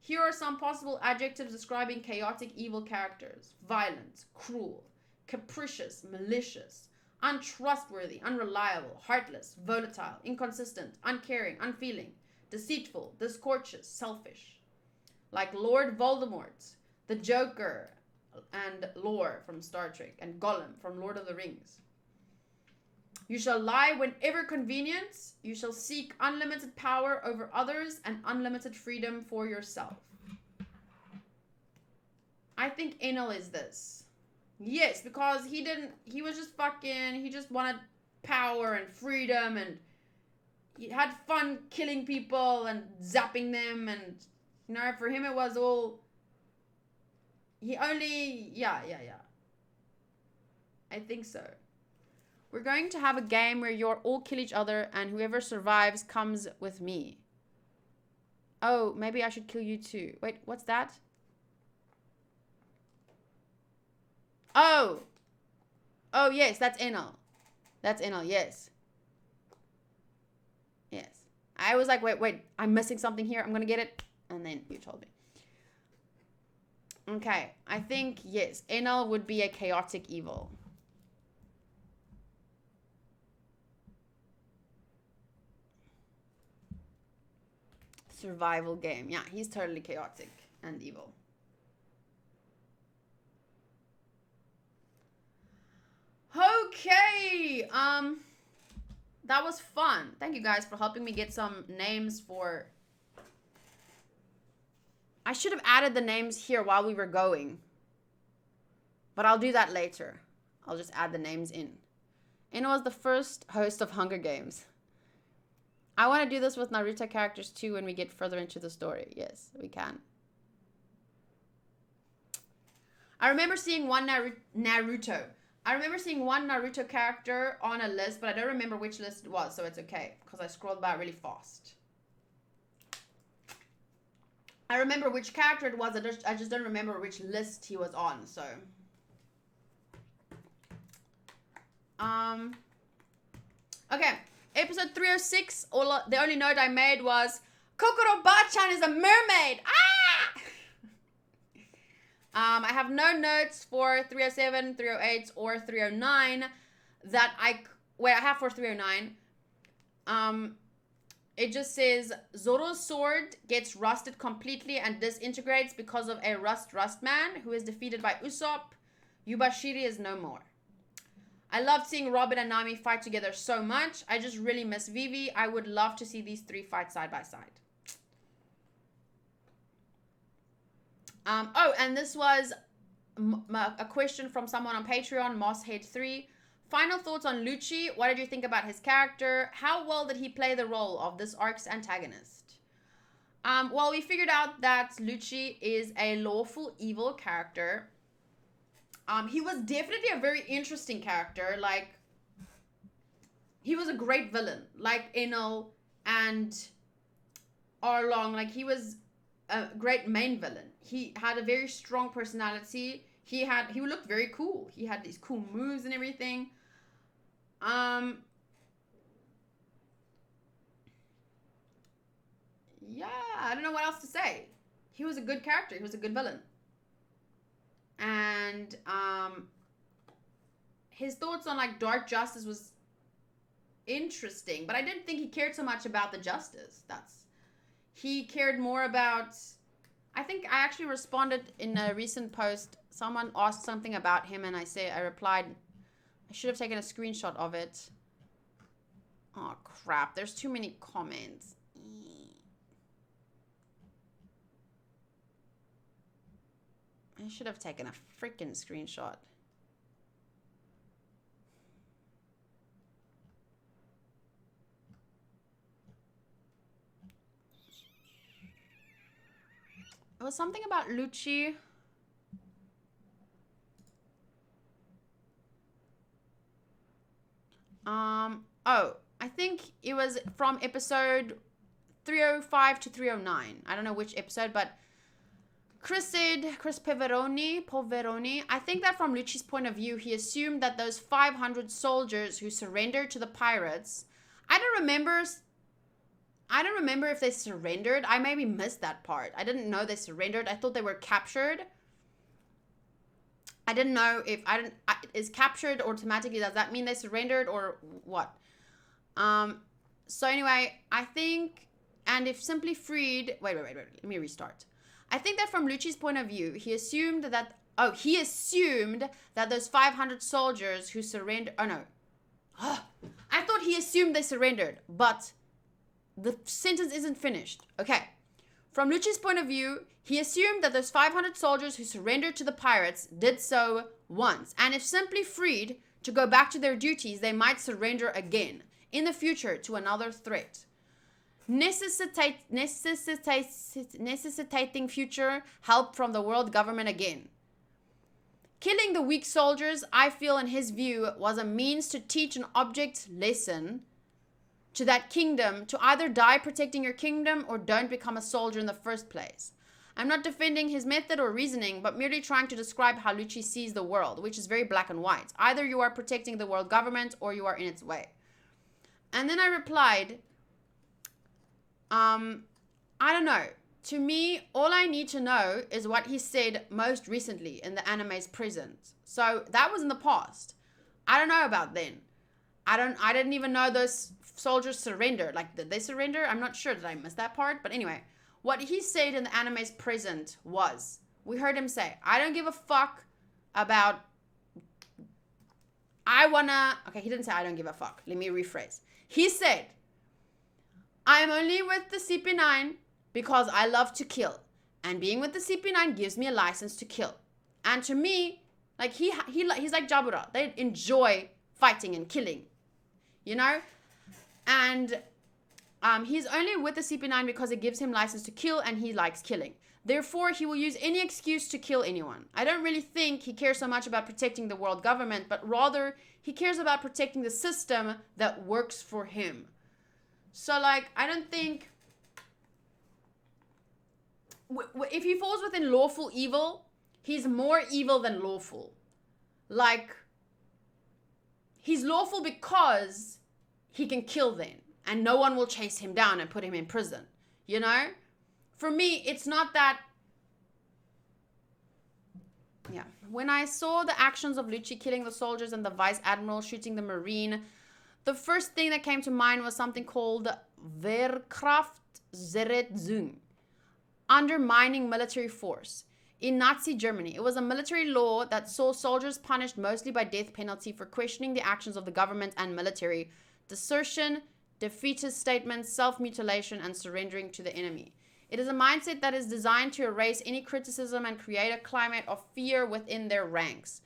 Here are some possible adjectives describing chaotic evil characters: violent, cruel, capricious, malicious, untrustworthy, unreliable, heartless, volatile, inconsistent, uncaring, unfeeling, deceitful, discourteous, selfish. Like Lord Voldemort, the Joker, and Lore from Star Trek, and Gollum from Lord of the Rings. You shall lie whenever convenient. You shall seek unlimited power over others and unlimited freedom for yourself. I think Enel is this. Yes, because he just wanted power and freedom, and he had fun killing people and zapping them, and, you know, for him it was all, yeah. I think so. We're going to have a game where you all kill each other and whoever survives comes with me. Oh, maybe I should kill you too. Wait, what's that? Oh, yes, that's Enel. That's Enel, yes. Yes. I was like, wait, I'm missing something here. I'm going to get it. And then you told me. Okay, I think, yes, Enel would be a chaotic evil. Survival game. Yeah, he's totally chaotic and evil. Okay. That was fun. Thank you guys for helping me get some names for... I should have added the names here while we were going. But I'll do that later. I'll just add the names in. Eno was the first host of Hunger Games. I want to do this with Naruto characters too when we get further into the story. Yes, we can. I remember seeing one Naruto. I remember seeing one Naruto character on a list, but I don't remember which list it was, so it's okay, because I scrolled by really fast. I remember which character it was, I just don't remember which list he was on, so. Okay, episode 306, the only note I made was, Kokoro Ba-chan is a mermaid! Ah! I have no notes for 307, 308, or 309 that I have for 309. It just says, Zoro's sword gets rusted completely and disintegrates because of a rust man who is defeated by Usopp. Yubashiri is no more. I loved seeing Robin and Nami fight together so much. I just really miss Vivi. I would love to see these three fight side by side. And this was a question from someone on Patreon, Mosshead3. Final thoughts on Lucci. What did you think about his character? How well did he play the role of this arc's antagonist? Well, we figured out that Lucci is a lawful evil character. He was definitely a very interesting character. Like, he was a great villain. Like Enel and Arlong. Like, he was a great main villain. He had a very strong personality. He looked very cool. He had these cool moves and everything. Yeah, I don't know what else to say. He was a good character. He was a good villain. And his thoughts on like dark justice was interesting, but I didn't think he cared so much about the justice. He cared more about, I think I actually responded in a recent post. Someone asked something about him and I replied, I should have taken a screenshot of it. Oh crap, there's too many comments. I should have taken a freaking screenshot. was something about Lucci. Oh, I think it was from episode 305 to 309. I don't know which episode, but Chris Poveroni, I think that from Lucci's point of view, he assumed that those 500 soldiers who surrendered to the pirates, I don't remember if they surrendered. I maybe missed that part. I didn't know they surrendered. I thought they were captured. I didn't know if is captured automatically. Does that mean they surrendered or what? So anyway, I think, and if simply freed, wait, let me restart. I think that from Lucci's point of view, he assumed that those 500 soldiers who surrendered, I thought he assumed they surrendered, but the sentence isn't finished. Okay. From Lucci's point of view, he assumed that those 500 soldiers who surrendered to the pirates did so once, and if simply freed to go back to their duties, they might surrender again in the future to another threat. Necessitating future help from the world government again. Killing the weak soldiers, I feel in his view, was a means to teach an object lesson to that kingdom to either die protecting your kingdom or don't become a soldier in the first place. I'm not defending his method or reasoning, but merely trying to describe how Lucci sees the world, which is very black and white. Either you are protecting the world government or you are in its way. And then I replied, I don't know. To me, all I need to know is what he said most recently in the anime's present. So that was in the past. I don't know about then. I didn't even know those soldiers surrendered. Like, did they surrender? I'm not sure. Did I miss that part? But anyway, what he said in the anime's present was, we heard him say, I don't give a fuck about, okay, he didn't say I don't give a fuck. Let me rephrase. He said, I am only with the CP9 because I love to kill. And being with the CP9 gives me a license to kill. And to me, like he's like Jabura. They enjoy fighting and killing. You know? And he's only with the CP9 because it gives him license to kill and he likes killing. Therefore, he will use any excuse to kill anyone. I don't really think he cares so much about protecting the world government, but rather he cares about protecting the system that works for him. So, like, I don't think if he falls within lawful evil, he's more evil than lawful. Like, he's lawful because he can kill then, and no one will chase him down and put him in prison. You know? For me, it's not that. Yeah. When I saw the actions of Lucci killing the soldiers and the vice admiral shooting the marine, the first thing that came to mind was something called Wehrkraftzersetzung, undermining military force. In Nazi Germany, it was a military law that saw soldiers punished mostly by death penalty for questioning the actions of the government and military, desertion, defeatist statements, self-mutilation, and surrendering to the enemy. It is a mindset that is designed to erase any criticism and create a climate of fear within the ranks.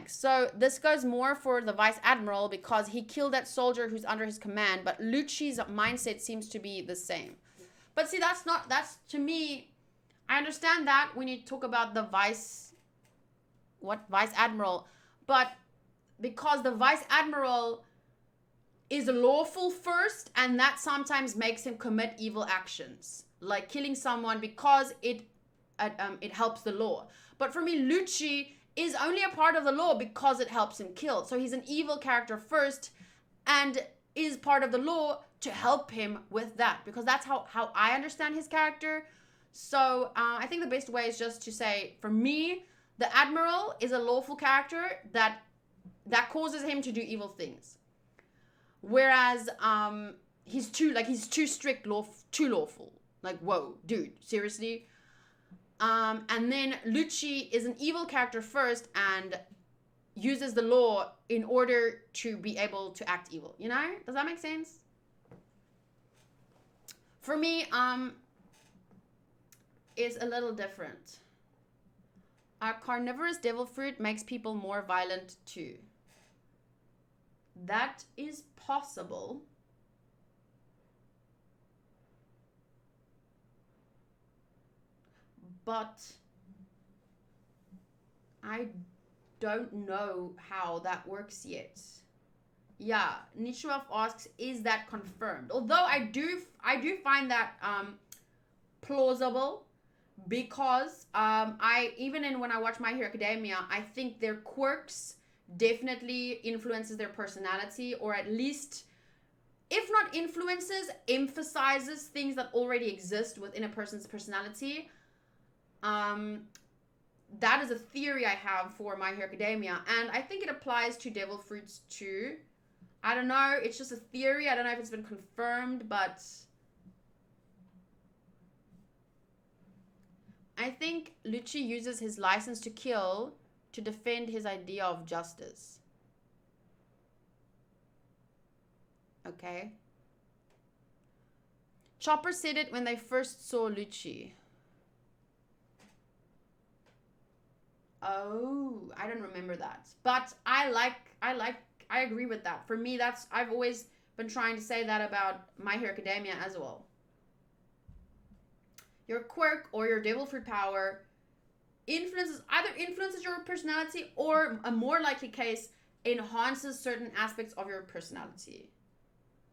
So this goes more for the vice admiral because he killed that soldier who's under his command, but Lucci's mindset seems to be the same. But see, that's to me, I understand that when you talk about the vice admiral, but because the vice admiral is lawful first, and that sometimes makes him commit evil actions, like killing someone because it helps the law. But for me, Lucci is only a part of the law because it helps him kill. So he's an evil character first and is part of the law to help him with that, because that's how I understand his character. So I think the best way is just to say, for me, the admiral is a lawful character that causes him to do evil things. Whereas he's too strict, too lawful. Like, whoa, dude, seriously? And then Lucci is an evil character first and uses the law in order to be able to act evil. You know? Does that make sense? For me, it's a little different. Our carnivorous devil fruit makes people more violent too. That is possible. but I don't know how that works yet. Yeah, Nishuaf asks, is that confirmed? Although I do find that plausible, because when I watch My Hero Academia, I think their quirks definitely influences their personality, or at least, if not influences, emphasizes things that already exist within a person's personality. That is a theory I have for My Hero Academia, and I think it applies to Devil Fruits too. I don't know, it's just a theory. I don't know if it's been confirmed, but I think Lucci uses his license to kill to defend his idea of justice. Okay. Chopper said it when they first saw Lucci. Oh, I don't remember that. But I agree with that. For me, I've always been trying to say that about My Hero Academia as well. Your quirk or your devil fruit power influences your personality, or a more likely case, enhances certain aspects of your personality.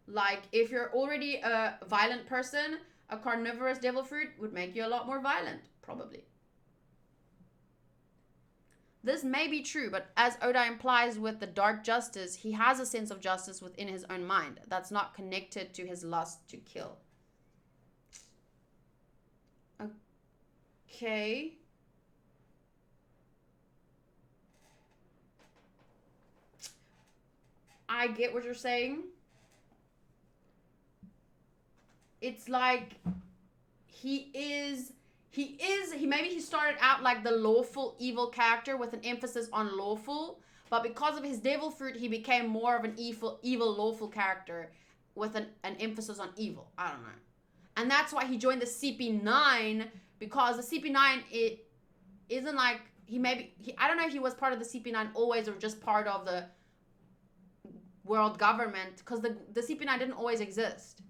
Like, if you're already a violent person, a carnivorous devil fruit would make you a lot more violent, probably. This may be true, but as Oda implies with the dark justice, he has a sense of justice within his own mind that's not connected to his lust to kill. Okay. I get what you're saying. It's like maybe he started out like the lawful evil character with an emphasis on lawful, but because of his devil fruit, he became more of an evil lawful character with an emphasis on evil. I don't know. And that's why he joined the CP9, because the CP9, it isn't like, I don't know if he was part of the CP9 always or just part of the world government, because the CP9 didn't always exist.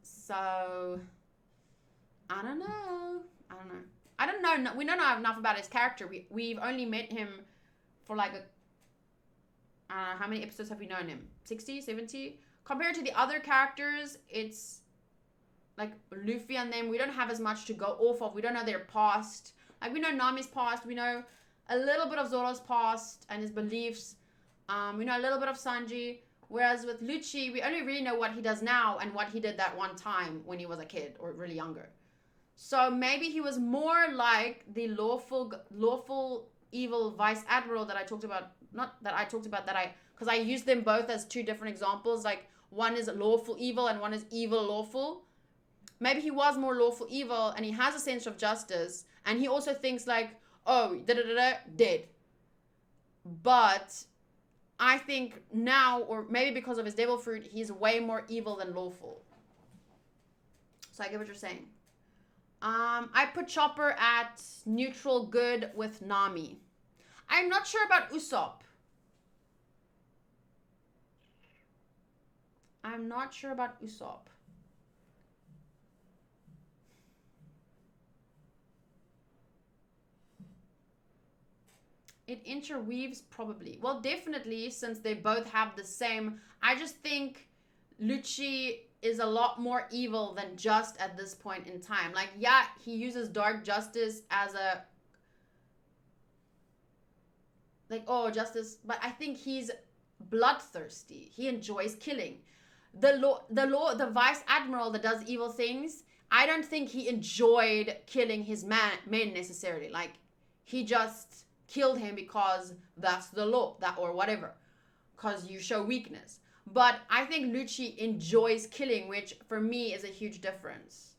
So I don't know. We don't know enough about his character. We've only met him for like how many episodes have we known him? 60, 70? Compared to the other characters, it's like Luffy and them, we don't have as much to go off of. We don't know their past. Like, we know Nami's past. We know a little bit of Zoro's past and his beliefs. We know a little bit of Sanji. Whereas with Lucci, we only really know what he does now and what he did that one time when he was a kid or really younger. So maybe he was more like the lawful evil vice admiral that I talked about. Because I used them both as two different examples. Like, one is lawful evil and one is evil lawful. Maybe he was more lawful evil and he has a sense of justice. And he also thinks like, oh, dead. But I think now, or maybe because of his devil fruit, he's way more evil than lawful. So I get what you're saying. I put Chopper at neutral good with Nami. I'm not sure about Usopp. It interweaves probably. Well, definitely, since they both have the same. I just think Lucci is a lot more evil than just at this point in time. Like, yeah, he uses dark justice as a justice, but I think he's bloodthirsty. He enjoys killing. The vice admiral that does evil things, I don't think he enjoyed killing his men necessarily. Like, he just killed him because that's the law, or whatever, because you show weakness. But I think Lucci enjoys killing, which for me is a huge difference.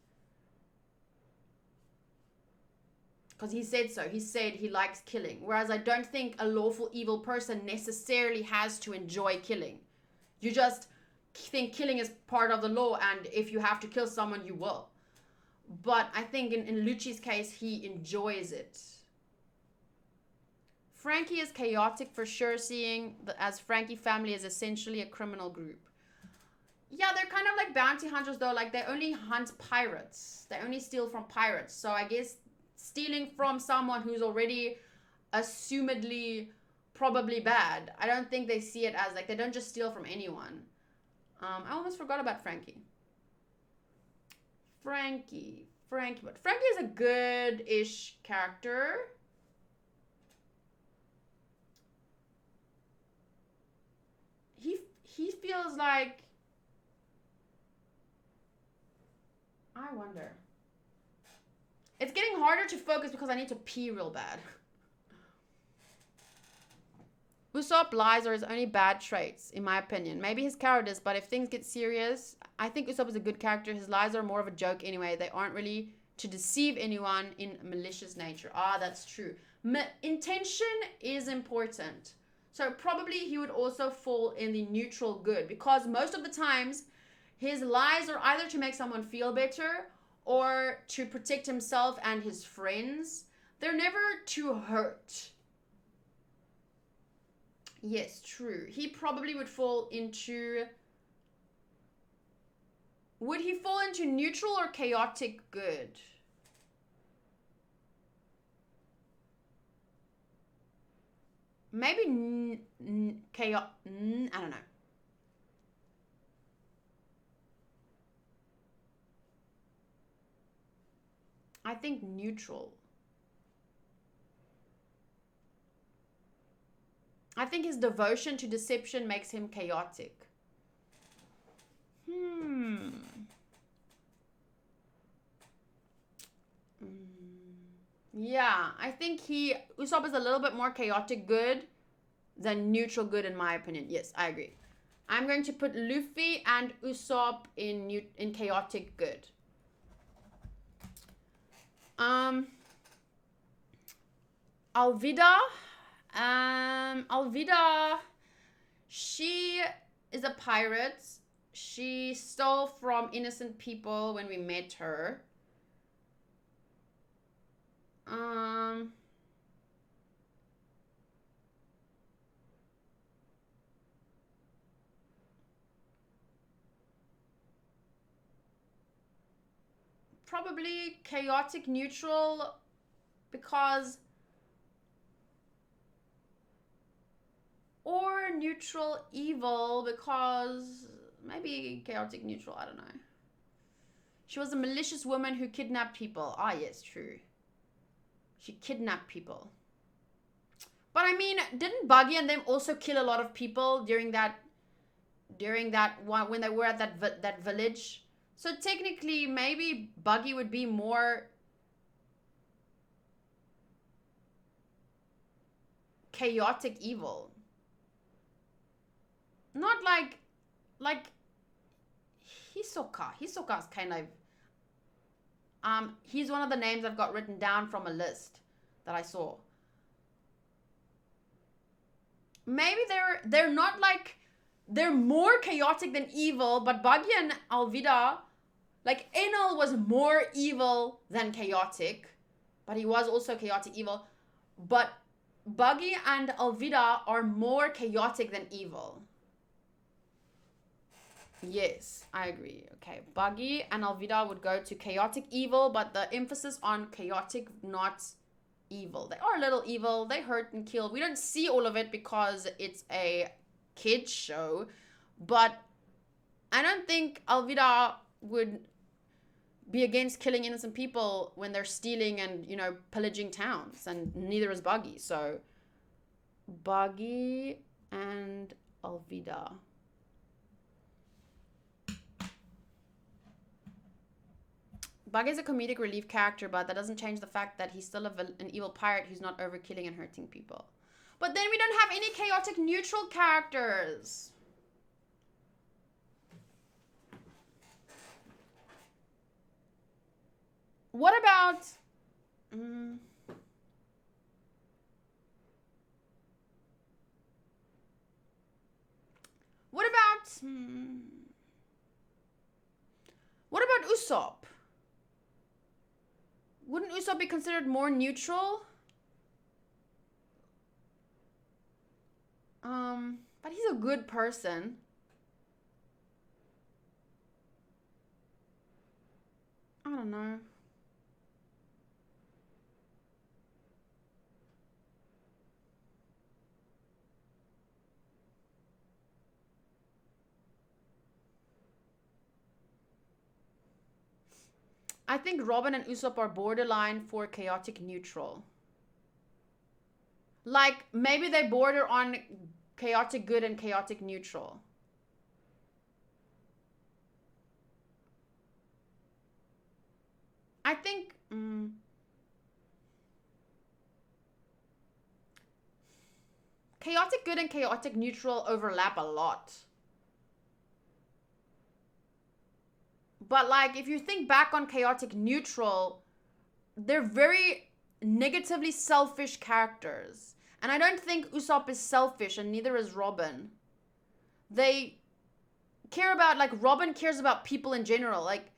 Because he said so. He said he likes killing. Whereas I don't think a lawful evil person necessarily has to enjoy killing. You just think killing is part of the law, and if you have to kill someone, you will. But I think in Lucci's case, he enjoys it. Frankie is chaotic for sure, seeing as Frankie family is essentially a criminal group. Yeah, they're kind of like bounty hunters though. Like they only hunt pirates. They only steal from pirates. So I guess stealing from someone who's already assumedly probably bad. I don't think they see it as like they don't just steal from anyone. I almost forgot about Frankie. But Frankie is a good-ish character. He feels like, I wonder. It's getting harder to focus because I need to pee real bad. Usopp lies are his only bad traits, in my opinion. Maybe his cowardice, but if things get serious, I think Usopp is a good character. His lies are more of a joke anyway. They aren't really to deceive anyone in malicious nature. Ah, that's true. Intention is important. So probably he would also fall in the neutral good because most of the times his lies are either to make someone feel better or to protect himself and his friends. They're never to hurt. Yes, true. He probably would fall into... Would he fall into neutral or chaotic good? Maybe chaos. I don't know. I think neutral. I think his devotion to deception makes him chaotic. Yeah, I think Usopp is a little bit more chaotic good than neutral good in my opinion. Yes, I agree. I'm going to put Luffy and Usopp in chaotic good. Alvida. Alvida, she is a pirate. She stole from innocent people when we met her. Probably chaotic neutral because... Or neutral evil because... Maybe chaotic neutral, I don't know. She was a malicious woman who kidnapped people. Ah, yes, true. She kidnapped people. But I mean, didn't Buggy and them also kill a lot of people during that one when they were at that village? So technically, maybe Buggy would be more chaotic evil. Not like Hisoka. Hisoka's kind of he's one of the names I've got written down from a list that I saw. Maybe they're not like, they're more chaotic than evil, but Buggy and Alvida, like Enel was more evil than chaotic, but he was also chaotic evil. But Buggy and Alvida are more chaotic than evil. Yes, I agree. Okay, Buggy and Alvida would go to chaotic evil, but the emphasis on chaotic, not evil. They are a little evil. They hurt and kill. We don't see all of it because it's a kid's show, but I don't think Alvida would be against killing innocent people when they're stealing and, you know, pillaging towns, and neither is Buggy. So Buggy and Alvida. Buggy is a comedic relief character, but that doesn't change the fact that he's still an evil pirate who's not over killing and hurting people. But then we don't have any chaotic neutral characters. What about... What about Usopp? Wouldn't Usopp be considered more neutral? But he's a good person. I don't know. I think Robin and Usopp are borderline for chaotic neutral. Like, maybe they border on chaotic good and chaotic neutral. I think... chaotic good and chaotic neutral overlap a lot. But, like, if you think back on chaotic neutral, they're very negatively selfish characters. And I don't think Usopp is selfish, and neither is Robin. They care about, like, Robin cares about people in general. Like,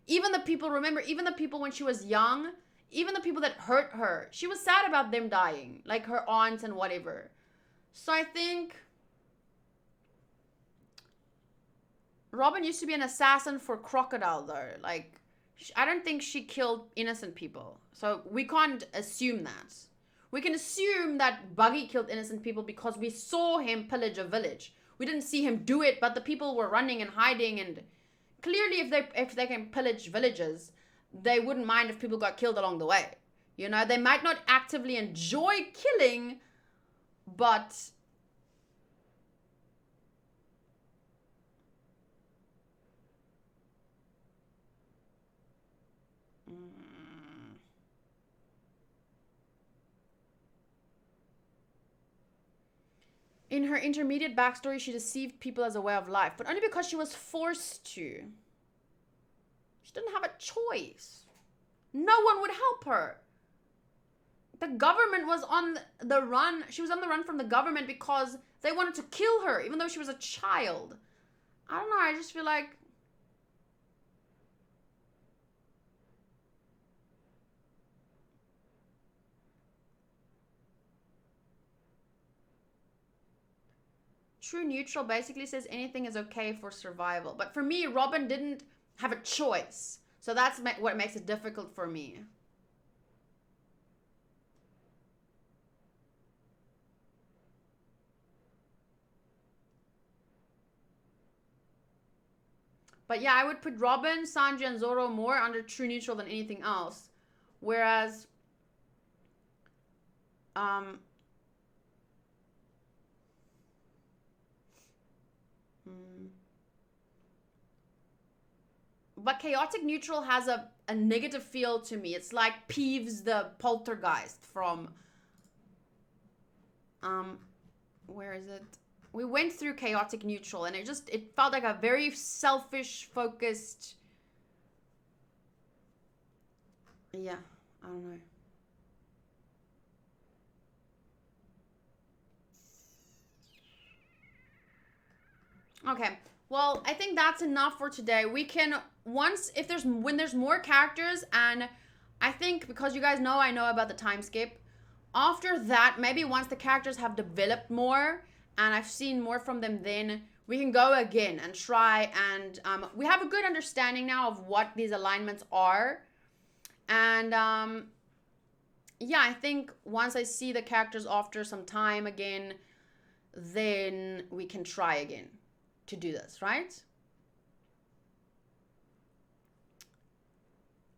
even the people, remember, even the people when she was young, even the people that hurt her, she was sad about them dying. Like, her aunts and whatever. So I think... Robin used to be an assassin for Crocodile, though. Like, I don't think she killed innocent people. So we can't assume that. We can assume that Buggy killed innocent people because we saw him pillage a village. We didn't see him do it, but the people were running and hiding. And clearly, if they can pillage villages, they wouldn't mind if people got killed along the way. You know, they might not actively enjoy killing, but... In her intermediate backstory, she deceived people as a way of life, but only because she was forced to. She didn't have a choice. No one would help her. The government was on the run. She was on the run from the government because they wanted to kill her, even though she was a child. I don't know, I just feel like... True neutral basically says anything is okay for survival. But for me, Robin didn't have a choice. So that's what makes it difficult for me. But yeah, I would put Robin, Sanji, and Zoro more under true neutral than anything else. Whereas... But chaotic neutral has a negative feel to me. It's like Peeves the poltergeist from... where is it? We went through chaotic neutral and it felt like a very selfish, focused... Yeah, I don't know. Okay, well, I think that's enough for today. We can, when there's more characters, and I think because you guys know I know about the time skip, after that, maybe once the characters have developed more, and I've seen more from them then, we can go again and try, and we have a good understanding now of what these alignments are. And yeah, I think once I see the characters after some time again, then we can try again to do this, right?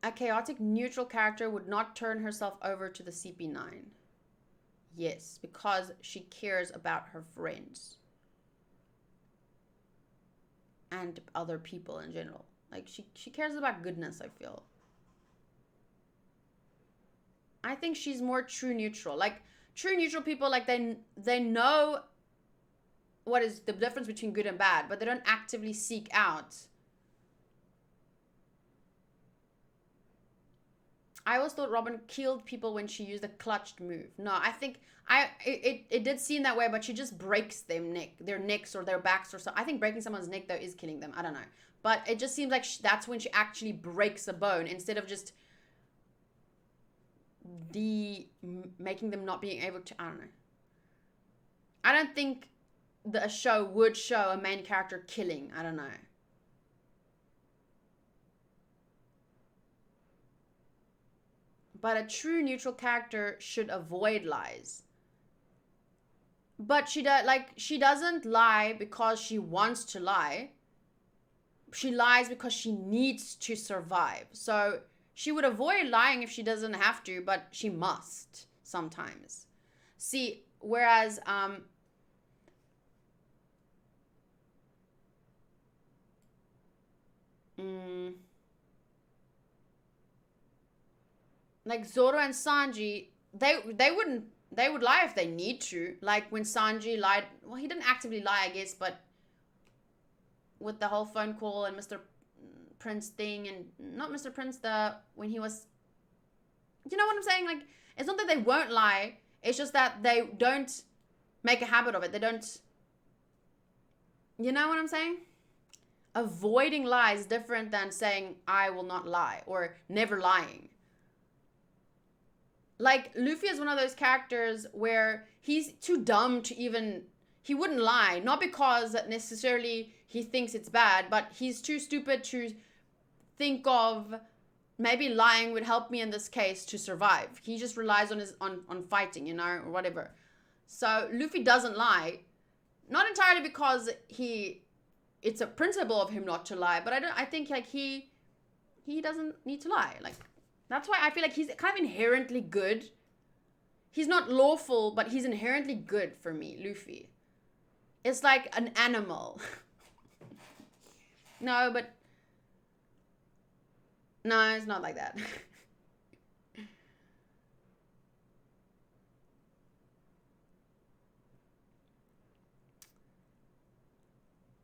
A chaotic neutral character would not turn herself over to the CP9. Yes, because she cares about her friends. And other people in general. Like, she cares about goodness, I feel. I think she's more true neutral. Like, true neutral people, like, they know what is the difference between good and bad, but they don't actively seek out. I always thought Robin killed people when she used a clutched move. No, I think it did seem that way, but she just breaks their necks or their backs or so. I think breaking someone's neck though is killing them. I don't know, but it just seems like that's when she actually breaks a bone instead of just making them not being able to. I don't know. I don't think the show would show a main character killing. I don't know. But a true neutral character should avoid lies. But she doesn't lie because she wants to lie. She lies because she needs to survive. So she would avoid lying if she doesn't have to, but she must sometimes. See, whereas like Zoro and Sanji, they would lie if they need to. Like when Sanji lied, well, he didn't actively lie, I guess, but with the whole phone call and Mr. Prince thing, and not Mr. Prince, when he was, you know what I'm saying? Like, it's not that they won't lie, it's just that they don't make a habit of it. They don't, you know what I'm saying? Avoiding lies is different than saying, I will not lie, or never lying. Like, Luffy is one of those characters where he's too dumb to even, he wouldn't lie. Not because necessarily he thinks it's bad, but he's too stupid to think of, maybe lying would help me in this case to survive. He just relies on on fighting, you know, or whatever. So Luffy doesn't lie, not entirely because it's a principle of him not to lie, but I think like he doesn't need to lie. Like, that's why I feel like he's kind of inherently good. He's not lawful, but he's inherently good for me, Luffy. It's like an animal. No, it's not like that.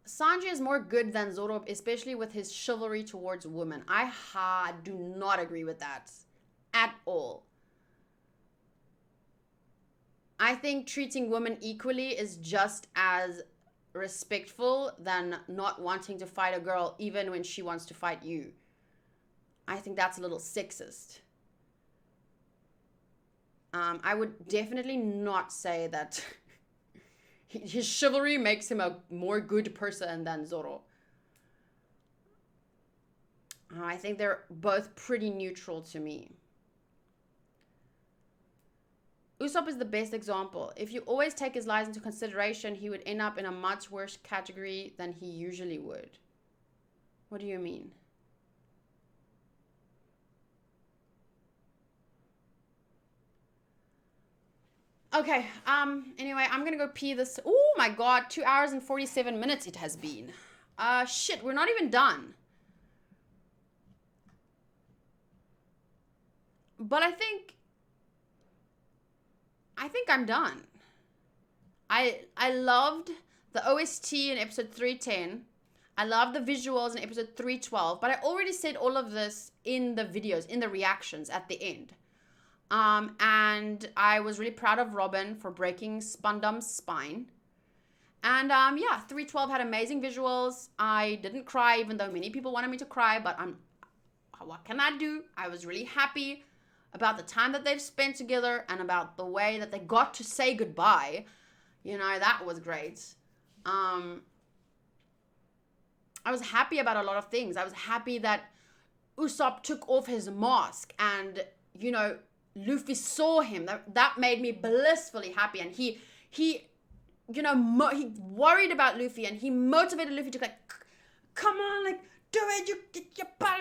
Sanji is more good than Zoro, especially with his chivalry towards women. I do not agree with that at all. I think treating women equally is just as respectful than not wanting to fight a girl even when she wants to fight you. I think that's a little sexist. I would definitely not say that his chivalry makes him a more good person than Zoro. I think they're both pretty neutral to me. Usopp is the best example. If you always take his lies into consideration, he would end up in a much worse category than he usually would. What do you mean? Okay, anyway, I'm gonna go pee this. Oh my god, 2 hours and 47 minutes it has been. Shit, we're not even done. But I think I'm done. I loved the OST in episode 310. I loved the visuals in episode 312, but I already said all of this in the videos, in the reactions at the end. And I was really proud of Robin for breaking Spundum's spine. And yeah, 312 had amazing visuals. I didn't cry, even though many people wanted me to cry, but what can I do? I was really happy about the time that they've spent together and about the way that they got to say goodbye. You know, that was great. I was happy about a lot of things. I was happy that Usopp took off his mask and, you know, Luffy saw him. That made me blissfully happy. And he you know, he worried about Luffy and he motivated Luffy to like, come on, like, do it, you get your butt.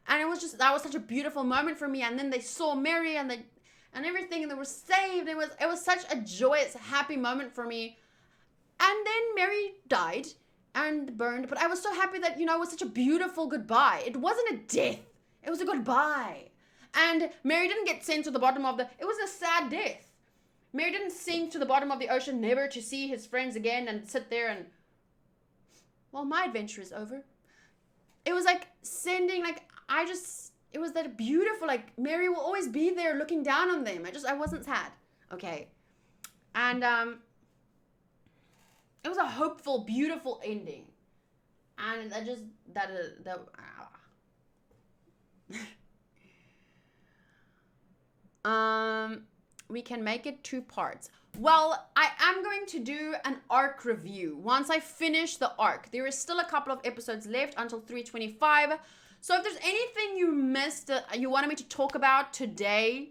And it was just, that was such a beautiful moment for me. And then they saw Mary and everything, and they were saved. It was such a joyous, happy moment for me. And then Mary died and burned, but I was so happy that, you know, it was such a beautiful goodbye. It wasn't a death, it was a goodbye. And Mary didn't get sent to the bottom of it was a sad death. Mary didn't sink to the bottom of the ocean, never to see his friends again and sit there and, well, my adventure is over. It was like sending, like, it was that beautiful, like, Mary will always be there looking down on them. I wasn't sad. Okay. And, it was a hopeful, beautiful ending. And we can make it 2 parts. Well, I am going to do an arc review once I finish the arc. There is still a couple of episodes left until 325. So if there's anything you missed that you wanted me to talk about today,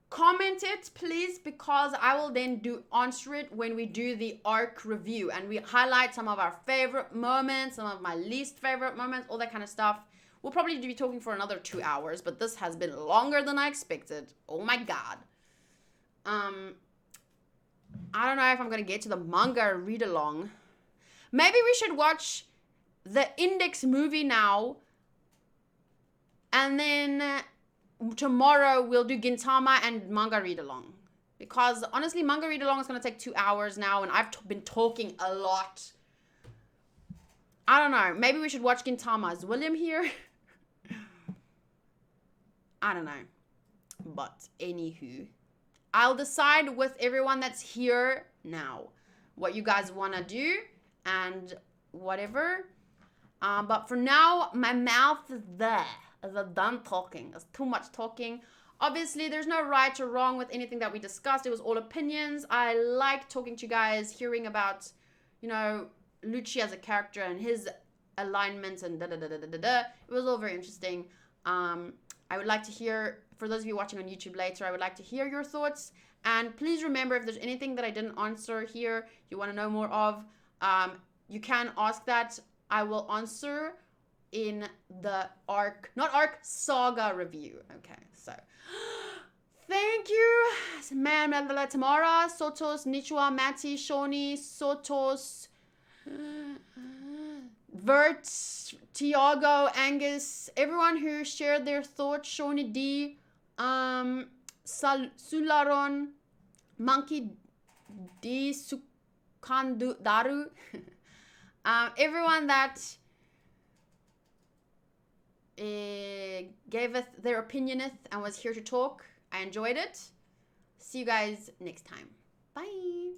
comment it, please, because I will then answer it when we do the arc review and we highlight some of our favorite moments, some of my least favorite moments, all that kind of stuff. We'll probably be talking for another 2 hours, but this has been longer than I expected. Oh my god. I don't know if I'm gonna get to the manga read along. Maybe we should watch the Index movie now, and then tomorrow we'll do Gintama and manga read along. Because honestly, manga read along is gonna take 2 hours now, and I've been talking a lot. I don't know. Maybe we should watch Gintama. Is William here? I don't know. But anywho, I'll decide with everyone that's here now what you guys want to do and whatever. But for now, my mouth is there. As I'm done talking. There's too much talking. Obviously, there's no right or wrong with anything that we discussed. It was all opinions. I like talking to you guys, hearing about, you know, Lucci as a character and his alignments and da-da-da-da-da-da. It was all very interesting. I would like to hear, for those of you watching on YouTube later, I would like to hear your thoughts. And please remember, if there's anything that I didn't answer here, you want to know more of, you can ask that. I will answer in the saga review. Okay, so thank you. Man, Tamara, Sotos, Nichua, Mati, Shoni, Sotos, Vert, Tiago, Angus, everyone who shared their thoughts, Shoni D, Sularon, Monkey D, Sukandu Daru, everyone that gave us their opinioneth and was here to talk. I enjoyed it. See you guys next time. Bye.